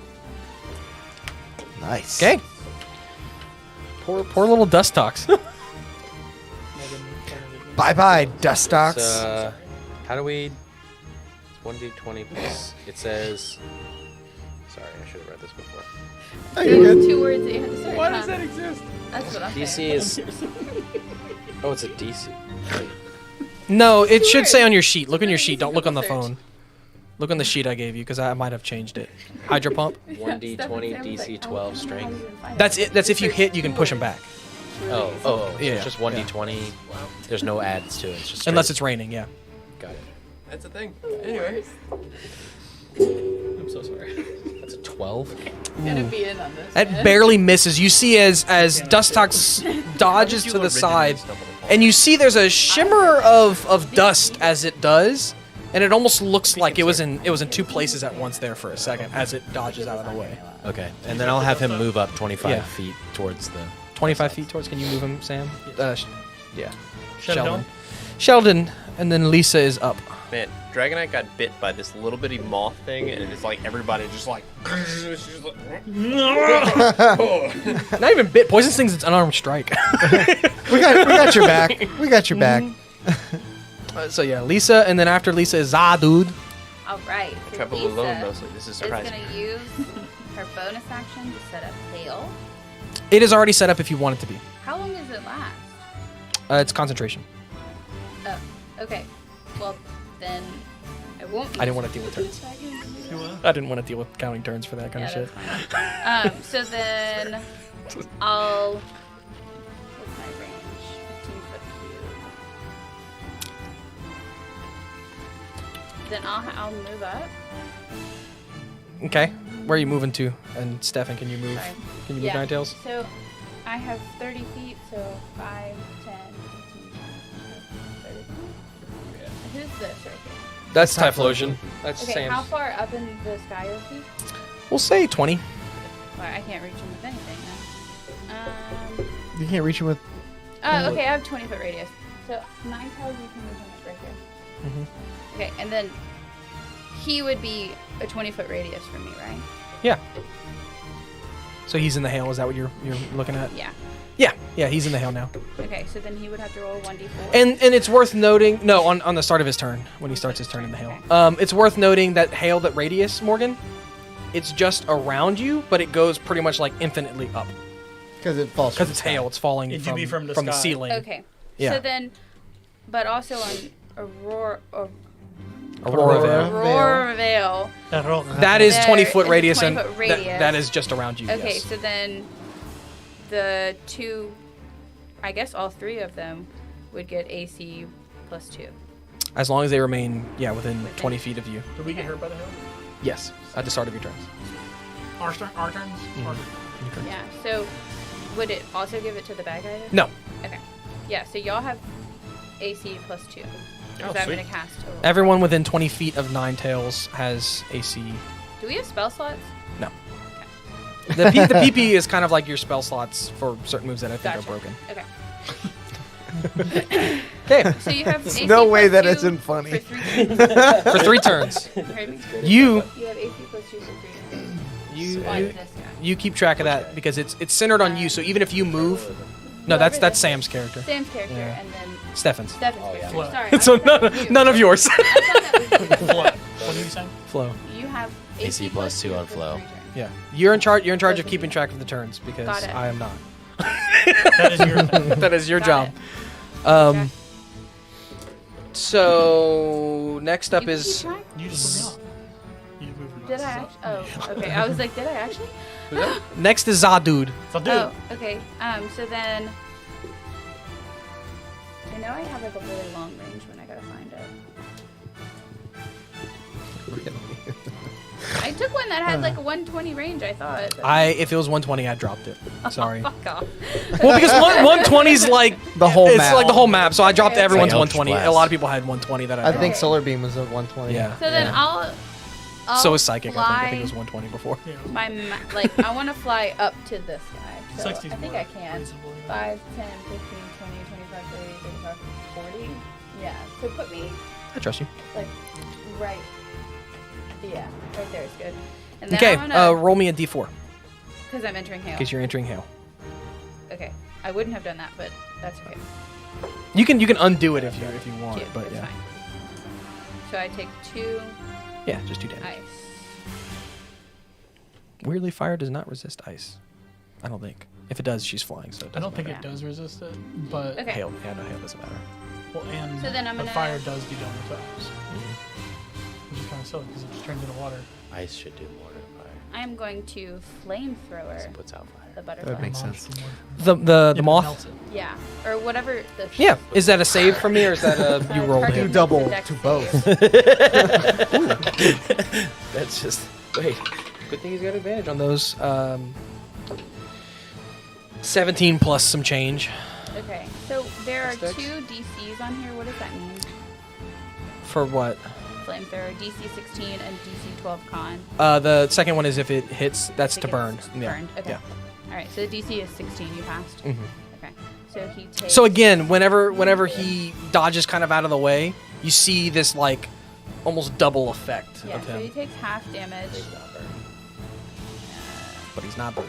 Nice. Okay. Poor little dust talks. Bye-bye, dust So, stocks. how do we? It's 1d20 plus. It says. Sorry, I should have read this before. Oh, you're good. 2 words that you have to search. Why does that exist? That's what I'm DC saying. is. Oh, it's a DC. No, it should Weird. say on your sheet. Look on your It's sheet. a Don't look on the Google search. phone. Look on the sheet I gave you because I might have changed it. Hydro pump. 1d20 DC 12 strength. That's it. That's if you hit, you can push him back. really easy. So Yeah, it's just 1d20. There's no adds to it. It's just Unless straight. it's raining, yeah. Got it. That's the thing. Anyway. I'm so sorry. That's a 12. Gonna be in on this. That man. barely misses. You see as Dustox dodges to the side, and you see there's a shimmer of dust as it does, and it almost looks like it was in two places at once there for a second as it dodges out of the way. Okay, and then I'll have him move up 25 Yeah. feet towards the. 25 feet towards. Can you move him, Sam? Yeah. Sheldon. Sheldon, and then Lisa is up. Man, Dragonite got bit by this little bitty moth thing, and it's like everybody just like. It's just like Not even bit. Poison thing's its unarmed strike. We got your back. We got your back. So yeah, Lisa, and then after Lisa is Zadude. All right. So travel Lisa alone mostly. This is is surprising. gonna use her bonus action to set up hail. It is already set up if you want it to be. How long does it last? It's concentration. Oh, okay. Well, then I won't. I didn't want to deal with turns. I didn't want to deal with counting turns for that kind of shit. Fine. So then I'll. What's my range? 15-foot cube. Then I'll move up. Okay. Where are you moving to? And Stefan, can you move? Sorry. Can you move Yeah. Ninetales? So I have 30 feet, so 5, 10, 15, 30 feet. Who's this right here? That's Typhlosion. That's Okay, Sam's. how far up in the sky is he? We'll say 20. Well, I can't reach him with anything then. You can't reach him with. Oh, okay, I have 20-foot radius. So 9 tiles you can reach him like right here. Mm-hmm. Okay, and then he would be a 20-foot radius from me, right? Yeah. So he's in the hail. Is that what you're looking at? Yeah. Yeah, he's in the hail now. Okay, so then he would have to roll 1d4. And it's worth noting, no, on the start of his turn, when he starts his turn in the hail. It's worth noting that hail, that radius, Morgan, it's just around you, but it goes pretty much like infinitely up. Because it falls. Because it's hail, it's falling It'd from, be from the the sky. ceiling. Okay. Yeah. So then, but also on Aurora Aurora Vale. That is There 20-foot is a radius, and 20-foot radius. that is just around you. Okay, Yes. so then the two, I guess all three of them would get AC +2. As long as they remain, within 20 feet of you. Did we get hurt by the hail? Yes, at the start of your turns. Our turns? Mhm. Yeah, so would it also give it to the bad guy then? No. Okay. Yeah, so y'all have AC +2. Because I'm going to cast total. Everyone within 20 feet of Ninetales has AC. Do we have spell slots? No. The PP is kind of like your spell slots for certain moves that I think Gotcha. are broken. Okay. Okay. So you have AC no way that +2 isn't funny. For 3 turns. For 3 turns. Heard me? You You have AC +2 for 3 turns. you On you, this guy. you keep track of that because it's centered on you. So even if you move, no, that's Sam's character. Sam's character, Yeah. and then Stefan's. Stefan's character. Flo. Sorry. So I thought that was you. none of yours. I thought that was you. What did you say? Flow. You have AC +2 on for Flo. 3 turns. Yeah. You're in charge. You're in charge of keeping track of the turns because Got it. I am not. That is your thing. That is your Got job. Okay. So next up You is keep track? You just put me on. You moved me Did I on. actually? Oh, okay. I was like, did I actually? next is Zadude. So, dude. Oh, okay. So then, I know I have like a really long range when I gotta find it. I took one that had like a 120 range. I thought. but- If it was 120, I dropped it. Sorry. Fuck off. Well, because 120 is like The whole it's map. like the whole map. So I dropped Okay. everyone's It's like 120. Eldritch A lot Blast. of people had 120 that I I dropped. think Okay. Solar Beam was at 120. Yeah. So then I'll So is Psychic. I fly think it was 120 before. Yeah. I want to fly up to this guy. So 60's I think more I can. reasonable, yeah. 5, 10, 15, 20, 25, 30, 35, 40. Yeah. So put me I trust you. like right. Yeah, right there is good. And then Okay. I wanna, Roll me a D4 because I'm entering hail. because you're entering hail. Okay. I wouldn't have done that, but that's okay. You can undo it if you want, Two, but that's yeah. fine. So I take 2 Yeah, just 2 damage. ice. Weirdly, fire does not resist ice. I don't think. If it does, she's flying, so it I doesn't don't think matter. it does resist it, but Okay. Hail. Yeah, no, hail doesn't matter. well, and So then I'm the gonna- fire does do double attacks, which is kind of silly because it just turns into water. Ice should do more than fire. I'm going to flamethrower Puts out fire. the butterfly. That would make sense. The moth. Yeah, or whatever. Yeah. Is that a save for me or is that a you rolled target it? You makes double a dex to save. both. That's just wait. Good thing he's got advantage on those. 17 plus some change. Okay, so there are Dex. 2 DCs on here. What does that mean? For what? Flamethrower, DC 16 and DC 12 con. The second one is if it hits, that's I to think burn. it's Yeah. Burned. Okay. Yeah. All right. So the DC is 16. You passed. Mhm. Okay. So he takes. So again, whenever he dodges kind of out of the way, you see this like almost double effect Yeah. of So he him. takes half damage. But he's not burned.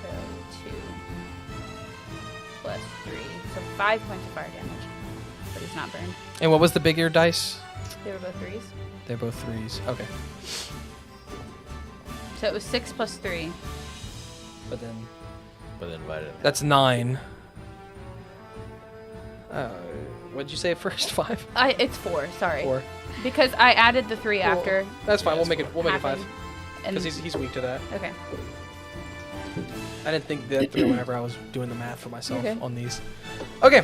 So 2 plus 3, so 5 points of fire damage. But he's not burned. And what was the bigger dice? They were both 3s. They're both 3s. Okay. So it was 6 plus 3. But then But then invited. that's 9. What'd you say at first? 5? It's 4. Sorry. 4. Because I added the 3 after. That's fine. We'll make it 5. happened, And Because he's weak to that. okay. I didn't think that through whenever I was doing the math for myself Okay. on these. Okay.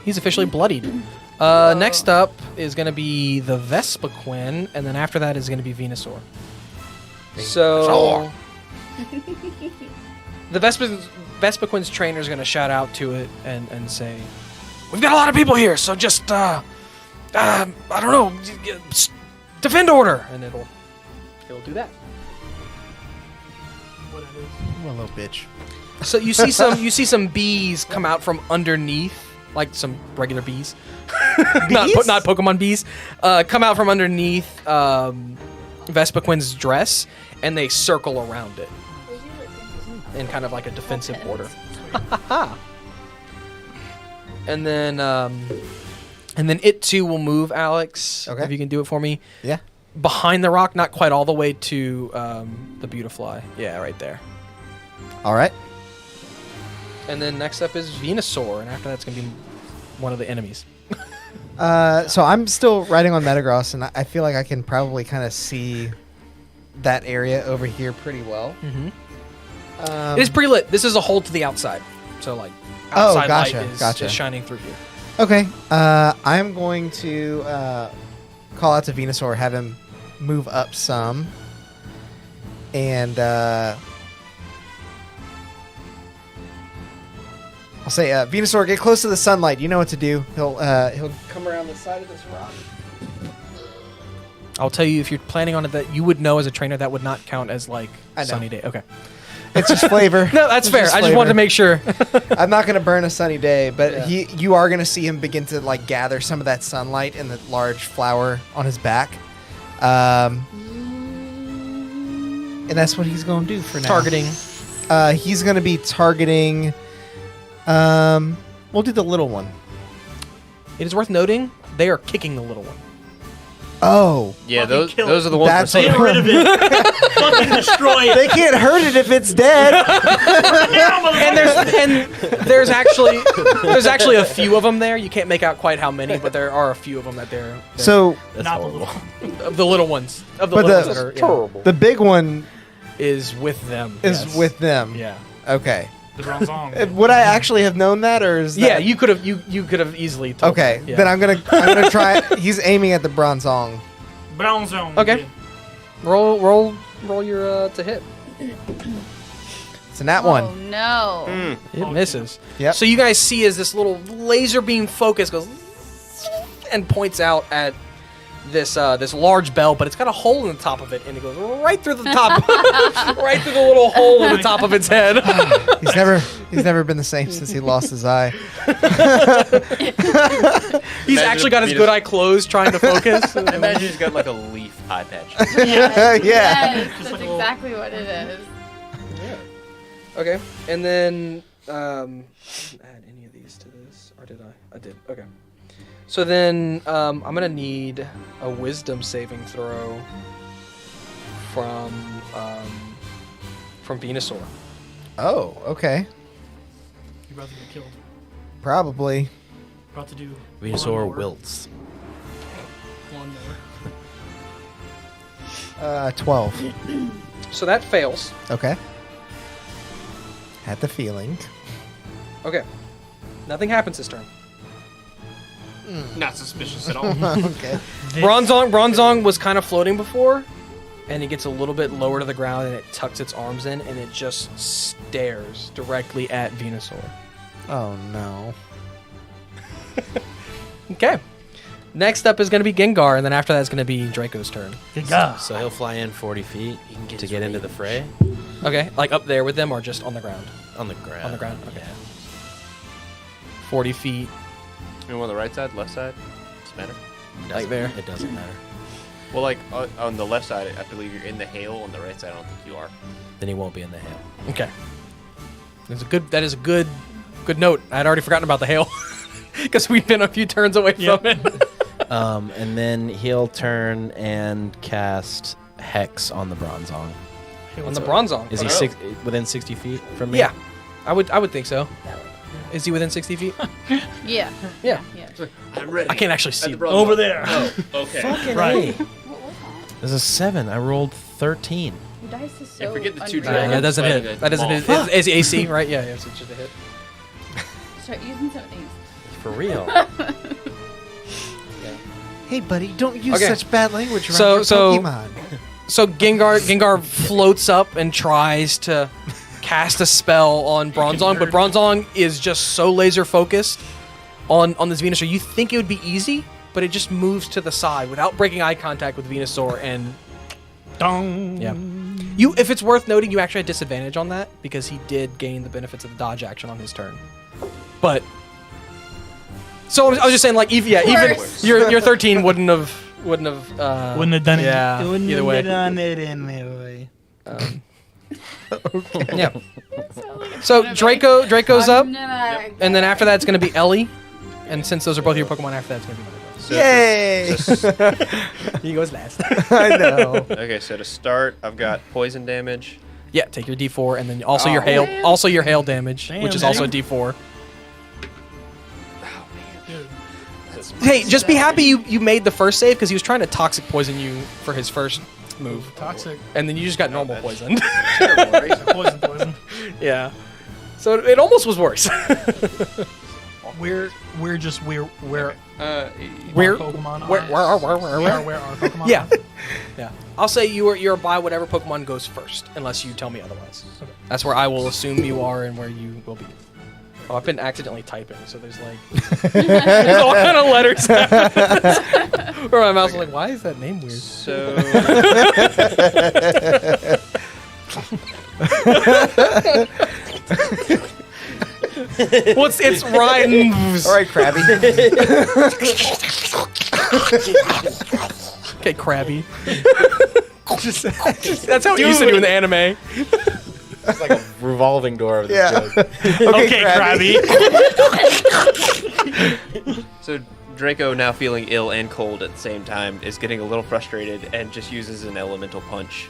He's officially bloodied. Next up is going to be the Vespiquen, and then after that is going to be Venusaur. So the Vespiquen's trainer is going to shout out to it and say, "We've got a lot of people here, so just I don't know, defend order," and it'll do that. What it is. Well, little bitch. So you see some bees come out from underneath, like some regular bees, not Pokemon bees, come out from underneath Vespiquen's dress, and they circle around it in kind of like a defensive order. And then it too will move, Alex. Okay. If you can do it for me. Yeah. Behind the rock, not quite all the way to the Beautifly. Yeah, right there. All right. And then next up is Venusaur, and after that's going to be one of the enemies. So I'm still riding on Metagross, and I feel like I can probably kind of see that area over here pretty well. Mm-hmm. Um, It is pretty lit. This is a hole to the outside. So, like, Oh, outside gotcha, light gotcha. is shining through here. Okay. I'm going to call out to Venusaur, have him move up some, and I'll say, Venusaur, get close to the sunlight. You know what to do. He'll come around the side of this rock. I'll tell you, if you're planning on it, that you would know as a trainer that would not count as, like, I know. sunny day. Okay. It's just flavor. No, that's It's fair. just I just wanted to make sure. I'm not going to burn a sunny day, but Yeah. you are going to see him begin to like gather some of that sunlight in the large flower on his back. And that's what he's going to do for now. Targeting. He's going to be targeting. We'll do the little one. It is worth noting, they are kicking the little one. Oh, Yeah, Fucking those kill those it. are the ones. That's we're Get saving. rid of it. Fucking destroy it. they can't hurt it if it's dead. And there's actually a few of them there. You can't make out quite how many, but there are a few of them that they're So That's Not the horrible. little. of the little ones. Of the But little the- ones that are terrible. the big one Is with them. is yes. with them. Yeah. Okay. The bronzong. Would I actually have known that, or is Yeah, that... you could have easily told Okay, me. Yeah. then I'm gonna try. He's aiming at the bronzong. Bronzong. Okay. roll your to hit. It's a nat Oh one. no. It misses. Yep. So you guys see as this little laser beam focus goes and points out at this this large bell, but it's got a hole in the top of it, and it goes right through the top, right through the little hole in the top of its head. He's never been the same since he lost his eye. He's Imagine actually got his Venus- good eye closed, trying to focus. I imagine he's got like a leaf eye patch. Yeah. Yes, Just that's like a little- exactly what it is. Okay, and then I didn't add any of these to this, or did I? I did. Okay. So then I'm gonna need a wisdom saving throw from Venusaur. Oh, okay. You're about to get killed. Probably. About to do. Venusaur wilts. Lawnmower. 12. So that fails. Okay. Had the feeling. Okay. Nothing happens this turn. Not suspicious at all. Okay. Bronzong was kind of floating before, and it gets a little bit lower to the ground, and it tucks its arms in, and it just stares directly at Venusaur. Oh no. Okay. Next up is going to be Gengar, and then after that is going to be Draco's turn. So he'll fly in 40 feet to get into the fray. Okay, like up there with them, or just on the ground? On the ground. On the ground, okay. 40 feet. You want the right side, left side? Does it matter? Like there. It doesn't matter. Well, like on the left side, I believe you're in the hail. On the right side, I don't think you are. Then he won't be in the hail. Okay. That is a good note. I'd already forgotten about the hail. Because we've been a few turns away from it. And then he'll turn and cast Hex on the Bronzong. On the Bronzong. Is he within 60 feet from me? Yeah. I would think so. Is he within 60 feet? Yeah. Yeah. I'm ready. I can't actually see. Over there. Oh, okay. Fucking Right. A. There's a 7. I rolled 13. Your dice is so Yeah, forget the two unreal. dragons. that doesn't Fighting hit. a That doesn't hit. ball. It's AC, right? Yeah, so it's just a hit. Start using some of these. For real. Hey, buddy, don't use Okay. such bad language around So- your so- Pokemon. So Gengar floats up and tries to cast a spell on Bronzong, but Bronzong is just so laser focused on this Venusaur. You think it would be easy, but it just moves to the side without breaking eye contact with Venusaur, and Dong. yeah. If it's worth noting, you actually had disadvantage on that because he did gain the benefits of the dodge action on his turn. But so I was just saying, like, even Worse. your 13 wouldn't have Wouldn't have done it. Yeah, Wouldn't either have way. done it anyway. Yeah. So Draco's up, Gonna- and then after that it's going to be Ellie, and since those are both your Pokemon, after that it's going to be So Yay! he goes last. I know. Okay, so to start, I've got poison damage. Yeah, take your D4, and then also your hail damage, Damn, which is damn. also D4. Dude. Hey, just be happy you made the first save because he was trying to toxic poison you for his first move, Toxic. and then you just got normal poisoned. Poison. Yeah. So it almost was worse. We're Uh, our Where Pokemon where are. where Where our Pokemon Yeah. are. Yeah. I'll say you're by whatever Pokemon goes first, unless you tell me otherwise. Okay. That's where I will assume you are and where you will be. Oh, I've been accidentally typing, so there's like there's all kind of letters. Where my mouse is like, why is that name weird? So Well, it's rhymes. All right, Krabby. Okay, Krabby. That's how it used to do in the anime. It's like a revolving door of this Yeah. joke. Okay, Krabby. So Draco, now feeling ill and cold at the same time, is getting a little frustrated and just uses an elemental punch.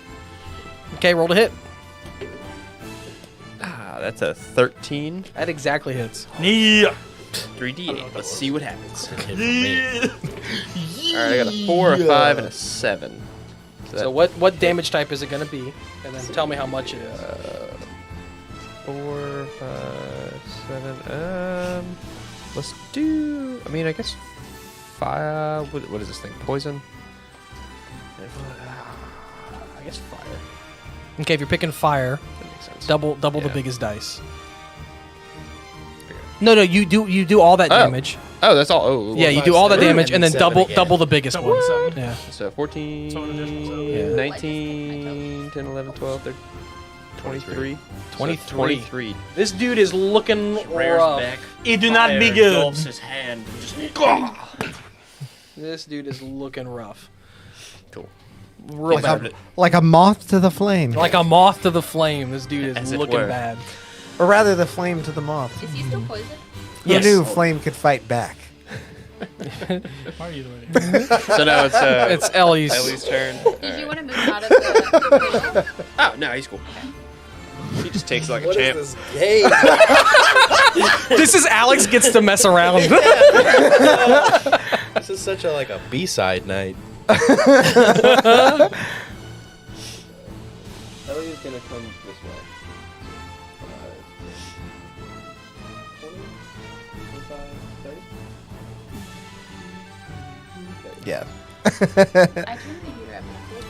Okay, roll to hit. That's a 13. That exactly hits. Yeah. 3d8. Let's see what happens. Yeah. Alright, I got a 4, a 5, and a 7. So what damage type is it going to be? And then tell me how much it is. 4, 5, 7. Let's do. I mean, I guess 5. What is this thing? Poison? I guess fire. Okay, if you're picking fire, That makes sense. double the Yeah. biggest dice. No, you do all that Oh. damage. Oh, that's all. Oh, Yeah, you do all that damage and then seven double again. the biggest Double one. the seven. Yeah. So 14, So an additional seven. Yeah. 19, 10, 11, 12, 13, 23. 23. 23. This dude is looking Rare's rough. back. It do not be Rare good. engulfs his hand. Just, This dude is looking rough. Cool. Real bad. Like a moth to the flame. Like a moth to the flame. This dude As is it looking were. bad. Or rather, the flame to the moth. Is he still poisoned? Yes. Who knew flame could fight back? Why are you doing it? So now it's It's Ellie's. Ellie's turn. Did you want to move out of the Oh, no, he's cool. He just takes it like a champ. this game? This is Alex gets to mess around. This is such a B-side night. is gonna come this way. 20, 25, 30? Yeah. I turned the heater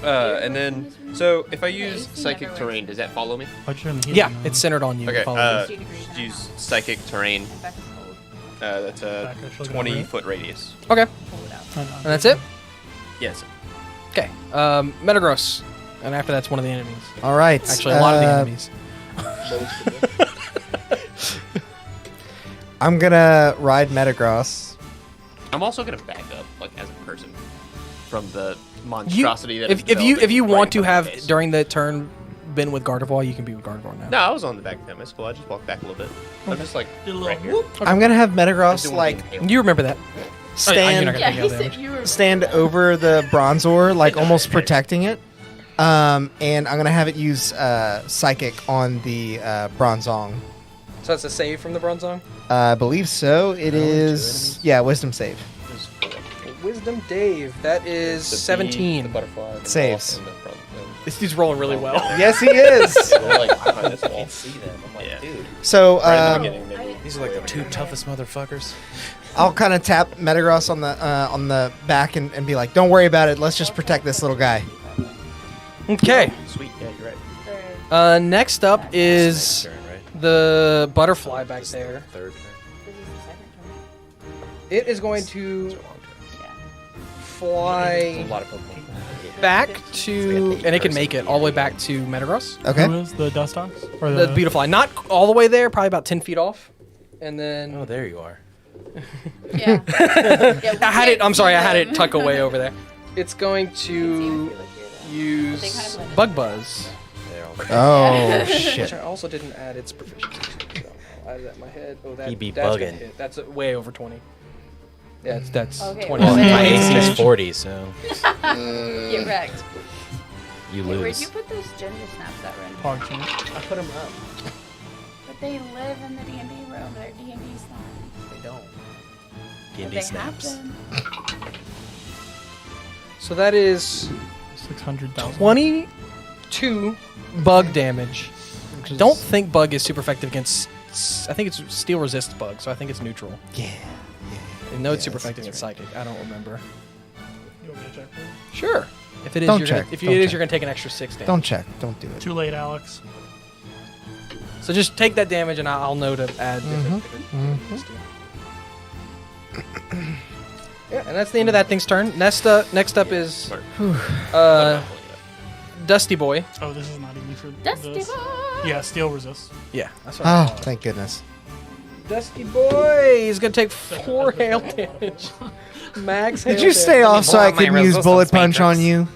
up. And then, so if I use psychic terrain, does that follow me? Why'd you turn the heat Yeah, on? it's centered on you. Okay, Follow you. 60 degrees just and a use half. psychic terrain. And Becca's cold. That's a Back, actually, 20-foot radius. Okay, Pull it out. and that's it. Yes. Okay, Metagross, and after that's one of the enemies. All right. Actually, a lot of the enemies. I'm gonna ride Metagross. I'm also gonna back up, like as a person, from the monstrosity that. If you want to have during. during the turn been with Gardevoir, you can be with Gardevoir now. No, I was on the back of him. It's cool. I just walked back a little bit. I'm just like Did a little right here. whoop. I'm gonna have I'm Metagross doing like the inhale. You remember that? stand not gonna Yeah, take he out said damage. you were. stand over the Bronzor, like almost protecting it. And I'm gonna have it use Psychic on the Bronzong. So that's a save from the Bronzong? I believe so. It is. Yeah, Wisdom save. Wisdom Dave. That is 17. The butterfly. The Saves. moth, and the front, This dude's rolling really well. Yes, he is. and they're like behind this wall. See them. I'm like, Yeah. dude, So Right at the beginning, maybe. these are like the two toughest motherfuckers. I'll kind of tap Metagross on the back and be like, "Don't worry about it. Let's just protect this little guy." Okay. Sweet. Yeah, you're right. Next up is Turn, right? the butterfly back there. Third turn. This is the second turn. It is going to These are long turns. Yeah. fly A lot of Pokemon. back to, and it can make it all the way back to Metagross. Okay. Who is the Dustox? Or The Beautifly, not all the way there, probably about 10 feet off, and then Oh, there you are. Yeah. Yeah, we I had it. can't I'm sorry, I see had them. it tuck away over there. It's going You can see them if to you look here, though. use They kind of blend in. Bug Buzz, They're all Oh which shit. I also didn't add its proficiency. So I'll add that in my head. Oh, He be that's gonna bugging. hit. That's way over 20. Yeah, that's Okay, 20. well, Well, then- my AC is Change. 40, so Get wrecked. you Hey, where'd lose. you put those ginger snaps that were in? Pog change. I put them up. But they live in the D&D room. They're D&D snaps. They don't. But D&D they snaps. have them. So that is 600,000. 22 bug damage. Don't think bug is super effective against. I think it's steel resist bug, so I think it's neutral. Yeah. And no, it's Yeah, super that's effective against psychic. I don't remember. You want me to check for you? Sure. If it is, Don't you're check, gonna, if don't it is, check. you're gonna take an extra 6 damage. Don't check. Don't do it. Too late, Alex. So just take that damage, and I'll know to add. Yeah, and that's the end of that thing's turn. Next up is Smart. Dusty Boy. Oh, this is not easy for Dusty this. Boy! Yeah, steel resist. Yeah, that's what I Oh, thought. thank goodness. Dusty Boy is gonna take 4 hail damage. Max. Did hail you stay damage. off so I Hold on, could my use resistance bullet punch on matrix. you?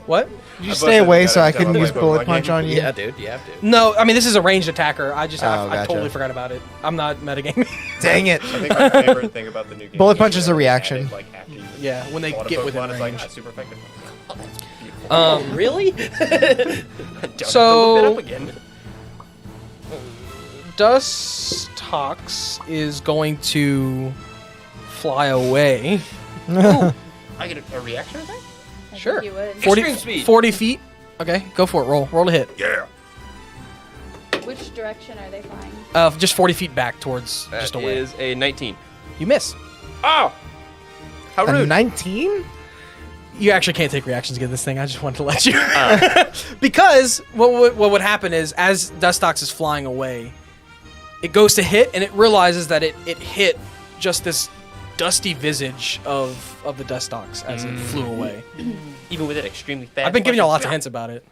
What? Did you stay away so I couldn't use bullet punch on you? Yeah, dude, you have to. No, I mean this is a ranged attacker. I just Oh, I gotcha. totally forgot about it. I'm not metagaming. Dang it. I think my favorite thing about the new game. Bullet is punch is a that they reaction. added, like, after you Yeah, when they fought a get within Pokemon, it's like, range. that's super effective. Oh, that's beautiful. Really? Don't so- look it up again. Dustox is going to fly away. I get a reaction attack? I Sure. think you would. 40, Extreme speed. 40 feet. Okay, go for it. Roll to hit. Yeah. Which direction are they flying? Just 40 feet back towards just That away. is a 19. You miss. Oh! How A rude. 19? You actually can't take reactions against this thing. I just wanted to let you. Because what would happen is, as Dustox is flying away, it goes to hit, and it realizes that it hit just this dusty visage of the Dustox as it flew away. Even with it extremely fast. I've been giving you lots of hints about it.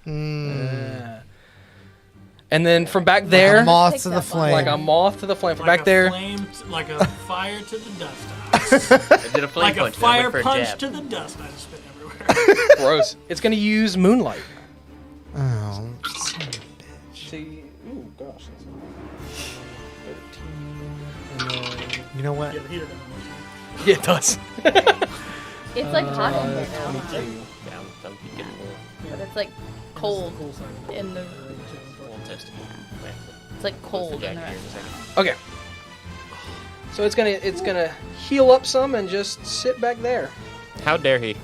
Yeah. And then from back there, Moth Takes to the that flame. like a moth to the flame. From Like back a there, flame like a fire to the dust. I did a flame Like a punch. and I fire went for a punch jab. to the dust. I just spit everywhere. gross. It's gonna use moonlight. Oh. See, ooh, gosh. 13. You know what? Yeah, the heater down. Yeah, it does. It's like hot in here now. 22. Yeah, I'm getting a little, But it's like cold in the. little testy. It's like cold in the Jack here in a rest. second. Okay. So it's gonna heal up some and just sit back there. How dare he?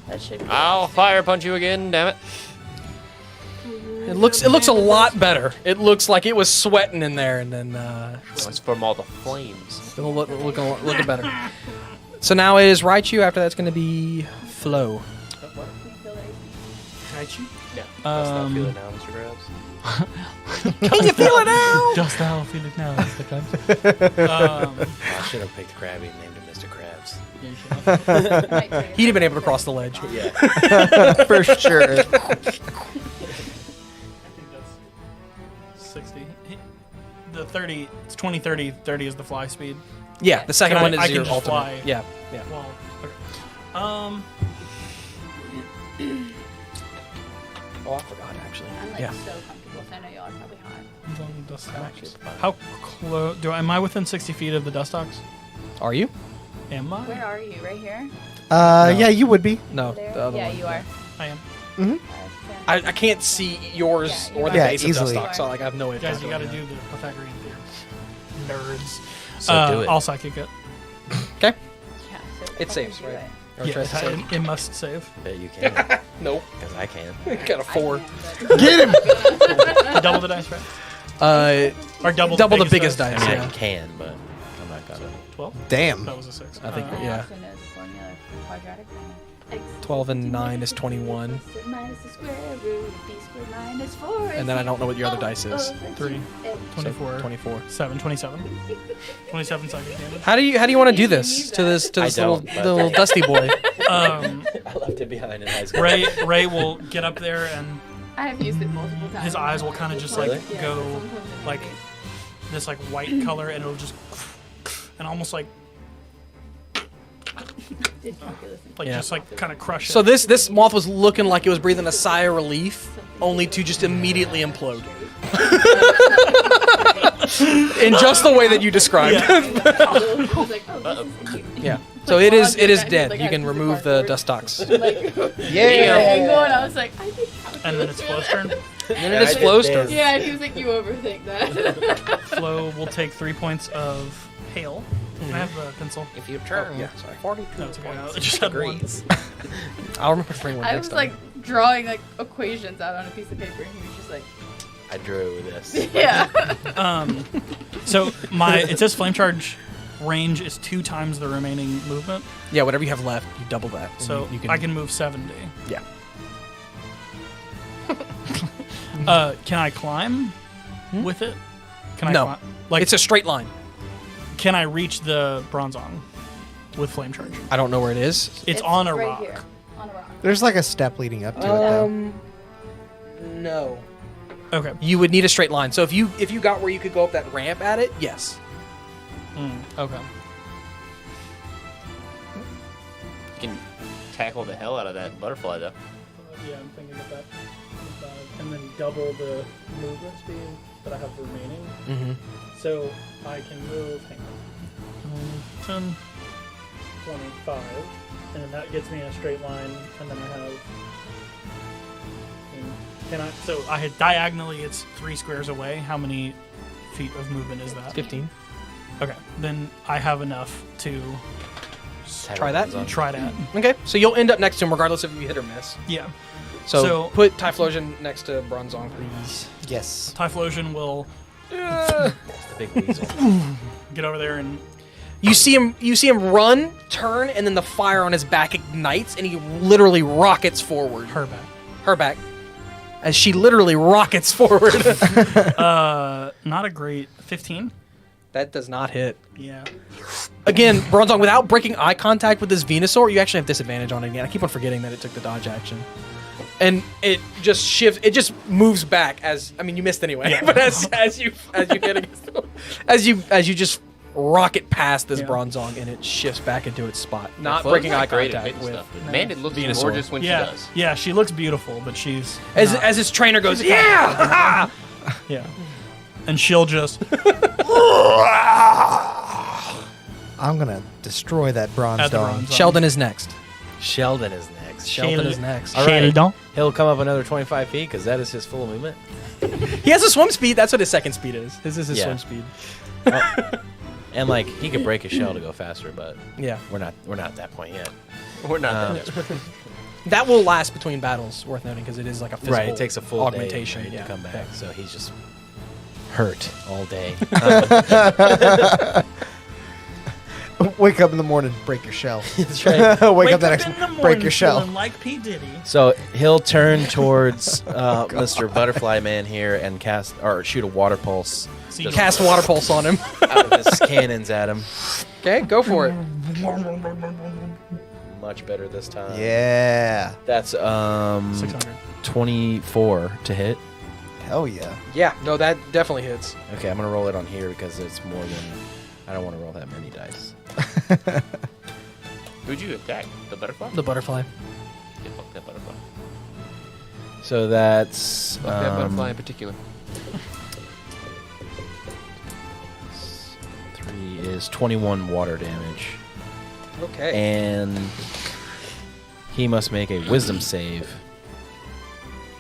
That should be. I'll fire punch you again, damn it. It looks a lot better. It looks like it was sweating in there, and then It's from all the flames. it'll looking better. So now it is Raichu. After that's going to be Flo. Raichu? Yeah. That's not feeling now, Mr. Krabs. Can you feel it now? Just how feel it now, Mr. Krabs. I should have picked Krabby and named him Mr. Krabs. He'd have been able to cross the ledge. Yeah. For sure. I think that's 60. The 30, it's 20, 30. 30 is the fly speed. Yeah, the second Can I- one I is can your just ultimate. fly. Yeah. Well, okay. Oh, I forgot actually. I'm like Yeah. so comfortable, so I know y'all are probably hot. Dust Actually, Dogs. fine. How close? Am I within 60 feet of the dust dogs? Are you? Am I? Where are you? Right here? Yeah, you would be. No, There? the other Yeah, one. you are. I am. I can't see yours Yeah, or the you're right. base Yeah, of easily. Dustock, so like I have no way. of Guys, you got to calculating do the Pythagorean theorem. Nerds. So do it. I'll psychic it. that. Okay. Yeah, so It if I saves, can do right? it- Or tries to save. It must save. Bet you can. Nope. Because I can. Got a 4. I can, Get him. Double the dice, right? Uh, Or double the biggest dice. I mean, Yeah. I can, but I'm not gonna. 12? Damn. That was a 6. I think, but I yeah. also know the formula for quadratic formula. X 12 and 9 is 21. minus the square root of b squared minus 4. And then I don't know what your other dice is. 3. So 24. 24. 7. 27. 27 psychic damage. How do you want to do this to this I little don't, but- little dusty boy? Um, I left it behind in high school. Ray will get up there and I have used it multiple times. his eyes will kind of just like Really? Yeah, go sometimes it's like this like white color and it'll just and almost like did calculus and Yeah. just like kind of crush it. So this moth was looking like it was breathing a sigh of relief, only to just immediately implode. In just the way that you described. I was like, oh, this is Yeah. So it is Like, dead. like, You I can have remove super the hard dust stocks. like Yeah. angle, and I was like, I think and then it's Flo's turn. And it is Flo's turn. yeah, and he was like, you overthink that. Flo will take 3 points of hail. Can I have the pencil? If you turn, yeah, sorry. 42 No, it's okay. I points just had one. degrees. I'll remember to bring one I next was time. like drawing like equations out on a piece of paper, and he was just like, I drew this. yeah. So it says flame charge range is 2 times the remaining movement. Yeah, whatever you have left, you double that. and So you I can move 70. Yeah. Can I climb with it? Can I No. climb? Like, It's a straight line. can I reach the bronzong with flame charge? I don't know where it is. It's on a right rock. Here, on a rock. There's like a step leading up to it, though. No. Okay. You would need a straight line. So if you got where you could go up that ramp at it, yes. Okay. You can tackle the hell out of that butterfly, though. Yeah, I'm thinking of that. And then double the movement speed that I have remaining. Mm-hmm. So I can move, hang on, 10, 25, and then that gets me in a straight line, and then I have, so I had diagonally, it's 3 squares away. How many feet of movement is that? 15. Okay, then I have enough to Try that? try that. Okay, so you'll end up next to him regardless if you hit or miss. Yeah. So, So- put Typhlosion next to Bronzong, please. Yes. Typhlosion will The big weasel. get over there and You see him run, turn, and then the fire on his back ignites, and he literally rockets forward. her back. Her back. As she literally rockets forward. Not a great 15. That does not hit. Yeah. Again, Bronzong, without breaking eye contact with this Venusaur, you actually have disadvantage on it again. I keep on forgetting that it took the dodge action. And it just shifts, it just moves back you missed anyway, but as you get against as you just rocket past this Yeah. Bronzong and it shifts back into its spot. Not Flo's breaking eye great at contact hitting with stuff. But man, it looks Venusaur. gorgeous when she Yeah. does. Yeah, she looks beautiful, but she's as not. his trainer goes, yeah! Yeah. And she'll just I'm gonna destroy that bronze At the dome. bronze. Sheldon is next. Sheldon is next. Sheldon is next. All right. Sheldon. He'll come up another 25 feet because that is his full movement. He has a swim speed. That's what his second speed is. His is his Yeah. swim speed. And like he could break his shell to go faster, but Yeah. we're not at that point yet. We're not Uh, that desperate. That will last between battles, worth noting, because it is like a physical Right, it takes a full augmentation day to come back, Yeah. so he's just hurt all day. Wake up in the morning, break your shell. That's right. Wake up the next in the break morning your shell. feeling like P. Diddy. So he'll turn towards Mr. Butterfly Man here and cast or shoot a water pulse So you Cast water pulse on him. out of his cannons at him. Okay, go for it. Much better this time. Yeah. That's 600. 24 to hit. Hell yeah. Yeah, no, that definitely hits. Okay, I'm gonna roll it on here because it's more than. I don't want to roll that many dice. Who'd you attack? The butterfly? The butterfly. Yeah, fuck that butterfly. So that's Fuck that butterfly in particular. 3 is 21 water damage, Okay. and he must make a wisdom save.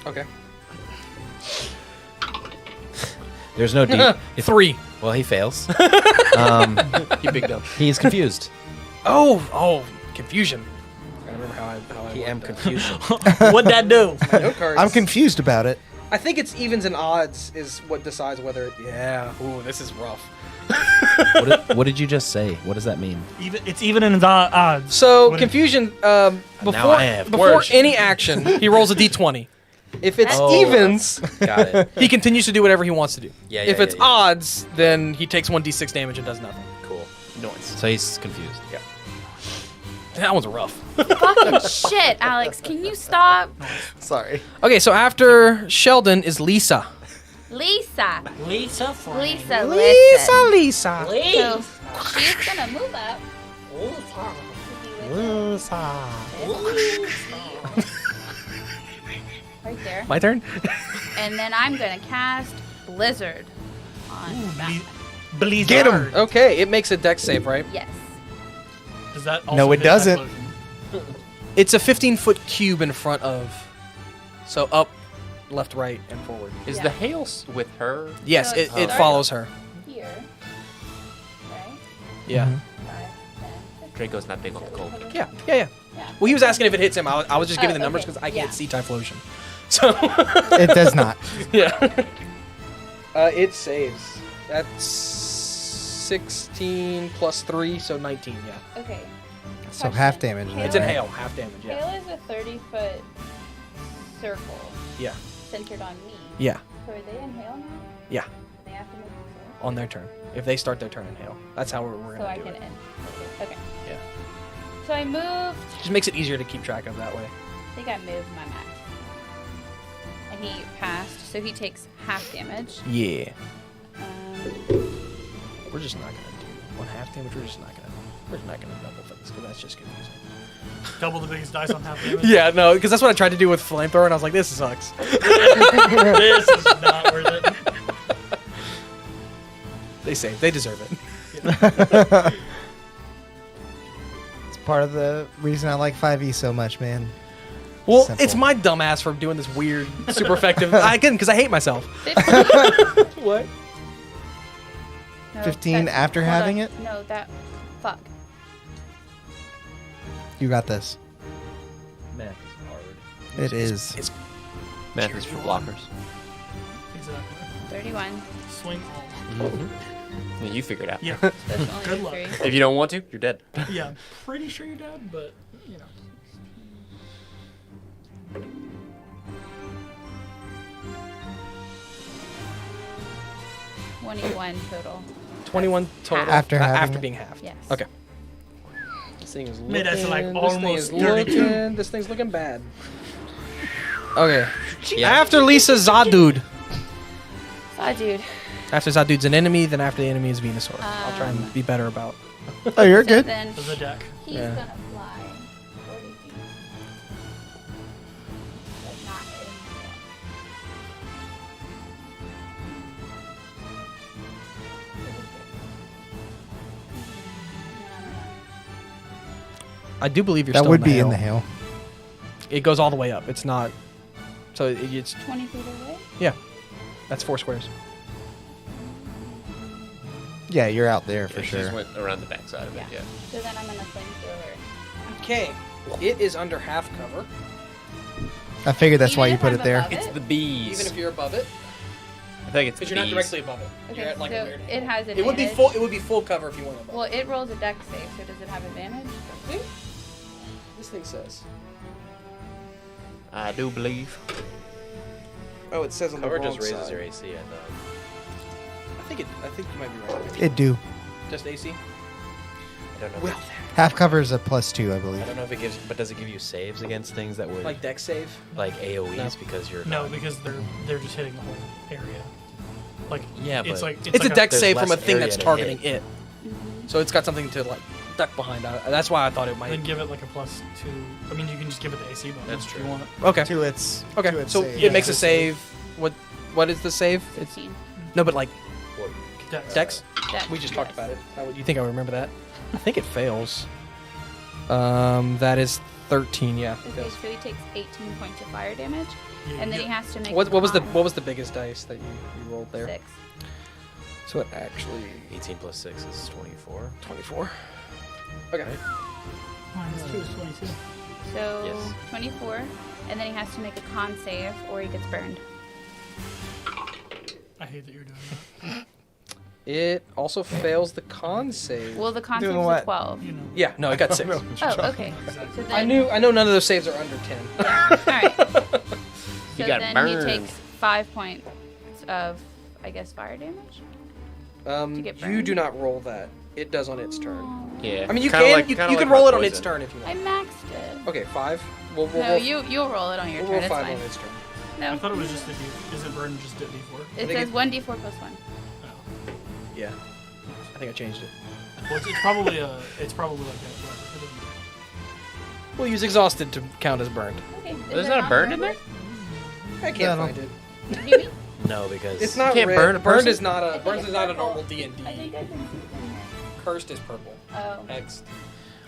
Okay. There's no D. 3. Well, he fails. He bigged up. He's confused. Oh, confusion. I remember how I He am worked that. confused. What'd that do? My note cards. I'm confused about it. I think it's evens and odds is what decides whether. Yeah. Ooh, this is rough. What did you just say? What does that mean? It's even in odds. So What confusion. Now Before I have before words. any action, he rolls a d20. If it's Oh. evens, Got it. he continues to do whatever he wants to do. Yeah, if yeah, it's yeah, yeah. odds, then he takes 1d6 damage and does nothing. Cool. Noise. So he's confused. Yeah. That one's rough. Fucking shit, Alex. Can you stop? Sorry. Okay, so after Sheldon is Lisa. Lisa. Lisa Frank. Lisa, listen. Lisa. So she's gonna move up. Right there. My turn? And then I'm gonna cast Blizzard on that. Blizzard. Get him. Okay, it makes a dex save, right? Yes. Does that also No, it hit doesn't. explosion? It's a 15-foot cube in front of. So up, left, right, and forward. Is Yeah. the hail with her? Yes, So it, it's it starting- follows her. Here. Right? Yeah. 5, 10, Draco's not big on the cold. Yeah, yeah, yeah. Yeah. Well, he was asking if it hits him. I was just giving Oh, the numbers okay. because I Yeah. can't see Typhlosion. So. It does not. Yeah. It saves. That's 16 plus 3, so 19, yeah. Okay. So half damage. then, It's in right? hail, half damage, yeah. Hail is a 30-foot circle Yeah. centered on me. Yeah, So are they in hail now? yeah, They have to move forward? on their turn. If they start their turn in hail. That's how we're So going I to do can it. end. Okay. Yeah. So I moved. Just makes it easier to keep track of that way. I think I moved my max. And he passed, so he takes half damage. Yeah. Um, We're just not going to do one half damage. We're just not going to double for this because that's just confusing. Double the biggest dice on half damage. Yeah, no, because that's what I tried to do with flamethrower, and I was like, this sucks. This is not worth it. They say they deserve it. It's part of the reason I like 5e so much, man. Well, Simple. it's my dumbass for doing this weird, super effective. Again, because I hate myself. 15. What? No, 15 that's- after hold having on. it? No, that. Fuck. You got this. Math is hard. It is. It's Math is for blockers. Exactly. 31. Swing all. Yeah, you figure it out. Yeah. So it's only Good luck. 3. If you don't want to, you're dead. Yeah, I'm pretty sure you're dead, but, you know. $21 total. 21 total After having after it? being half. Yes. Okay. This thing is looking. Made that to, like, this thing almost is 32. looking. This thing's looking bad. Okay. Yeah. After Lisa, Zadud. Ah, dude. After Zadud's an enemy, then after the enemy is Venusaur. I'll try and be better about. Oh, you're So good. then There's a deck. he's Yeah. gonna fly 40 feet. But not hitting I do believe you're That still would in the be hail. in the hail. It goes all the way up. It's not. So it's 20 feet away? yeah. That's 4 squares. Yeah, you're out there for She sure. just went around the backside of it. Yeah. So then I'm gonna flamethrower. Okay. It is under half cover. I figured that's Even why you if put I'm it there. above It's it? the bees. Even if you're above it, I think it's because the you're not bees. directly above it. Okay, You're at like a so weird it angle. has advantage. It would be full. It would be full cover if you went above. Well, it rolls a dex save, so does it have advantage? This thing says. I do believe. Oh, it says on Cover the just wrong raises side. your AC, I thought. I think you might be right. It do. Just AC. I don't know. Well, Half cover is a +2, I believe. I don't know if it gives, but does it give you saves against things that would like deck save. like AOE's No. because you're No, not- because they're just hitting the whole area. Like Yeah, it's but- like It's a like deck there's save from a less thing area that's to targeting hit. it. So it's got something to like duck behind. That's why I thought it might. Then give it like a +2. I mean, you can just give it the AC bonus That's if true. you want. Okay. To its Okay. to its So save. it makes a Yeah. save. What is the save? It's 15. no, but like Dex. dex. Dex, We just talked yes. about it. You think I would remember that? I think it fails. That is 13. Yeah. it Okay, does. so he takes 18 points of fire damage, Yeah, and then you he has to make. What a was the con biggest dice that you rolled there? 6. So it actually 18 plus 6 is 24. 24. Okay. Minus 2 is 22. So Yes. 24, and then he has to make a con save, or he gets burned. I hate that you're doing that. It also fails the con save. Well, the con Doing save is what? a 12. You know. Yeah, no, it got 6. Oh, okay. So then, I know none of those saves are under 10. All right. So You got then burned. he takes 5 points of, I guess, fire damage. get You burned? do not roll that. It does on its turn. Yeah. I mean, you Kinda can like- you kinda can like roll my it on its poison. turn if you I want. maxed it. Okay, 5. We'll No, roll, you'll roll it on your we'll turn. roll It's 5 fine. on its turn. I No, thought it was just a D. Is it burden just a D4? it think says it- 1d4 plus 1. Oh. Yeah. I think I changed it. Well, it's probably like that. Whatever. It doesn't matter. We'll use exhausted to count as burned. Okay. There's not a burn in there? I can't Yeah, find it. Maybe? No, because It's not can't red. burn a Burned person? is not a think burned it's is not a purple. normal D&D. I think I can see it in here. Cursed is purple. Oh. X.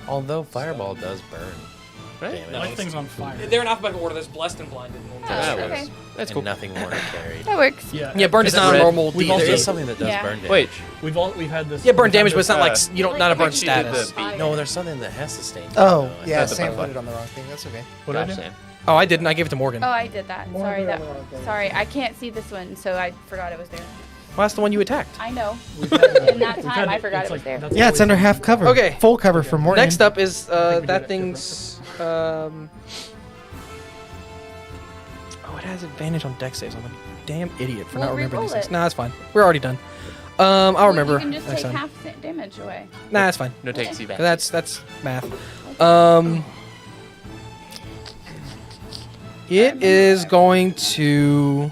Although fireball does burn. Right? Damage. Light things on fire. They're in alphabetical order. There's blessed and blinded. Oh, That okay. was- That's and cool. nothing more carried. That works. Yeah. Yeah, burned is Is it not a red? normal We've D. also- There is something that does Yeah. burn damage. Wait. We've had this. Yeah, burned we've had damage, but this- it's not like uh, you don't not a burn actually did status. the- No, there's something that has sustained. Oh, though. yeah, That's a Sam butterfly. put it on the wrong thing. That's okay. What did I Gosh, do? Sam. Oh, I didn't. I gave it to Morgan. Oh, I did that. Sorry, I can't see this one, so I forgot it was there. Well, that's the one you attacked. I know. We've had- In that we've time, had- I forgot it's it was like- there. that's Yeah, it's always- under half cover. Okay. Full cover for Morgan. Next up is think we did that it thing's. Oh, it has advantage on dex saves. I'm a damn idiot for Well, not remembering re-roll these things. it. Nah, that's fine. We're already done. I'll Well, remember You can just next take time. half damage away. Nah, that's fine. No takes you back. That's math. It is going to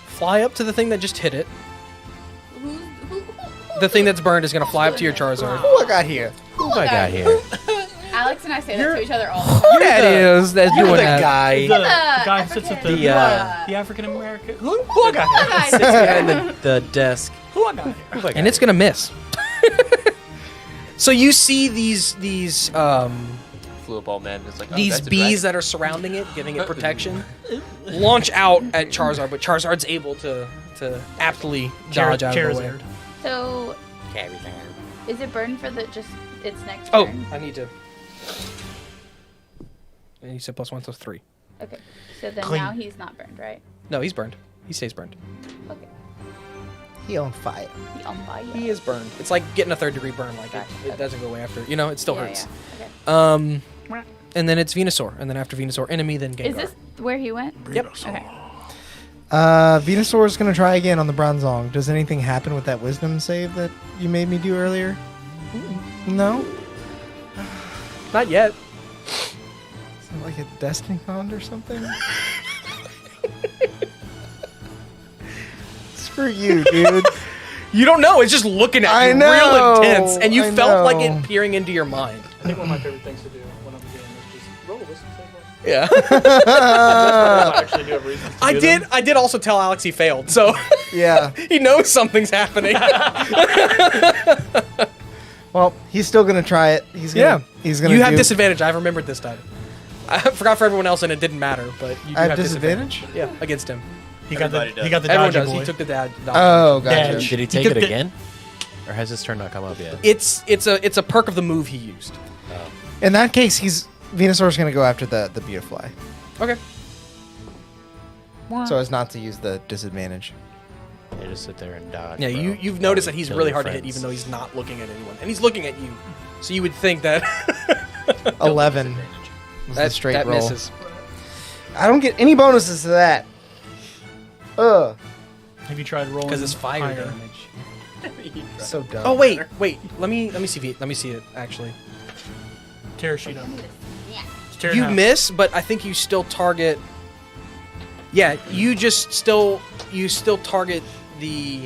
fly up to the thing that just hit it. The thing that's burned is going to fly up to your Charizard. Who I got here? Who have I got here? Alex and I say that to each other all the time. That is that's You're doing the that. guy. The guy who sits at the The, African American. Who I got here? sits behind the desk. Who I got here? Who have I got And it's here? gonna miss. So you see these Flew up all mad. It's like, oh, these that's a bees dragon. that are surrounding it, giving it protection, launch out at Charizard, but Charizard's able to aptly dodge out of the way. Charizard. So, Everything. is it burned for the just its next Oh, turn? I need to. And you said +1, so 3. Okay. So then Clean. now he's not burned, right? No, he's burned. He stays burned. Okay. He on fire. He on fire. He is burned. It's like getting a 3rd-degree burn. Like Gotcha. it doesn't go away after. You know, it still Yeah, hurts. yeah. Okay. And then it's Venusaur, and then after Venusaur, enemy, then Gengar. Is this where he went? Yep. Okay. Venusaur's gonna try again on the Bronzong. Does anything happen with that Wisdom save that you made me do earlier? No. Not yet. Is it like a Destiny Bond or something? Screw you, dude. You don't know. It's just looking at I you know, real intense, and you I felt like know. it peering into your mind. I think one of my favorite things to do when I'm a game is just roll a wisdom save. Yeah. I actually do have reasons to I do did. them. I did also tell Alex he failed, so Yeah. he knows something's happening. Well, he's still gonna try it. He's gonna. He's gonna. You have do- disadvantage. I remembered this time. I forgot for everyone else, and it didn't matter. But you do I have have disadvantage. Yeah, against him. He got Everybody the does. Everyone dodgy does. boy. He took the dodge. Oh, gotcha. Dash. Did he take took it the- again? Or has his turn not come up yet? It's a perk of the move he used. In that case, Venusaur's going to go after the Beautifly, Okay. so as not to use the disadvantage. You just sit there and dodge. Yeah, bro. you've noticed that he's Kill really your hard to hit, friends. even though he's not looking at anyone, and he's looking at you. So you would think that 11 was the straight that roll. misses. I don't get any bonuses to that. Ugh. Have you tried rolling? Because it's fire higher? damage. So dumb. Oh wait. Let me see it actually. Tear a sheet up. Yeah. Just tear it in You half. miss, but I think you still target. Yeah, you still target the.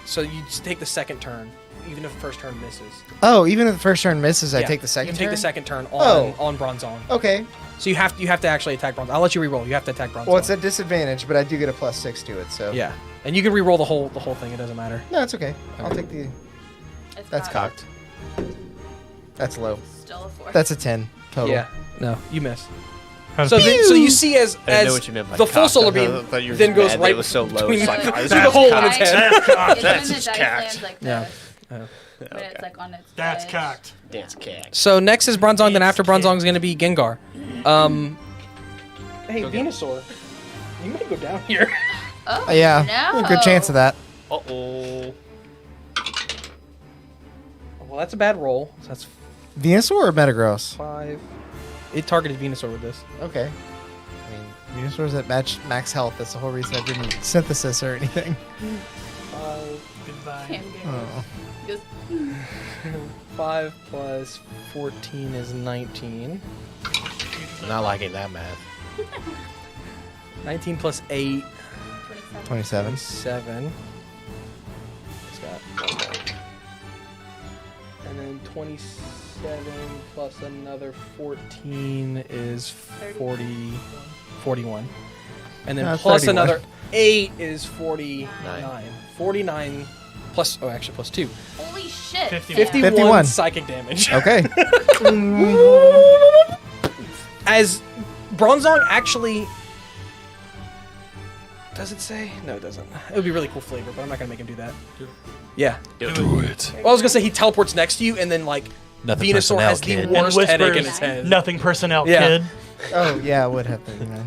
So you just take the second turn, even if the first turn misses. Oh, even if the first turn misses, I Yeah, take the second You take turn? the second turn Oh. on Bronzong. Okay. So you have to actually attack Bronzong. I'll let you reroll. You have to attack Bronzong. Well, it's a disadvantage, but I do get a +6 to it, so. Yeah, and you can reroll the whole thing. It doesn't matter. No, it's okay. I'll take the. It's That's cocked. That's low. Still a 4. That's a 10 total. Yeah. No, you miss. How's So, it- so you see as I didn't know as what you meant by the full cocked. solar I beam thought you were then just goes mad that right it was so low. between It's like, through oh, this the is hole in cocked. its head. It's when That's the just dice cocked. lands like Yeah. this. When it's like on its That's edge. cocked. That's cocked. So next is Bronzong. Then after Bronzong is going to be Gengar. Hey, Venusaur, you might go down here. Oh, Yeah. no. Good chance of that. Uh-oh. Well, that's a bad roll. So that's Venusaur or Metagross? 5. It targeted Venusaur with this. Okay. I mean, Venusaur's at max health. That's the whole reason I didn't synthesis or anything. 5. Goodbye. Can't get Oh. He goes, 5 plus 14 is 19. Not liking that math. 19 plus 8, 27. 27. 7. It's got. And then 27 plus another 14 is 40, 41. And then plus 31. another 8 is 49. 49 plus, oh, actually plus 2. Holy shit. 51. 51 51. psychic damage. Okay. As Bronzong actually. Does it say? No, it doesn't. It would be really cool flavor, but I'm not going to make him do that. Yeah. Do it. Well, I was going to say he teleports next to you, and then, like, Nothing Venusaur personnel, has the kid. worst And headache in whispers, his head. Nothing personnel, Yeah. kid. Oh, yeah, I would have to. You know.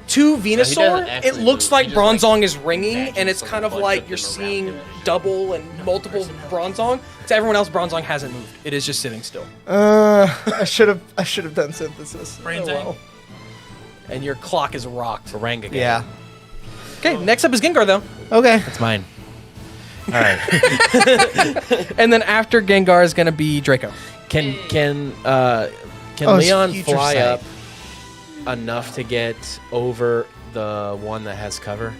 To he doesn't Venusaur, actually it looks move. like He just, like, Bronzong is ringing, imagines and it's some kind of bunch like of you're them seeing around him. double and multiple Bronzong. To everyone else, Bronzong hasn't moved. It is just sitting still. I should have done synthesis. Brains And your clock is rocked. Orangutan. Yeah. Okay, next up is Gengar, though. Okay. That's mine. All right. And then after Gengar is going to be Draco. Can Oh, it's Leon future fly sight. up enough to get over the one that has cover?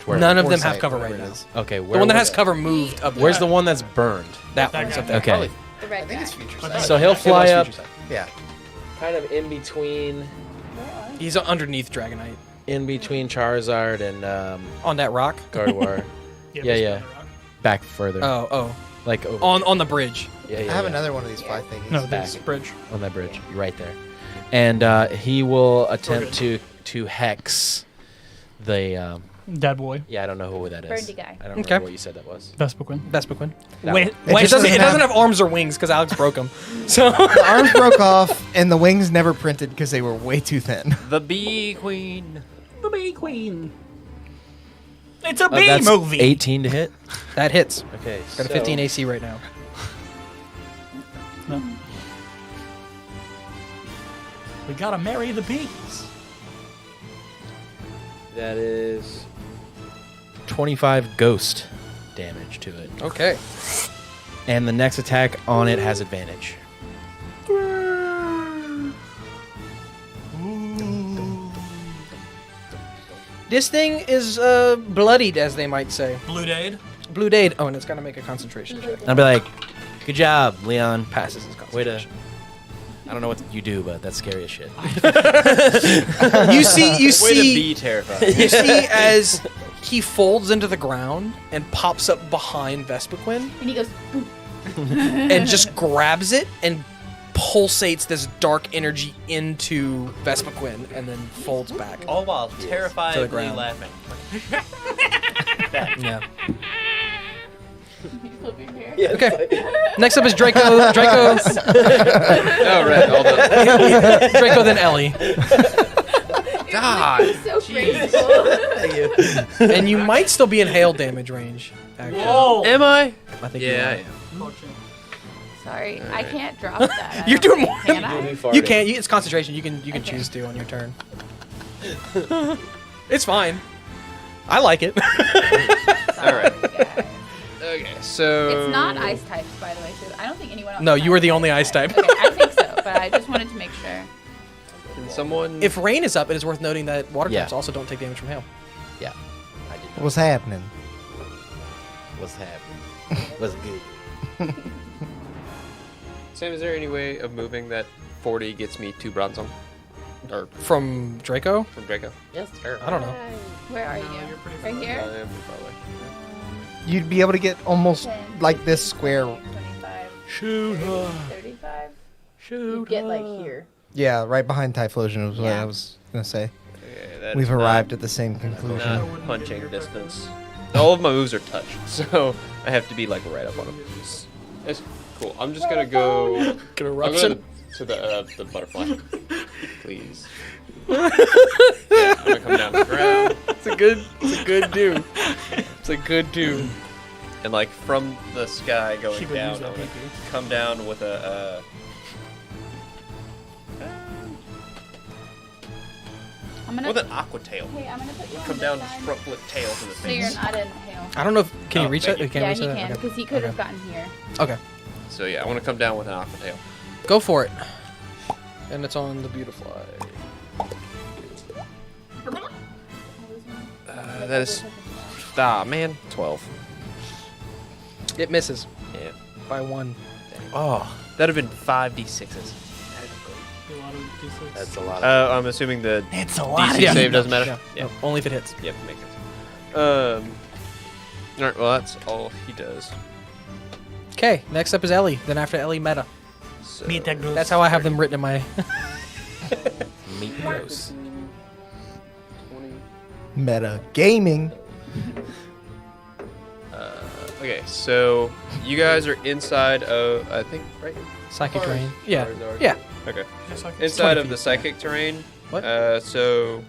Where? None of them Foresight, have cover right whatever it now. is. Okay, The one that where- has cover moved up. Where's the one that's burned? That That one's guy. up there. Okay. The red I think guy. it's future But sight. So he'll It was fly up Future Sight. Yeah. kind of in between He's underneath Dragonite. Charizard and On that rock. Gardevoir. Yeah. Back further. Oh. Like over. On the bridge. Yeah, I have another one of these fly thingies. No, Back. this Bridge. on that bridge, right there. And he will attempt to hex the. Dead boy. Yeah, I don't know who that is. Birdie guy. I don't Okay. remember what you said that was. Vespiquen. Vespiquen. That Wait, one. wait. just It doesn't have- have arms or wings because Alex broke them. So The arms broke off, and the wings never printed because they were way too thin. The Bee Queen. The Bee Queen. It's a B That's movie. 18 to hit. that hits. Okay, Got a 15 AC right now. No. We gotta marry the bees. That is 25 ghost damage to it. Okay. And the next attack on it has advantage. This thing is bloodied, as they might say. Blue Dade. Blue Dade. Oh, and it's got to make a concentration check. I'll be like, good job, Leon. Passes his Way to. concentration. I don't know what you do, but that's scary as shit. You see, Way to be terrified. you see as he folds into the ground and pops up behind Vespiquen And he goes, boom. and just grabs it and pulsates this dark energy into Vespaquin and then folds back. All while To the terrifiedly ground. laughing. Yeah. Flipping here. Yeah, Okay. Next up is Draco. Draco. Oh, right. Hold on. Draco, then Ellie. God. So graceful. And you might still be in hail damage range. Actually. Whoa! Am I? I think Yeah, I you am. Sorry, I can't drop that. You're doing more Can than You'll I? be are. You farting. can't. It's concentration. You can Okay. choose to on your turn. It's fine. I like it. All right. Guys. Okay, so. It's not ice types, by the way. So I don't think anyone else. No, has you were the only ice type. Okay, I think so, but I just wanted to make sure. Can someone. If rain is up, it is worth noting that water Yeah. types also don't take damage from hail. Yeah. I did not. What's happening? What's happening? What's good? Sam, is there any way of moving that 40 gets me 2 bronze or From Draco? from Draco? Yes, terrible. I don't know. Where are you? you're pretty Right I here? am pretty far away. You'd be able to get almost 10, like this square. 25, Shoot 30, 35. Shoot You get like here. Yeah, right behind Typhlosion was what Yeah. I was gonna say. Okay, that We've is not- arrived at the same conclusion. Not punching distance. All of my moves are touch, so I have to be like right up on them. It's cool. I'm just gonna go. An I'll go eruption. to the butterfly, please. Yeah, I'm gonna come down to the ground It's a good do. It's a good do. and like from the sky She going would down, use I'm that gonna PP. come down with a. I'm gonna. With an aqua tail. Hey, I'm gonna put you on Come this down, side, just front flip tail to the so you're face. not in hail. I don't know if can Oh, you reach thank that? you. Can Yeah, reach he that? can Okay. because he could have Okay. gotten here. Okay. So yeah, I want to come down with an aqua tail. Go for it. And it's on the beautifly. That is. Ah man, 12. It misses Yeah. by 1. Oh, That'd have been 5d6s. A lot of D6. that's a lot. Of I'm assuming the It's a lot DC of save doesn't matter. Yeah. Yeah. No, only if it hits. Yep, makes sense. All right. Well, that's all he does. Okay, next up is Ellie. Then after Ellie, Meta. So, Meet that goes. That's how I have them written in my. meat gross. 20. Meta gaming. Okay, so you guys are inside of, I think, right? Psychic Far as- terrain. Yeah. far as ours. Yeah. Okay. Just like Inside 20 of the feet. psychic terrain. What? So.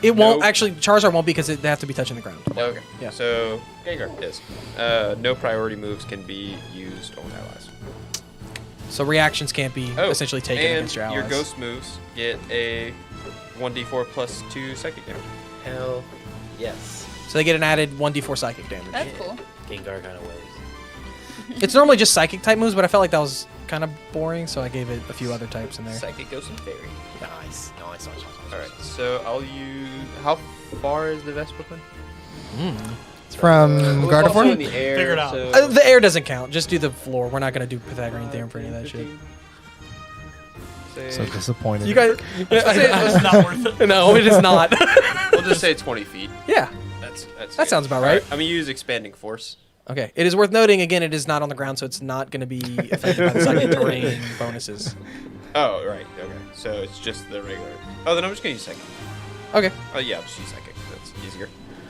It won't No. actually. Charizard won't because they have to be touching the ground. Okay. Yeah. So Gengar is. No priority moves can be used on allies. So reactions can't be Oh, essentially taken and against your allies. ghost moves get a 1d4 plus 2 psychic damage. Hell, yes. So they get an added 1d4 psychic damage. That's cool. Gengar kind of ways. It's normally just psychic type moves, but I felt like that was kind of boring, so I gave it a few other types in there. Psychic, ghost, and fairy. Nice. All right. So I'll use. How far is the Vespa? From Well, it's Gardevoir? also in the air. Figure it out. So The air doesn't count. Just do the floor. We're not gonna do Pythagorean theorem for any of that shit. 15, So say, disappointed. You guys. It's not worth it. No, it is not. we'll just say 20 feet. Yeah. That's That good. sounds about All right. I'm gonna use expanding force. Okay. It is worth noting again. It is not on the ground, so it's not going to be affected by the psychic terrain bonuses. Oh right. Okay. So it's just the regular. Oh, then I'm just gonna use psychic. Okay. Oh yeah, I'll just use psychic. That's easier.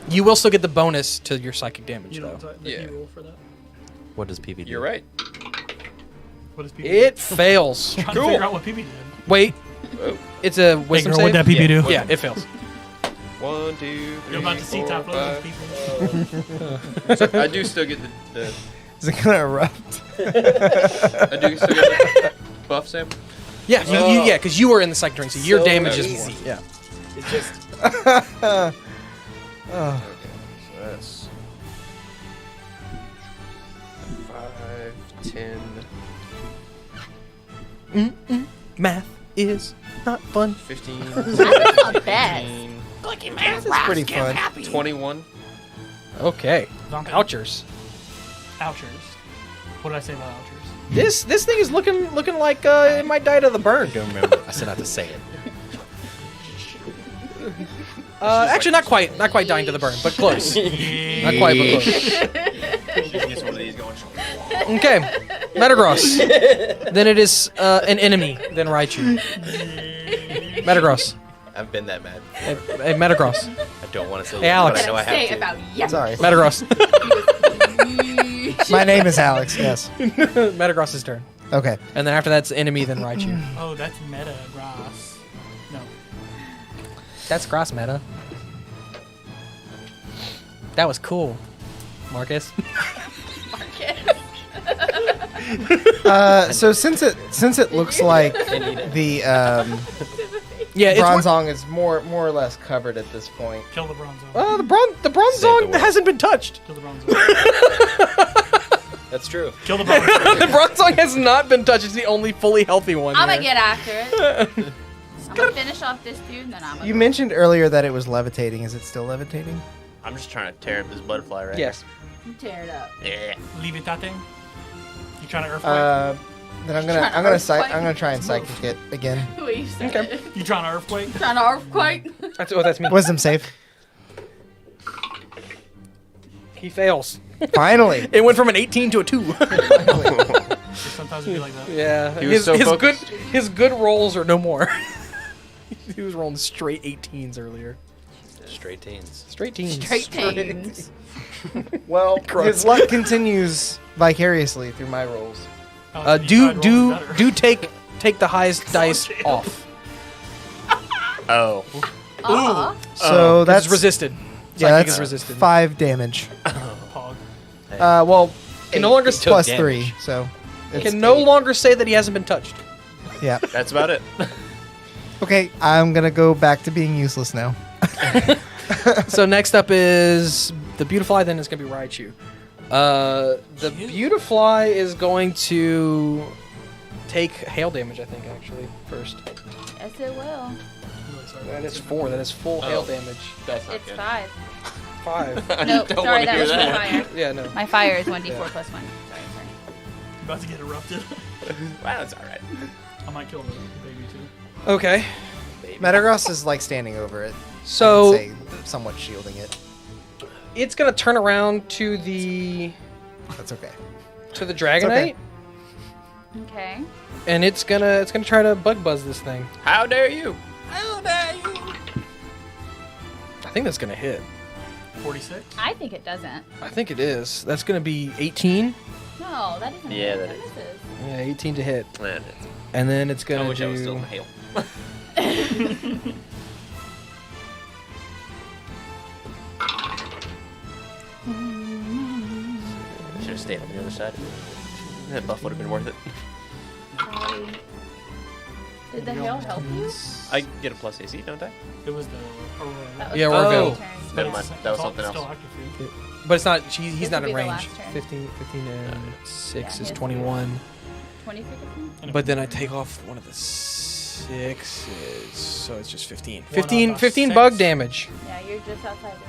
You will still get the bonus to your psychic damage, You though. don't Yeah. roll for that. What does PV do? You're right. What is PP? It fails. Trying Cool. to figure out what PP did. Wait. Oh. It's a wisdom Hey, girl, save. what'd that PP do? Yeah, it fails. 1, 2, 3, You're about to see 4, top loads 5. people. I do still get the Is it gonna erupt? I do still get the buff, Sam. Yeah, yeah, because you were in the psychic terrain, so your So damage is easy. more. Yeah. It's just Oh. Okay, so that's 5, 10, Math is not fun. 15, That's not bad. 18, This is pretty fun. 21. Okay. Donkey. Ouchers. Ouchers. What did I say about ouchers? This thing is looking like it might die to the burn. don't remember. I said not to say it. Actually, not quite dying to the burn, but close. Not quite, but close. You can get some of these going. Okay, Metagross. Then it is an enemy. Then Raichu. Metagross. I've been that mad. Hey, Metagross. I don't want to say Hey, Alex. but I know I Say have to. about yeah. Sorry. Metagross. My name is Alex. Yes. Metagross's turn. Okay. And then after that's enemy, then Raichu. Oh, that's meta grass. No. That's grass meta. That was cool, Marcus. So since it looks like the Yeah, it's Bronzong is more or less covered at this point. Kill the Bronzong. the Bronzong hasn't been touched. Kill the Bronzong. That's true. Kill the Bronzong. The Bronzong has not been touched. It's the only fully healthy one. I'm gonna here. get after it. I'm gonna finish off this dude, and then I'm gonna You mentioned earlier that it was levitating. Is it still levitating? I'm just trying to tear up this butterfly right Yes. tear it up. Yeah. Leave it that thing. You trying to earthquake? Then I'm Trying to gonna try and earthquake. psychic it again. Wait, you said Okay. it. You trying to earthquake? Trying to earthquake? That's me. Wisdom save. He fails. Finally. It went from an 18 to a 2. Sometimes it be like that. Yeah. He was so focused. His good rolls are no more. He was rolling straight 18s earlier. Straight teens. Straight teens. Straight teens. Well, Gross. his luck continues vicariously through my rolls. Oh, so you tried rolling better. take the highest dice jail. off. Oh. So That's that's resisted. Yeah, Psychic that's is resisted. 5 damage. Pog. Well, Can no longer Took plus damage. 3. So it's Can no 8. longer say that he hasn't been touched. Yeah. That's about it. Okay, I'm gonna go back to being useless now. So next up is the Beautifly, then it's going to be Raichu. The Beautifly is going to take hail damage, I think, actually, first. Yes, it will. That is 4. That is full hail damage. That's not It's good. 5. 5. No, don't sorry, wanna that hear was that. my fire. Yeah, no. My fire is 1d4 plus 1. Sorry. You about to get erupted. Wow, that's alright. I might kill the baby too. Okay. Metagross is like standing over it. So I'd say somewhat shielding it. it's going to turn around to the That's okay. Dragonite, okay. Okay. and it's gonna try to bug buzz this thing. How dare you? I think that's gonna hit. 46. I think it doesn't. I think it is. That's gonna be 18. No, that isn't. Yeah, it. that is. Misses. Yeah, 18 to hit, Man, and then it's I gonna wish I was still do. in the hail. Should have stayed on the other side. That buff would have been worth it. Sorry. Did the hail help you? I get a plus AC, don't I? It was the Aurora. That was Yeah, the Orville. last turn. Never mind. That was something Still else. active for you. But it's not. He's This not will in be the range. last turn. 15 and 6 Yeah, is his- 21. 20 for this one? But then I take off one of the 6s, so it's just 15. One 15, of the 15 six. bug damage. Yeah, you're just outside the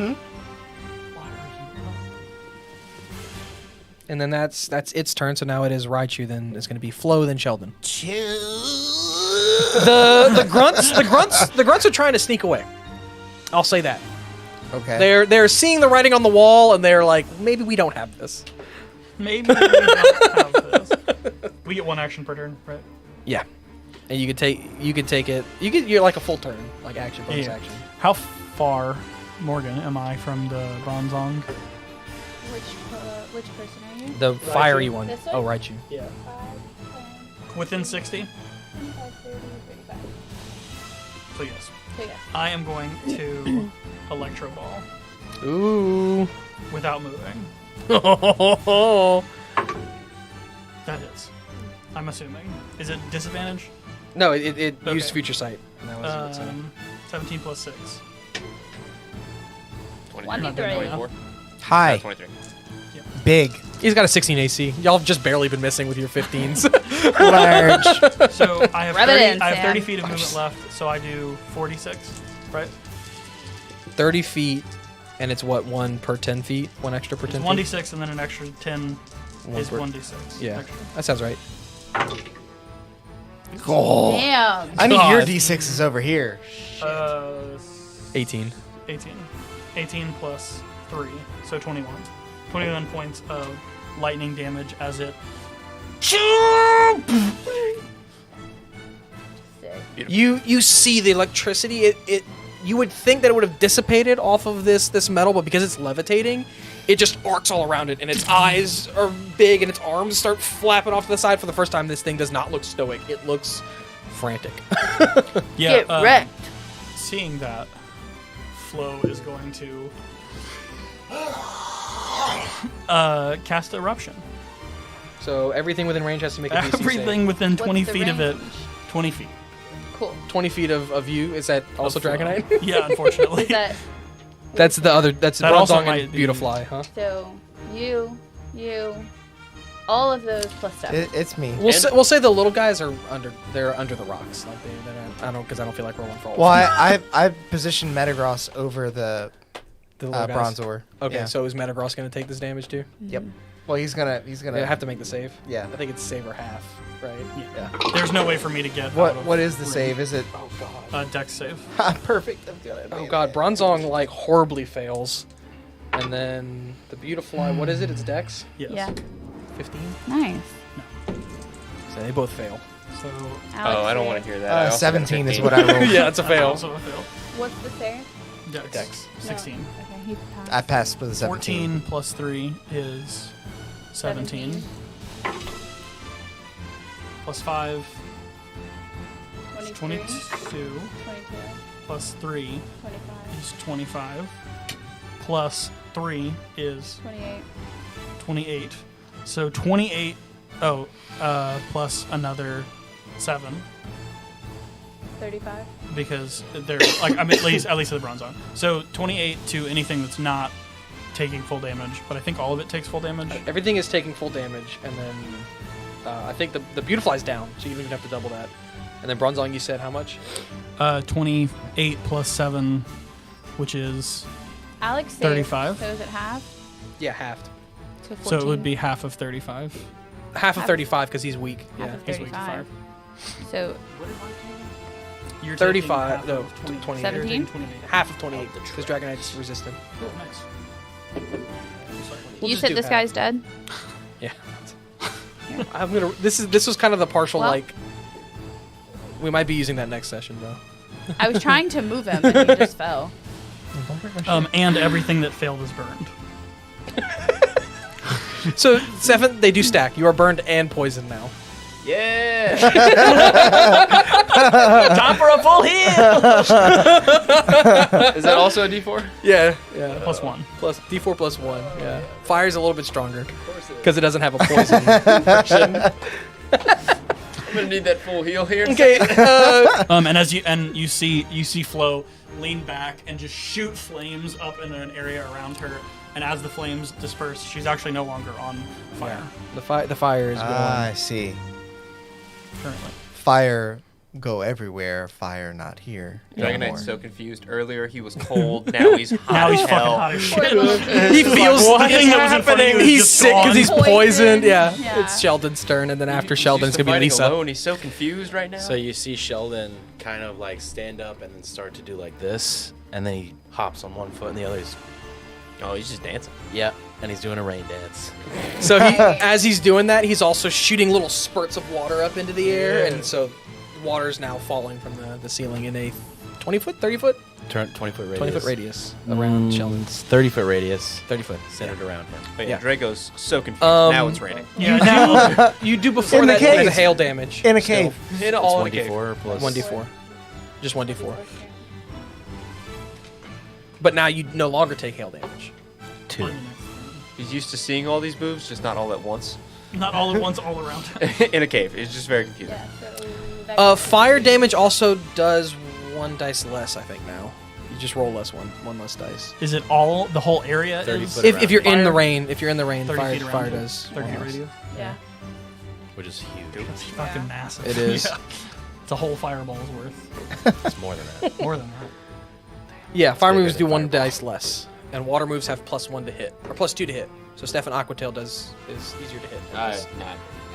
radio. And then that's its turn. So now it is Raichu. Then it's going to be Flo. Then Sheldon. The grunts are trying to sneak away. I'll say that. Okay. They're seeing the writing on the wall, and they're like, maybe we don't have this. Maybe we don't have this. We get 1 action per turn, right? Yeah, and you could take it. You're like a full turn, like action bonus Yeah. action. How far, Morgan, am I from the Bronzong? Which person are you? The fiery one. This Oh, one? Raichu. Yeah. 5, 10, Within 60? 25, 30, 35. So yes. So yeah. I am going to Electro Ball Ooh. without moving. That is. I'm assuming. Is it disadvantage? No, it Okay. used future sight. And that was its, 17 plus 6. 23. 24. Hi. 23. Big. He's got a 16 AC. Y'all have just barely been missing with your 15s. Large. So I have Rub it 30, in, I have Sam. 30 feet of movement left, so I do 46, right? 30 feet, and it's what, 1 per 10 feet? 1 extra per It's 10 feet? 1d6 and then an extra 10 One is per- 1d6. Yeah, Extra. that sounds right. Damn. I need your God. D6s over here. 18. 18. 18 plus 3, so 21. 21 points of lightning damage as it. Sick. You see the electricity. It you would think that it would have dissipated off of this metal, but because it's levitating, it just arcs all around it, and its eyes are big, and its arms start flapping off to the side. For the first time, this thing does not look stoic. It looks frantic. Yeah, Get wrecked. seeing that, Flo is going to cast Eruption. So everything within range has to make a DC Everything within 20 What's the feet of it. range? 20 feet. Cool. save. 20 feet of you. Is that also Of Flo. Dragonite? Yeah, unfortunately. Is that That's the other. That's That also Bronzong might and be- Beautifly, huh? so? You, all of those plus 7. It's me. We'll say the little guys are under. They're under the rocks. Like they're not, I don't because I don't feel like rolling for all. Well, I've positioned Metagross over the the little guys. Bronzor. Okay, Yeah. so is Metagross going to take this damage too? Yep. Well, he's gonna. I have to make the save. Yeah. I think it's save or half, right? Yeah. There's no way for me to get out of What is the range. save? Is it Oh god. Dex save. perfect? I'm good. Oh god, Bronzong like horribly fails, and then the Beautifly. What is it? It's Dex. Yes. Yeah. 15. Nice. So they both fail. So Oh, I don't want to hear that. I also got 17 is 15. what I rolled. Yeah, it's a fail. Also a fail. What's the save? Dex. Dex. 16. No. Okay, he passed. I passed with a 17. 14 plus 3 is 17. Plus 5 is 23, 22. 22, Plus 3 25, is 25. Plus 3 is 28. 28. So 28. Oh, plus another 7 35. because they're like I mean at least the bronze on. So 28 to anything that's not taking full damage, but I think all of it takes full damage. Everything is taking full damage, and then I think the Beautifly's down, so you don't even have to double that. And then Bronzong, you said how much? 28 plus 7, which is Alex saved, 35. So is it half? Yeah, halved. So 14. so it would be half of 35. Half of Half- 35 because he's weak. half Yeah. of He's weak to 35. 5. So You're 35. taking No, half of 28. 17? 28. Half of 28 because Dragonite's resistant. Oh, nice. We'll you just said do this half. guy's dead? Yeah. I'm gonna. This was kind of the partial Well- like. We might be using that next session though. I was trying to move him, but he just fell. And everything that failed is burned. So 7, they do stack. You are burned and poisoned now. Yeah. Time for a full heal. Is that also a D4? Yeah. Yeah. Plus 1. Plus D4 plus 1. Yeah. Fire's a little bit stronger because it doesn't have a poison infection. I'm gonna need that full heal here. Okay. And you see Flo lean back and just shoot flames up in an area around her. And as the flames disperse, she's actually no longer on fire The fire is going. I see. currently. Fire go everywhere. Fire not here. Dragonite's anymore. so confused. Earlier he was cold. Now he's hot. Now he's as fucking hell. hot as Poor shit. little kid. He feels What it's is happening? He's Just sick because he's gone. poisoned. Yeah. Yeah. It's Sheldon's turn, and then after He's Sheldon's used to gonna be fighting Lisa. alone. He's so confused right now. So you see Sheldon kind of like stand up and then start to do like this, and then he hops on one foot and the other is, oh, he's just dancing. yeah, and he's doing a rain dance. So as he's doing that, he's also shooting little spurts of water up into the air, and so water's now falling from the ceiling in a 20-foot, 30-foot, 20-foot radius. 20-foot radius around Sheldon. It's 30-foot radius, 30 foot. centered around him. But Yeah. Draco's so confused. Um, Now it's raining. Yeah, now You do before In the that cave. the hail damage. In a still. cave. In It's all in a cave. 1d4 plus 1d4. Just 1d4. But now you no longer take hail damage. 2. He's used to seeing all these moves, just not all at once. not all at once, all around. In a cave. It's just very confusing. Yeah, so that Fire damage also does 1 dice less, I think, now. You just roll one less dice. Is it all the whole area? 30 is foot If you're in Fire? the rain, 30 fire, feet around fire it. does 30 one feet less. radius. Yeah. which is huge. It's fucking massive. It is. Yeah. It's a whole fireball's worth. It's more than that. More than that. Yeah, fire bigger moves do than 1 fireball. dice less, and water moves have +1 to hit, or +2 to hit. So Stefan Aquatail is easier to hit. Not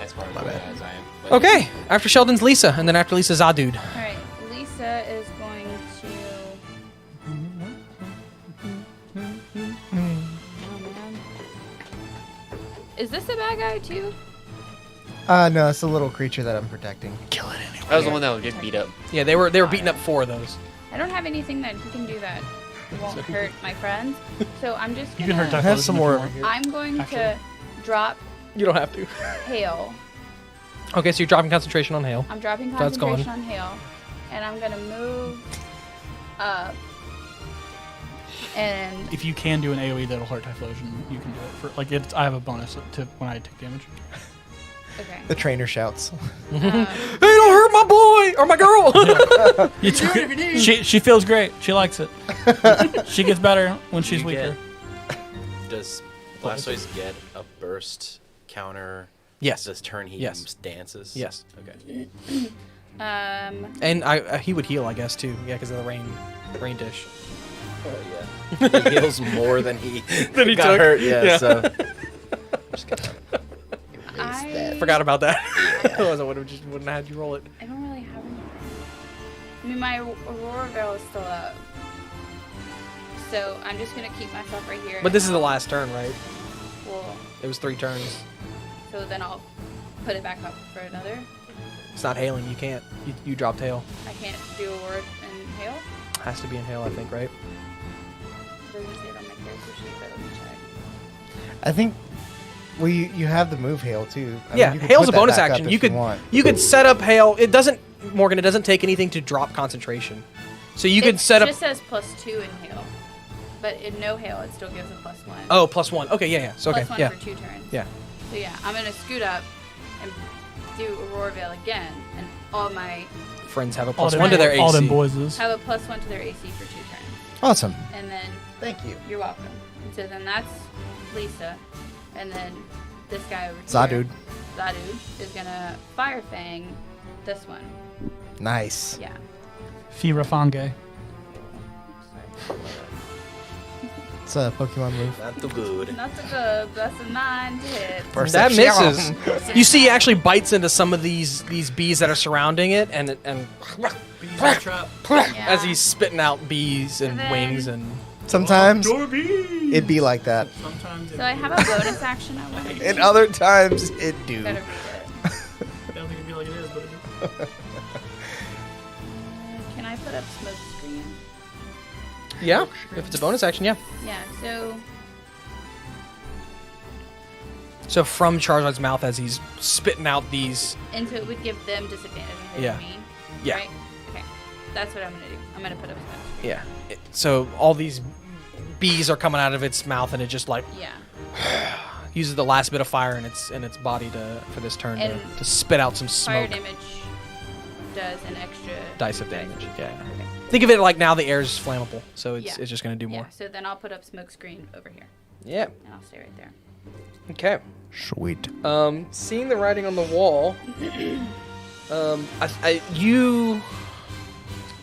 as far as I am. But Okay, after Sheldon's Lisa, and then after Lisa, Zadude. All right. Lisa is going to. Is this a bad guy too? No, it's a little creature that I'm protecting. Kill it anyway. That was the one that would get beat up. Yeah, they were beating up 4 of those. I don't have anything that he can do that won't hurt my friends. So I'm just You gonna. can hurt I have some more Typhlosion over here. I'm going to Actually. drop You don't have to. hail. Okay, so you're dropping concentration on hail. I'm dropping That's gone. concentration on hail, and I'm gonna move up. And If you can do an AoE that'll hurt Typhlosion, you can do it. For like, it's, I have a bonus to when I take damage. okay. The trainer shouts. Hey, don't hurt my boy or my girl. You took it. She feels great. She likes it. She gets better when she's You weaker. Does Blastoise get a burst counter? Yes. This turn he Yes. dances? Yes. Okay. And he would heal, I guess, too. Yeah, because of the rain dish. Oh, yeah. He heals more than he, Than he got took. hurt. Yeah, Yeah. so. Just gonna I Forgot about that. Otherwise, I wouldn't have had you roll it. I don't really have any. I mean, my Aurora Veil is still up. So I'm just gonna keep myself right here. But this is the last turn, right? Well, It was 3 turns. so then I'll put it back up for another. It's not hailing. You can't. You dropped hail. I can't do a word in hail. Has to be in hail, I think, right? Doesn't say it on my character sheet, but let me check. I think. Well, you have the move hail too. I Yeah, mean, you could hail's put a that bonus back up action. if You could want. you could set up hail. It doesn't, Morgan. It doesn't take anything to drop concentration. So you could set It up. just says +2 in hail, but in no hail it still gives a +1. Oh, +1. Okay, yeah. So okay, +1 yeah, for 2 turns. yeah. So yeah, I'm gonna scoot up and do Aurora Veil again, and all my Friends have a All +1 to their AC. All them boyses. have a +1 to their AC for 2 turns, Awesome. and then Thank you. you're welcome. And so then that's Lisa, and then this guy over Zadud. here, Zadud, is gonna Fire Fang this one. Nice. Yeah. Firafange. It's a Pokemon move. Not too good. Not so good. That's a 9 to hit. That misses. You see, he actually bites into some of these bees that are surrounding it, and Yeah. as he's spitting out bees and And then- wings and. Sometimes it'd be like that. Sometimes So I have a bonus action I want to do. And other times it do. Gotta read it. I don't think it'd be like it is, but it is. Can I put up smoke screen? Yeah, if it's a bonus action, yeah. Yeah, so So from Charizard's mouth as he's spitting out these. and so it would give them disadvantage on hitting Yeah. me. Yeah. Right? Okay. That's what I'm gonna do. I'm gonna put up smoke screen. Yeah. So all these bees are coming out of its mouth, and it just like Yeah. uses the last bit of fire in its body for this turn And to spit out some Fire smoke. damage does an extra Dice of damage. Yeah. Okay. Think of it like now the air is flammable, so it's Yeah. just gonna do Yeah. more. So then I'll put up smoke screen over here, Yeah. and I'll stay right there. Okay. Sweet. Seeing the writing on the wall,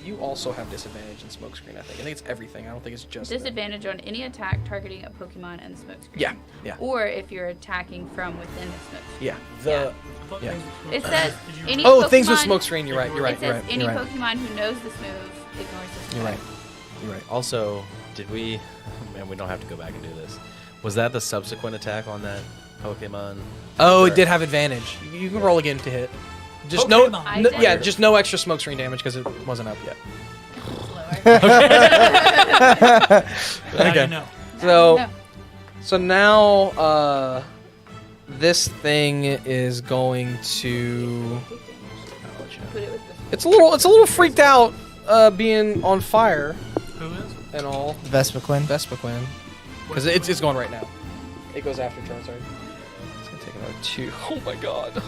you also have disadvantage in smokescreen. I think it's everything. I don't think it's just Disadvantage on any attack targeting a Pokemon in the smoke screen. Yeah. Yeah. Or if you're attacking from within the smoke screen. Yeah. Yeah. It says any Oh, Pokemon, things with smokescreen. You're right. You're right. It You're says right. any You're right. Pokemon who knows this move ignores this You're move. right. You're right. Also, did we? Man, we don't have to go back and do this. Was that the subsequent attack on that Pokemon? Oh, Or- it did have advantage. You can roll again to hit. Just no, Pokemon. yeah, just no extra smokescreen damage because it wasn't up yet. Slower. Now Okay. you know. So, No. so now, this thing is going to. Put it with this. It's a little freaked out, being on fire Who is? and all. Vespiquen. Vespiquen, because it's going right now. It goes after Charizard. It's gonna take another 2. Oh my god.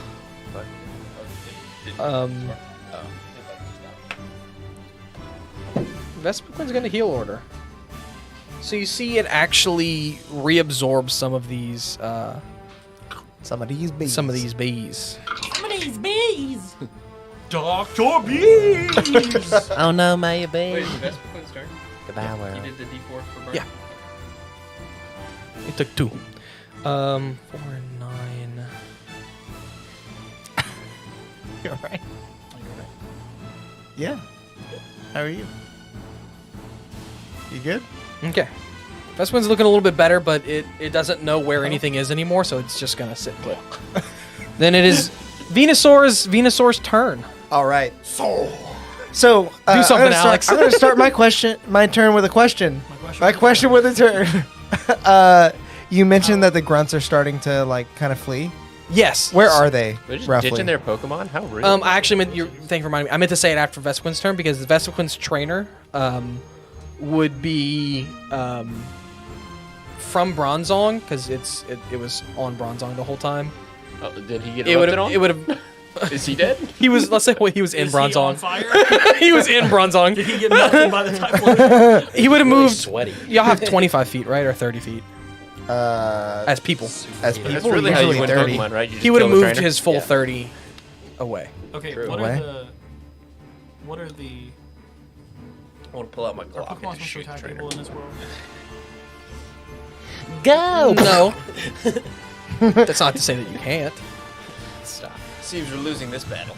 Vespiquen's gonna heal order. So you see it actually reabsorbs some of these Some of these bees. bees. Dr. Bees! Oh no, my baby. Wait, is the best point start? Devour. You did the D4 for Bart? Yeah. It took 2. 4 and 9. You alright? Yeah. How are you? You good? Okay. Vespin's looking a little bit better, but it doesn't know where anything is anymore, so it's just gonna sit put. Then it is Venusaur's turn. All right. So Do something, I'm gonna Alex. I'm going to start my turn with a question. My question with a turn. You mentioned that the grunts are starting to like kind of flee. Yes. Where are they? They're just roughly? ditching their Pokemon? How rude. I actually meant thank you for reminding me. I meant to say it after Vespin's turn because the Vespin's trainer would be from Bronzong because it was on Bronzong the whole time. Oh, did he get It would erupted on? have. It would have. Is he dead? He was. Let's say he was in Is he on Bronzong. fire? He was in Bronzong. Did he get melted by the typhoon? He would have Really moved. sweaty. Y'all have 25 feet, right, or 30 feet As as people. people, That's really how you usually win 30. Pokemon, right? You just He would have kill the moved trainer? his full Yeah. 30 away. Okay, True. what Away. are the I want to pull out my are Glock Pokemon and just supposed to shoot the attack trainer. people in this world? Go! No. That's not to say that you can't. Stop. Seems we're losing this battle.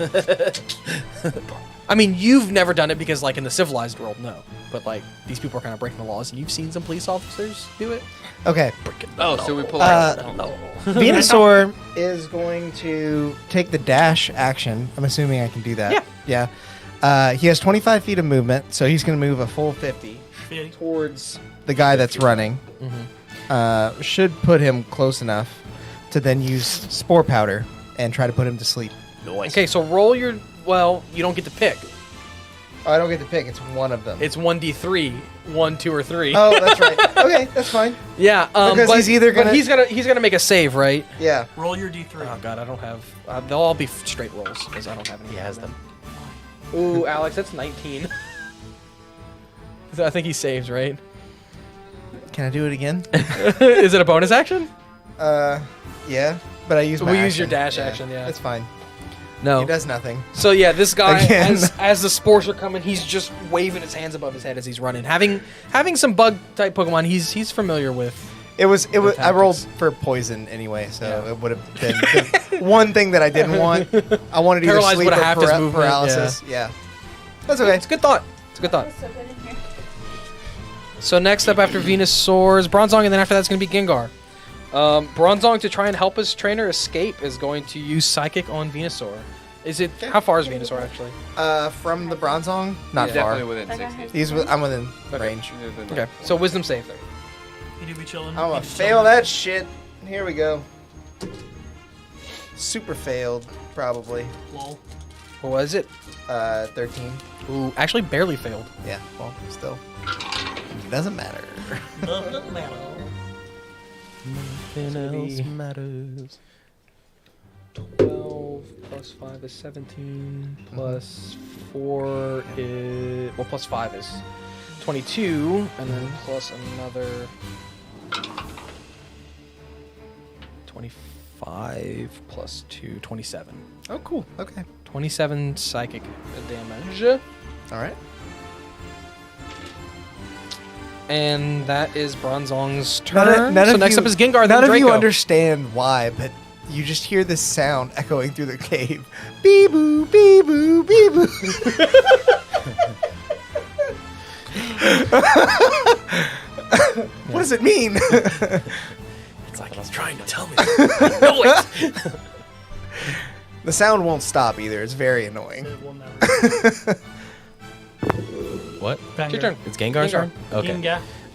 I mean, you've never done it because, like, in the civilized world, no. But, like, these people are kind of breaking the laws, and you've seen some police officers do it. Okay. Oh, so we pull Venusaur is going to take the dash action. I'm assuming I can do that. Yeah. He has 25 feet of movement, so he's going to move a full 50 Yeah. towards the guy that's running. Should put him close enough to then use Spore Powder and try to put him to sleep. Noise. Okay, so roll your... Well, you don't get to pick. Oh, I don't get to pick. It's one of them. It's 1d3, 1, 2, or 3. Oh, that's right. Okay, that's fine. Yeah, Because but, he's either but gonna- he's gonna make a save, right? Yeah. Roll your D3. Oh god, I don't have. They'll all be straight rolls because I don't have any. He has them. Ooh, Alex, that's 19. I think he saves, right? Can I do it again? Is it a bonus action? Yeah. But I use So my we use your action. dash action, yeah. It's fine. No. He does nothing. So yeah, this guy, Again. as the spores are coming, he's just waving his hands above his head as he's running. Having some bug type Pokemon, he's familiar with. It was. I rolled tactics. for poison anyway, so Yeah. it would have been the one thing that I didn't want. I wanted either Paralyzed sleep would've or halved his movement, paralysis. Yeah. That's okay. It's a good thought. It's a good thought. So good in here. So next up after Venusaur's Bronzong, and then after that's going to be Gengar. Bronzong, to try and help his trainer escape, is going to use Psychic on Venusaur. Is it? How far is Venusaur actually? From the Bronzong, not far. Definitely within That guy 60. has- I'm within range. Okay. So Wisdom save there. You do be chilling. I'm gonna You fail chilling. that shit. Here we go. Super failed, probably. Lol. What was it? 13. Ooh, actually barely failed. Yeah. Well, still. Doesn't matter. Doesn't matter. Nothing else matters. 12 plus 5 is 17. Plus 4 is... Well, plus 5 is 22. And then plus another... 25 plus 2, 27. Oh, cool. Okay. 27 psychic damage. All right. And that is Bronzong's turn. None So of next you- up is Gengar, then None of Draco. you understand why, but you just hear this sound echoing through the cave. Bee boo, bee boo, bee boo. What does it mean? It's like he's trying to tell me. The sound won't stop either. It's very annoying. It will never. What? Banger. Your turn. It's Gengar's Gengar. turn? Okay.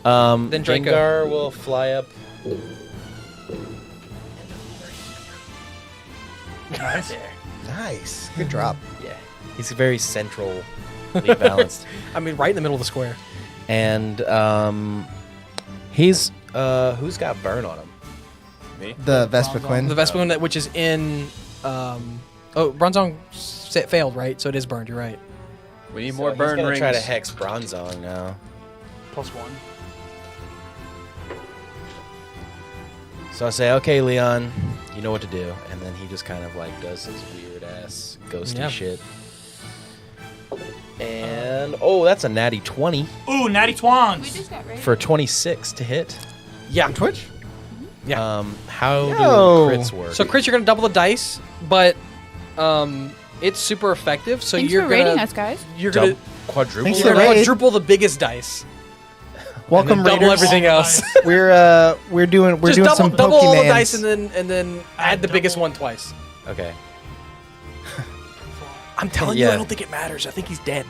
Gengar. Then Draco. Gengar will fly up. Nice. Nice. Good drop. Yeah. He's very centrally balanced. I mean, right in the middle of the square. And he's who's got burn on him? Me? The Vespiquen. The Vespiquen, which is in... Bronzong failed, right? So it is burned, you're right. We need So more burn he's gonna rings. try to hex Bronzong now. +1. So I say, okay, Leon, you know what to do. And then he just kind of like does his weird ass ghosty Yeah. shit. And that's a natty 20 Ooh, Natty We Twans. just got ready. for 26 to hit. Yeah. On Twitch? Yeah. How do Yo. crits work? So crits, you're going to double the dice, but it's super effective. So Thanks you're for gonna, rating us, guys. You're going to Quadruple? Thanks you're for gonna raid. quadruple the biggest dice. Welcome, and then double Raiders. everything else. We're doing Just some double all the Pokemans. dice and then add the biggest one twice. Okay. I'm telling you, Yeah. I don't think it matters. I think he's dead.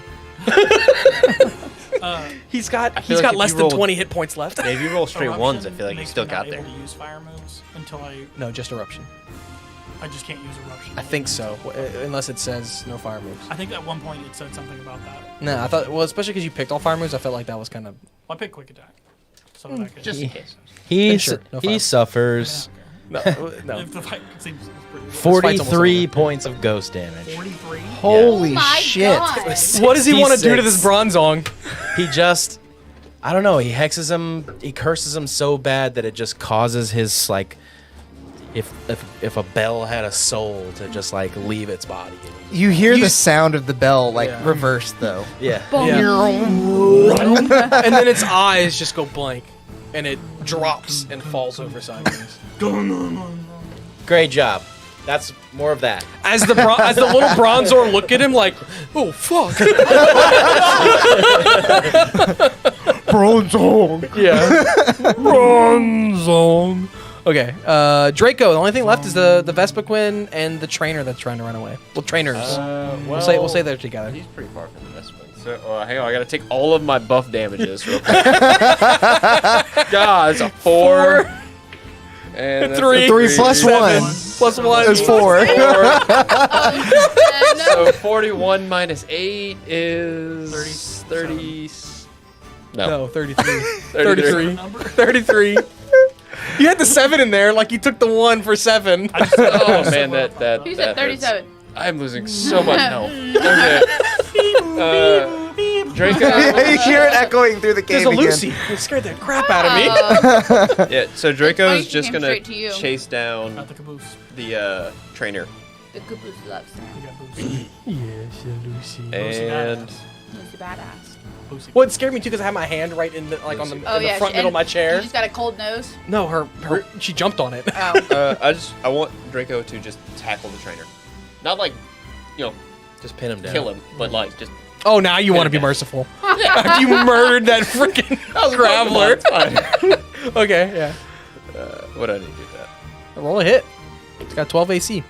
He's I got feel like if less you than rolled- 20 hit points left. Yeah, if you roll straight Eruption ones, I feel like you makes still me not got there. able to use fire moves until No, just eruption. I just can't use eruption. I think so, unless it says no fire moves. I think at one point it said something about that. No, I thought, well, especially because you picked all fire moves, I felt like that was kind of. Well, I picked quick attack, so that I could Just in case. Sure, no He fire. suffers No, no. If the fight seems pretty good. 43 points of ghost damage. 43. Holy Oh my shit! God. What does he want to do to 66. this Bronzong? He just, I don't know. He hexes him. He curses him so bad that it just causes his like, if a bell had a soul, to just like leave its body. You hear You the s- sound of the bell like Yeah. reversed though. Yeah. And then its eyes just go blank, and it drops and falls over sideways. Great job. That's more of that. As the little Bronzor look at him like, oh fuck. Bronzong. Yeah. Bronzong. Okay. Draco. The only thing left is the Vespiquen and the trainer that's trying to run away. Well, trainers. We'll say they're together. He's pretty far from the best one. So, hang on, I gotta take all of my buff damages real quick. God, it's a 4. And that's a 3 plus 1. Plus 1 It's 4. So 41 minus 8 is 30. No, 33. 33. 33. You had the 7 in there, like you took the 1 for 7. Oh man, that Who that said hurts. 37? I'm losing so much health. Okay. Draco. You hear it echoing through the cave There's a again. Lucy. It scared the crap out of me. Yeah, so Draco is Pointing just him gonna straight to you. chase down Got the caboose. the trainer. The caboose loves him. You got Boosie. And He's a badass. Boosie. Well, it scared me too because I had my hand right in the like on the, Oh in the yeah, front middle of my You chair. just got a cold nose. No, her she jumped on it. Oh. I want Draco to just tackle the trainer. Not like, Just pin him down. kill him, but like just Oh, now you want to be merciful. After you murdered that freaking Graveler. It's fine. Okay, yeah. What do I need to do that? Roll a hit. It's got 12 AC.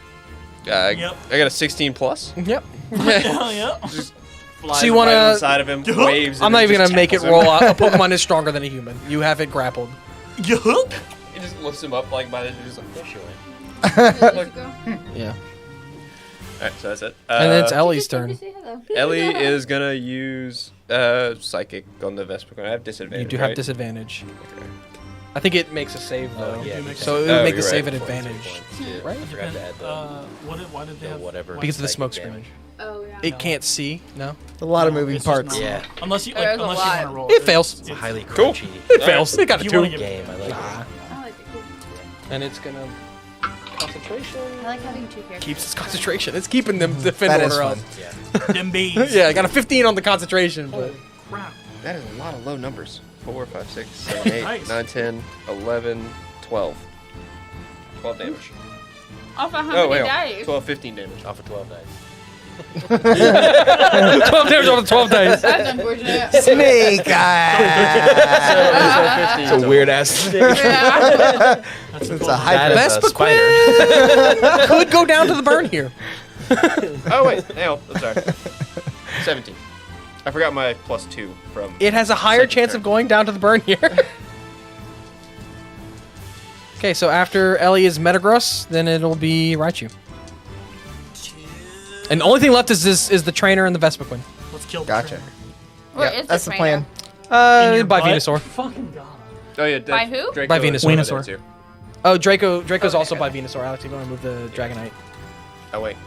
I Yep. got a 16 plus. Yep. Hell yeah. Just flies So you right wanna- on the side of him, waves. I'm and not then even just gonna make it tackles him. roll. A Pokemon is stronger than a human. You have it grappled. Yuck. He just lifts him up like by the just like, yeah, sure. Yeah. Alright, so that's it. And then it's Ellie's turn. Ellie is gonna use psychic on the Vespiquen. I have disadvantage. You do have right? disadvantage. I think it makes a save though. yeah, So it would Oh, make the you're save right. an advantage. Right? I forgot to add Why did they the have whatever. why- Because of the Psychic smoke damage. screen. Oh yeah. It can't see. No. A lot of moving It's just parts. not- Yeah. Unless you There's a want lot. to roll. It fails. It's a highly Cool. crunchy It fails. It got a You 2. wanna get- game. I like it. I like it. And it's gonna concentration. I like having two characters. Keeps its concentration. It's keeping them defend That is order up. fun. Them bees. Yeah, I got a 15 on the concentration, but Crap. That is a lot of low numbers. 4, 5, 6, 7, 8, Nice. 9, 10, 11, 12. 12 damage. Off of how Oh, many wait. dice? 12, 15 damage. Off of 12 dice. 12 damage on the 12 dice. That's unfortunate. Snake eye. It's a weird ass thing. Yeah. It's a That hybrid. is a Vespiquen spider. could go down to the burn here. Oh, wait. No, I'm sorry. 17. I forgot my plus 2 from. It has a higher Second chance turn. of going down to the burn here. Okay, so after Ellie is Metagross, then it'll be Raichu. And the only thing left is the trainer and the Vespiquen. Let's kill the Gotcha. trainer. Where Yeah, is that's the trainer? plan. In your By butt? Venusaur. Fucking god. Oh, yeah. By who? Draco By is Venusaur. over Venusaur. there, too. Oh, Draco's Okay, also okay. by Venusaur. Alex, you want to move the Dragonite? Oh, wait.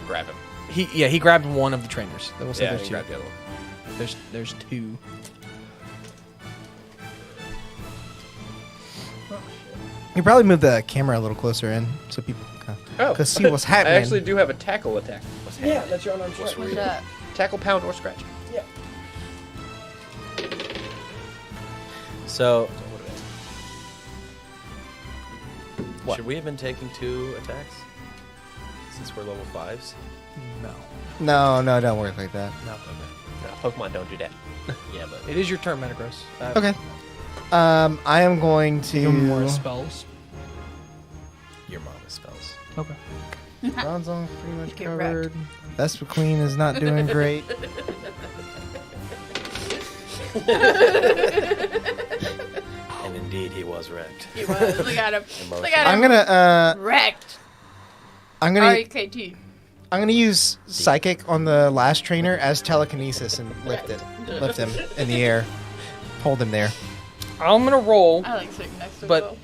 Grab him. He grabbed one of the trainers. Then we'll say Yeah, there's he two. grabbed the other one. There's 2. You probably move the camera a little closer in so people Oh. can see what's I happening. actually do have a tackle attack. Yeah, that's your unarmed What's up? Tackle, pound, or scratch. So, What? should we have been taking 2 attacks? Since we're level 5s? No. No, don't work like that. No. Okay. No, Pokemon don't do that. Yeah, but It is your turn, Metagross. Okay. I am going to. Give him more spells. Your mama's spells. Okay. Bronzong's pretty much Get covered. Vespa Queen is not doing great. And indeed, he was wrecked. He was. Look at him. Look at I'm him. gonna Wrecked. I'm gonna R-E-K-T. I'm gonna use psychic on the last trainer as telekinesis and lift him in the air, hold him there. I'm gonna roll. I like sitting next to But- Will.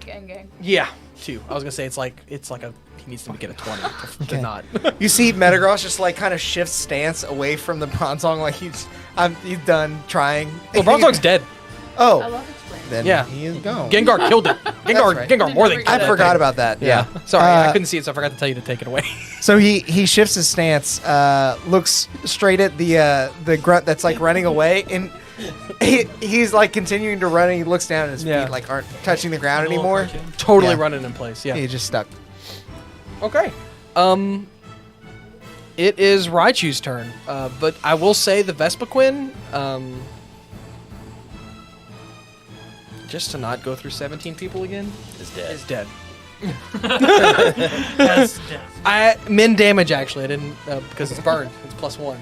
Gang. Yeah, 2. I was gonna say it's like a he needs to get a 20 to Okay. not. You see Metagross just like kind of shifts stance away from the Bronzong, like he's done trying. Well, Bronzong's dead. I Oh, love explaining. then Yeah. he is gone. Gengar killed it. Gengar, right. Gengar more than I killed I that forgot thing. about that. Yeah. Sorry, I Uh, couldn't see it, so I forgot to tell you to take it away. So he shifts his stance, looks straight at the grunt that's like running away, and he's like continuing to run. And he looks down, and his Yeah. feet like aren't touching the ground Little anymore. cartoon. Totally Yeah. running in place. Yeah. He's just stuck. Okay. It is Raichu's turn, but I will say the Vespiquen, just to not go through 17 people again, Is dead. is dead. That's death. Min damage actually. I didn't because it's burned. It's +1.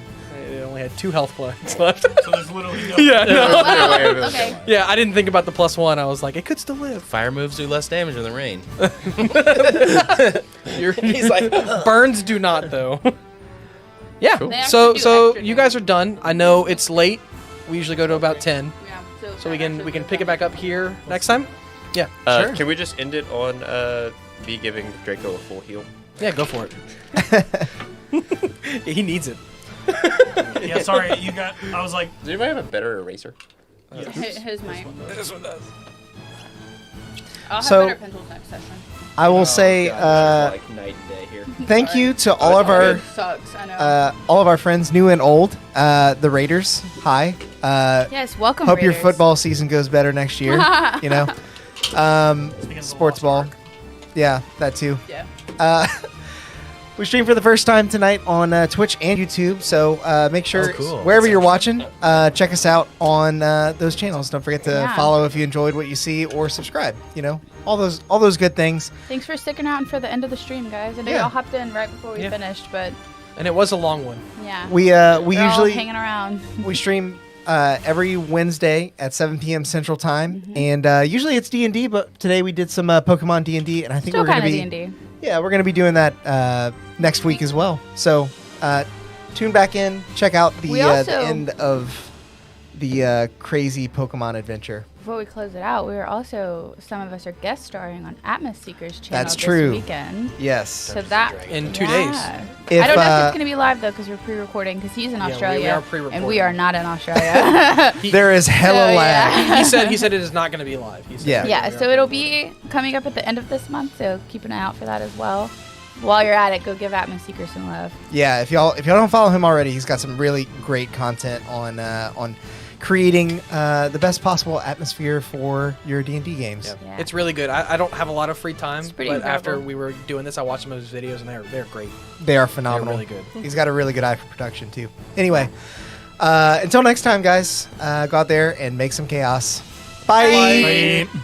It only had 2 health points left. So there's literally no. Yeah, no. Wow. Okay. Yeah, I didn't think about the +1. I was like, it could still live. Fire moves do less damage in the rain. He's like, burns do not though. Yeah. They actually So do so extra you guys are done. I know it's late. We usually go to about 10. Yeah. So we can pick it back up here next time. Yeah. Sure. Can we just end it on me giving Draco a full heal? Yeah, go for it. He needs it. Yeah, sorry, you got. I was like, Does anybody have a better eraser? His mic. This one does. I'll have So- better pencils next session. I will say like night and day here. thank you to all of our It sucks. I know. all of our friends, new and old, the Raiders. Hi. Yes. Welcome. Hope your Raiders. football season goes better next year. You know, speaking of the sports Lost ball. Ark, Yeah, that too. Yeah. We stream for the first time tonight on Twitch and YouTube, so make sure Oh, cool. wherever That's you're watching, check us out on those channels. Don't forget to Yeah. follow if you enjoyed what you see, or subscribe. You know, all those good things. Thanks for sticking out and for the end of the stream, guys. I know Yeah. y'all hopped in right before we Yeah. finished, but And it was a long one. yeah. We We're usually all hanging around. we stream every Wednesday at 7 p.m. Central Time, and usually it's D&D, but today we did some Pokemon D&D, and I think Still we're gonna kind of be D&D. yeah we're gonna be doing that next week as well. So tune back in, check out the We also- end of the crazy Pokemon adventure. Before we close it out, we are also, some of us are guest starring on Atmos Seeker's channel That's this true. weekend. Yes. So that In 2 yeah. days. If, I don't know if uh, it's going to be live though because we're pre-recording because he's in we Australia are pre-recording. and we are not in Australia. There is hella So, lag. yeah. He said it is not going to be live. He said Yeah. Yeah, so it'll be coming up at the end of this month, so keep an eye out for that as well. While you're at it, go give Atmos Seeker some love. Yeah, if y'all don't follow him already, he's got some really great content on creating the best possible atmosphere for your D&D games. Yeah. It's really good. I don't have a lot of free time, It's pretty but after incredible. we were doing this, I watched some of his videos, and they're great. They are They're phenomenal. really good. He's got a really good eye for production too. Anyway, until next time, guys, go out there and make some chaos. Bye. Bye.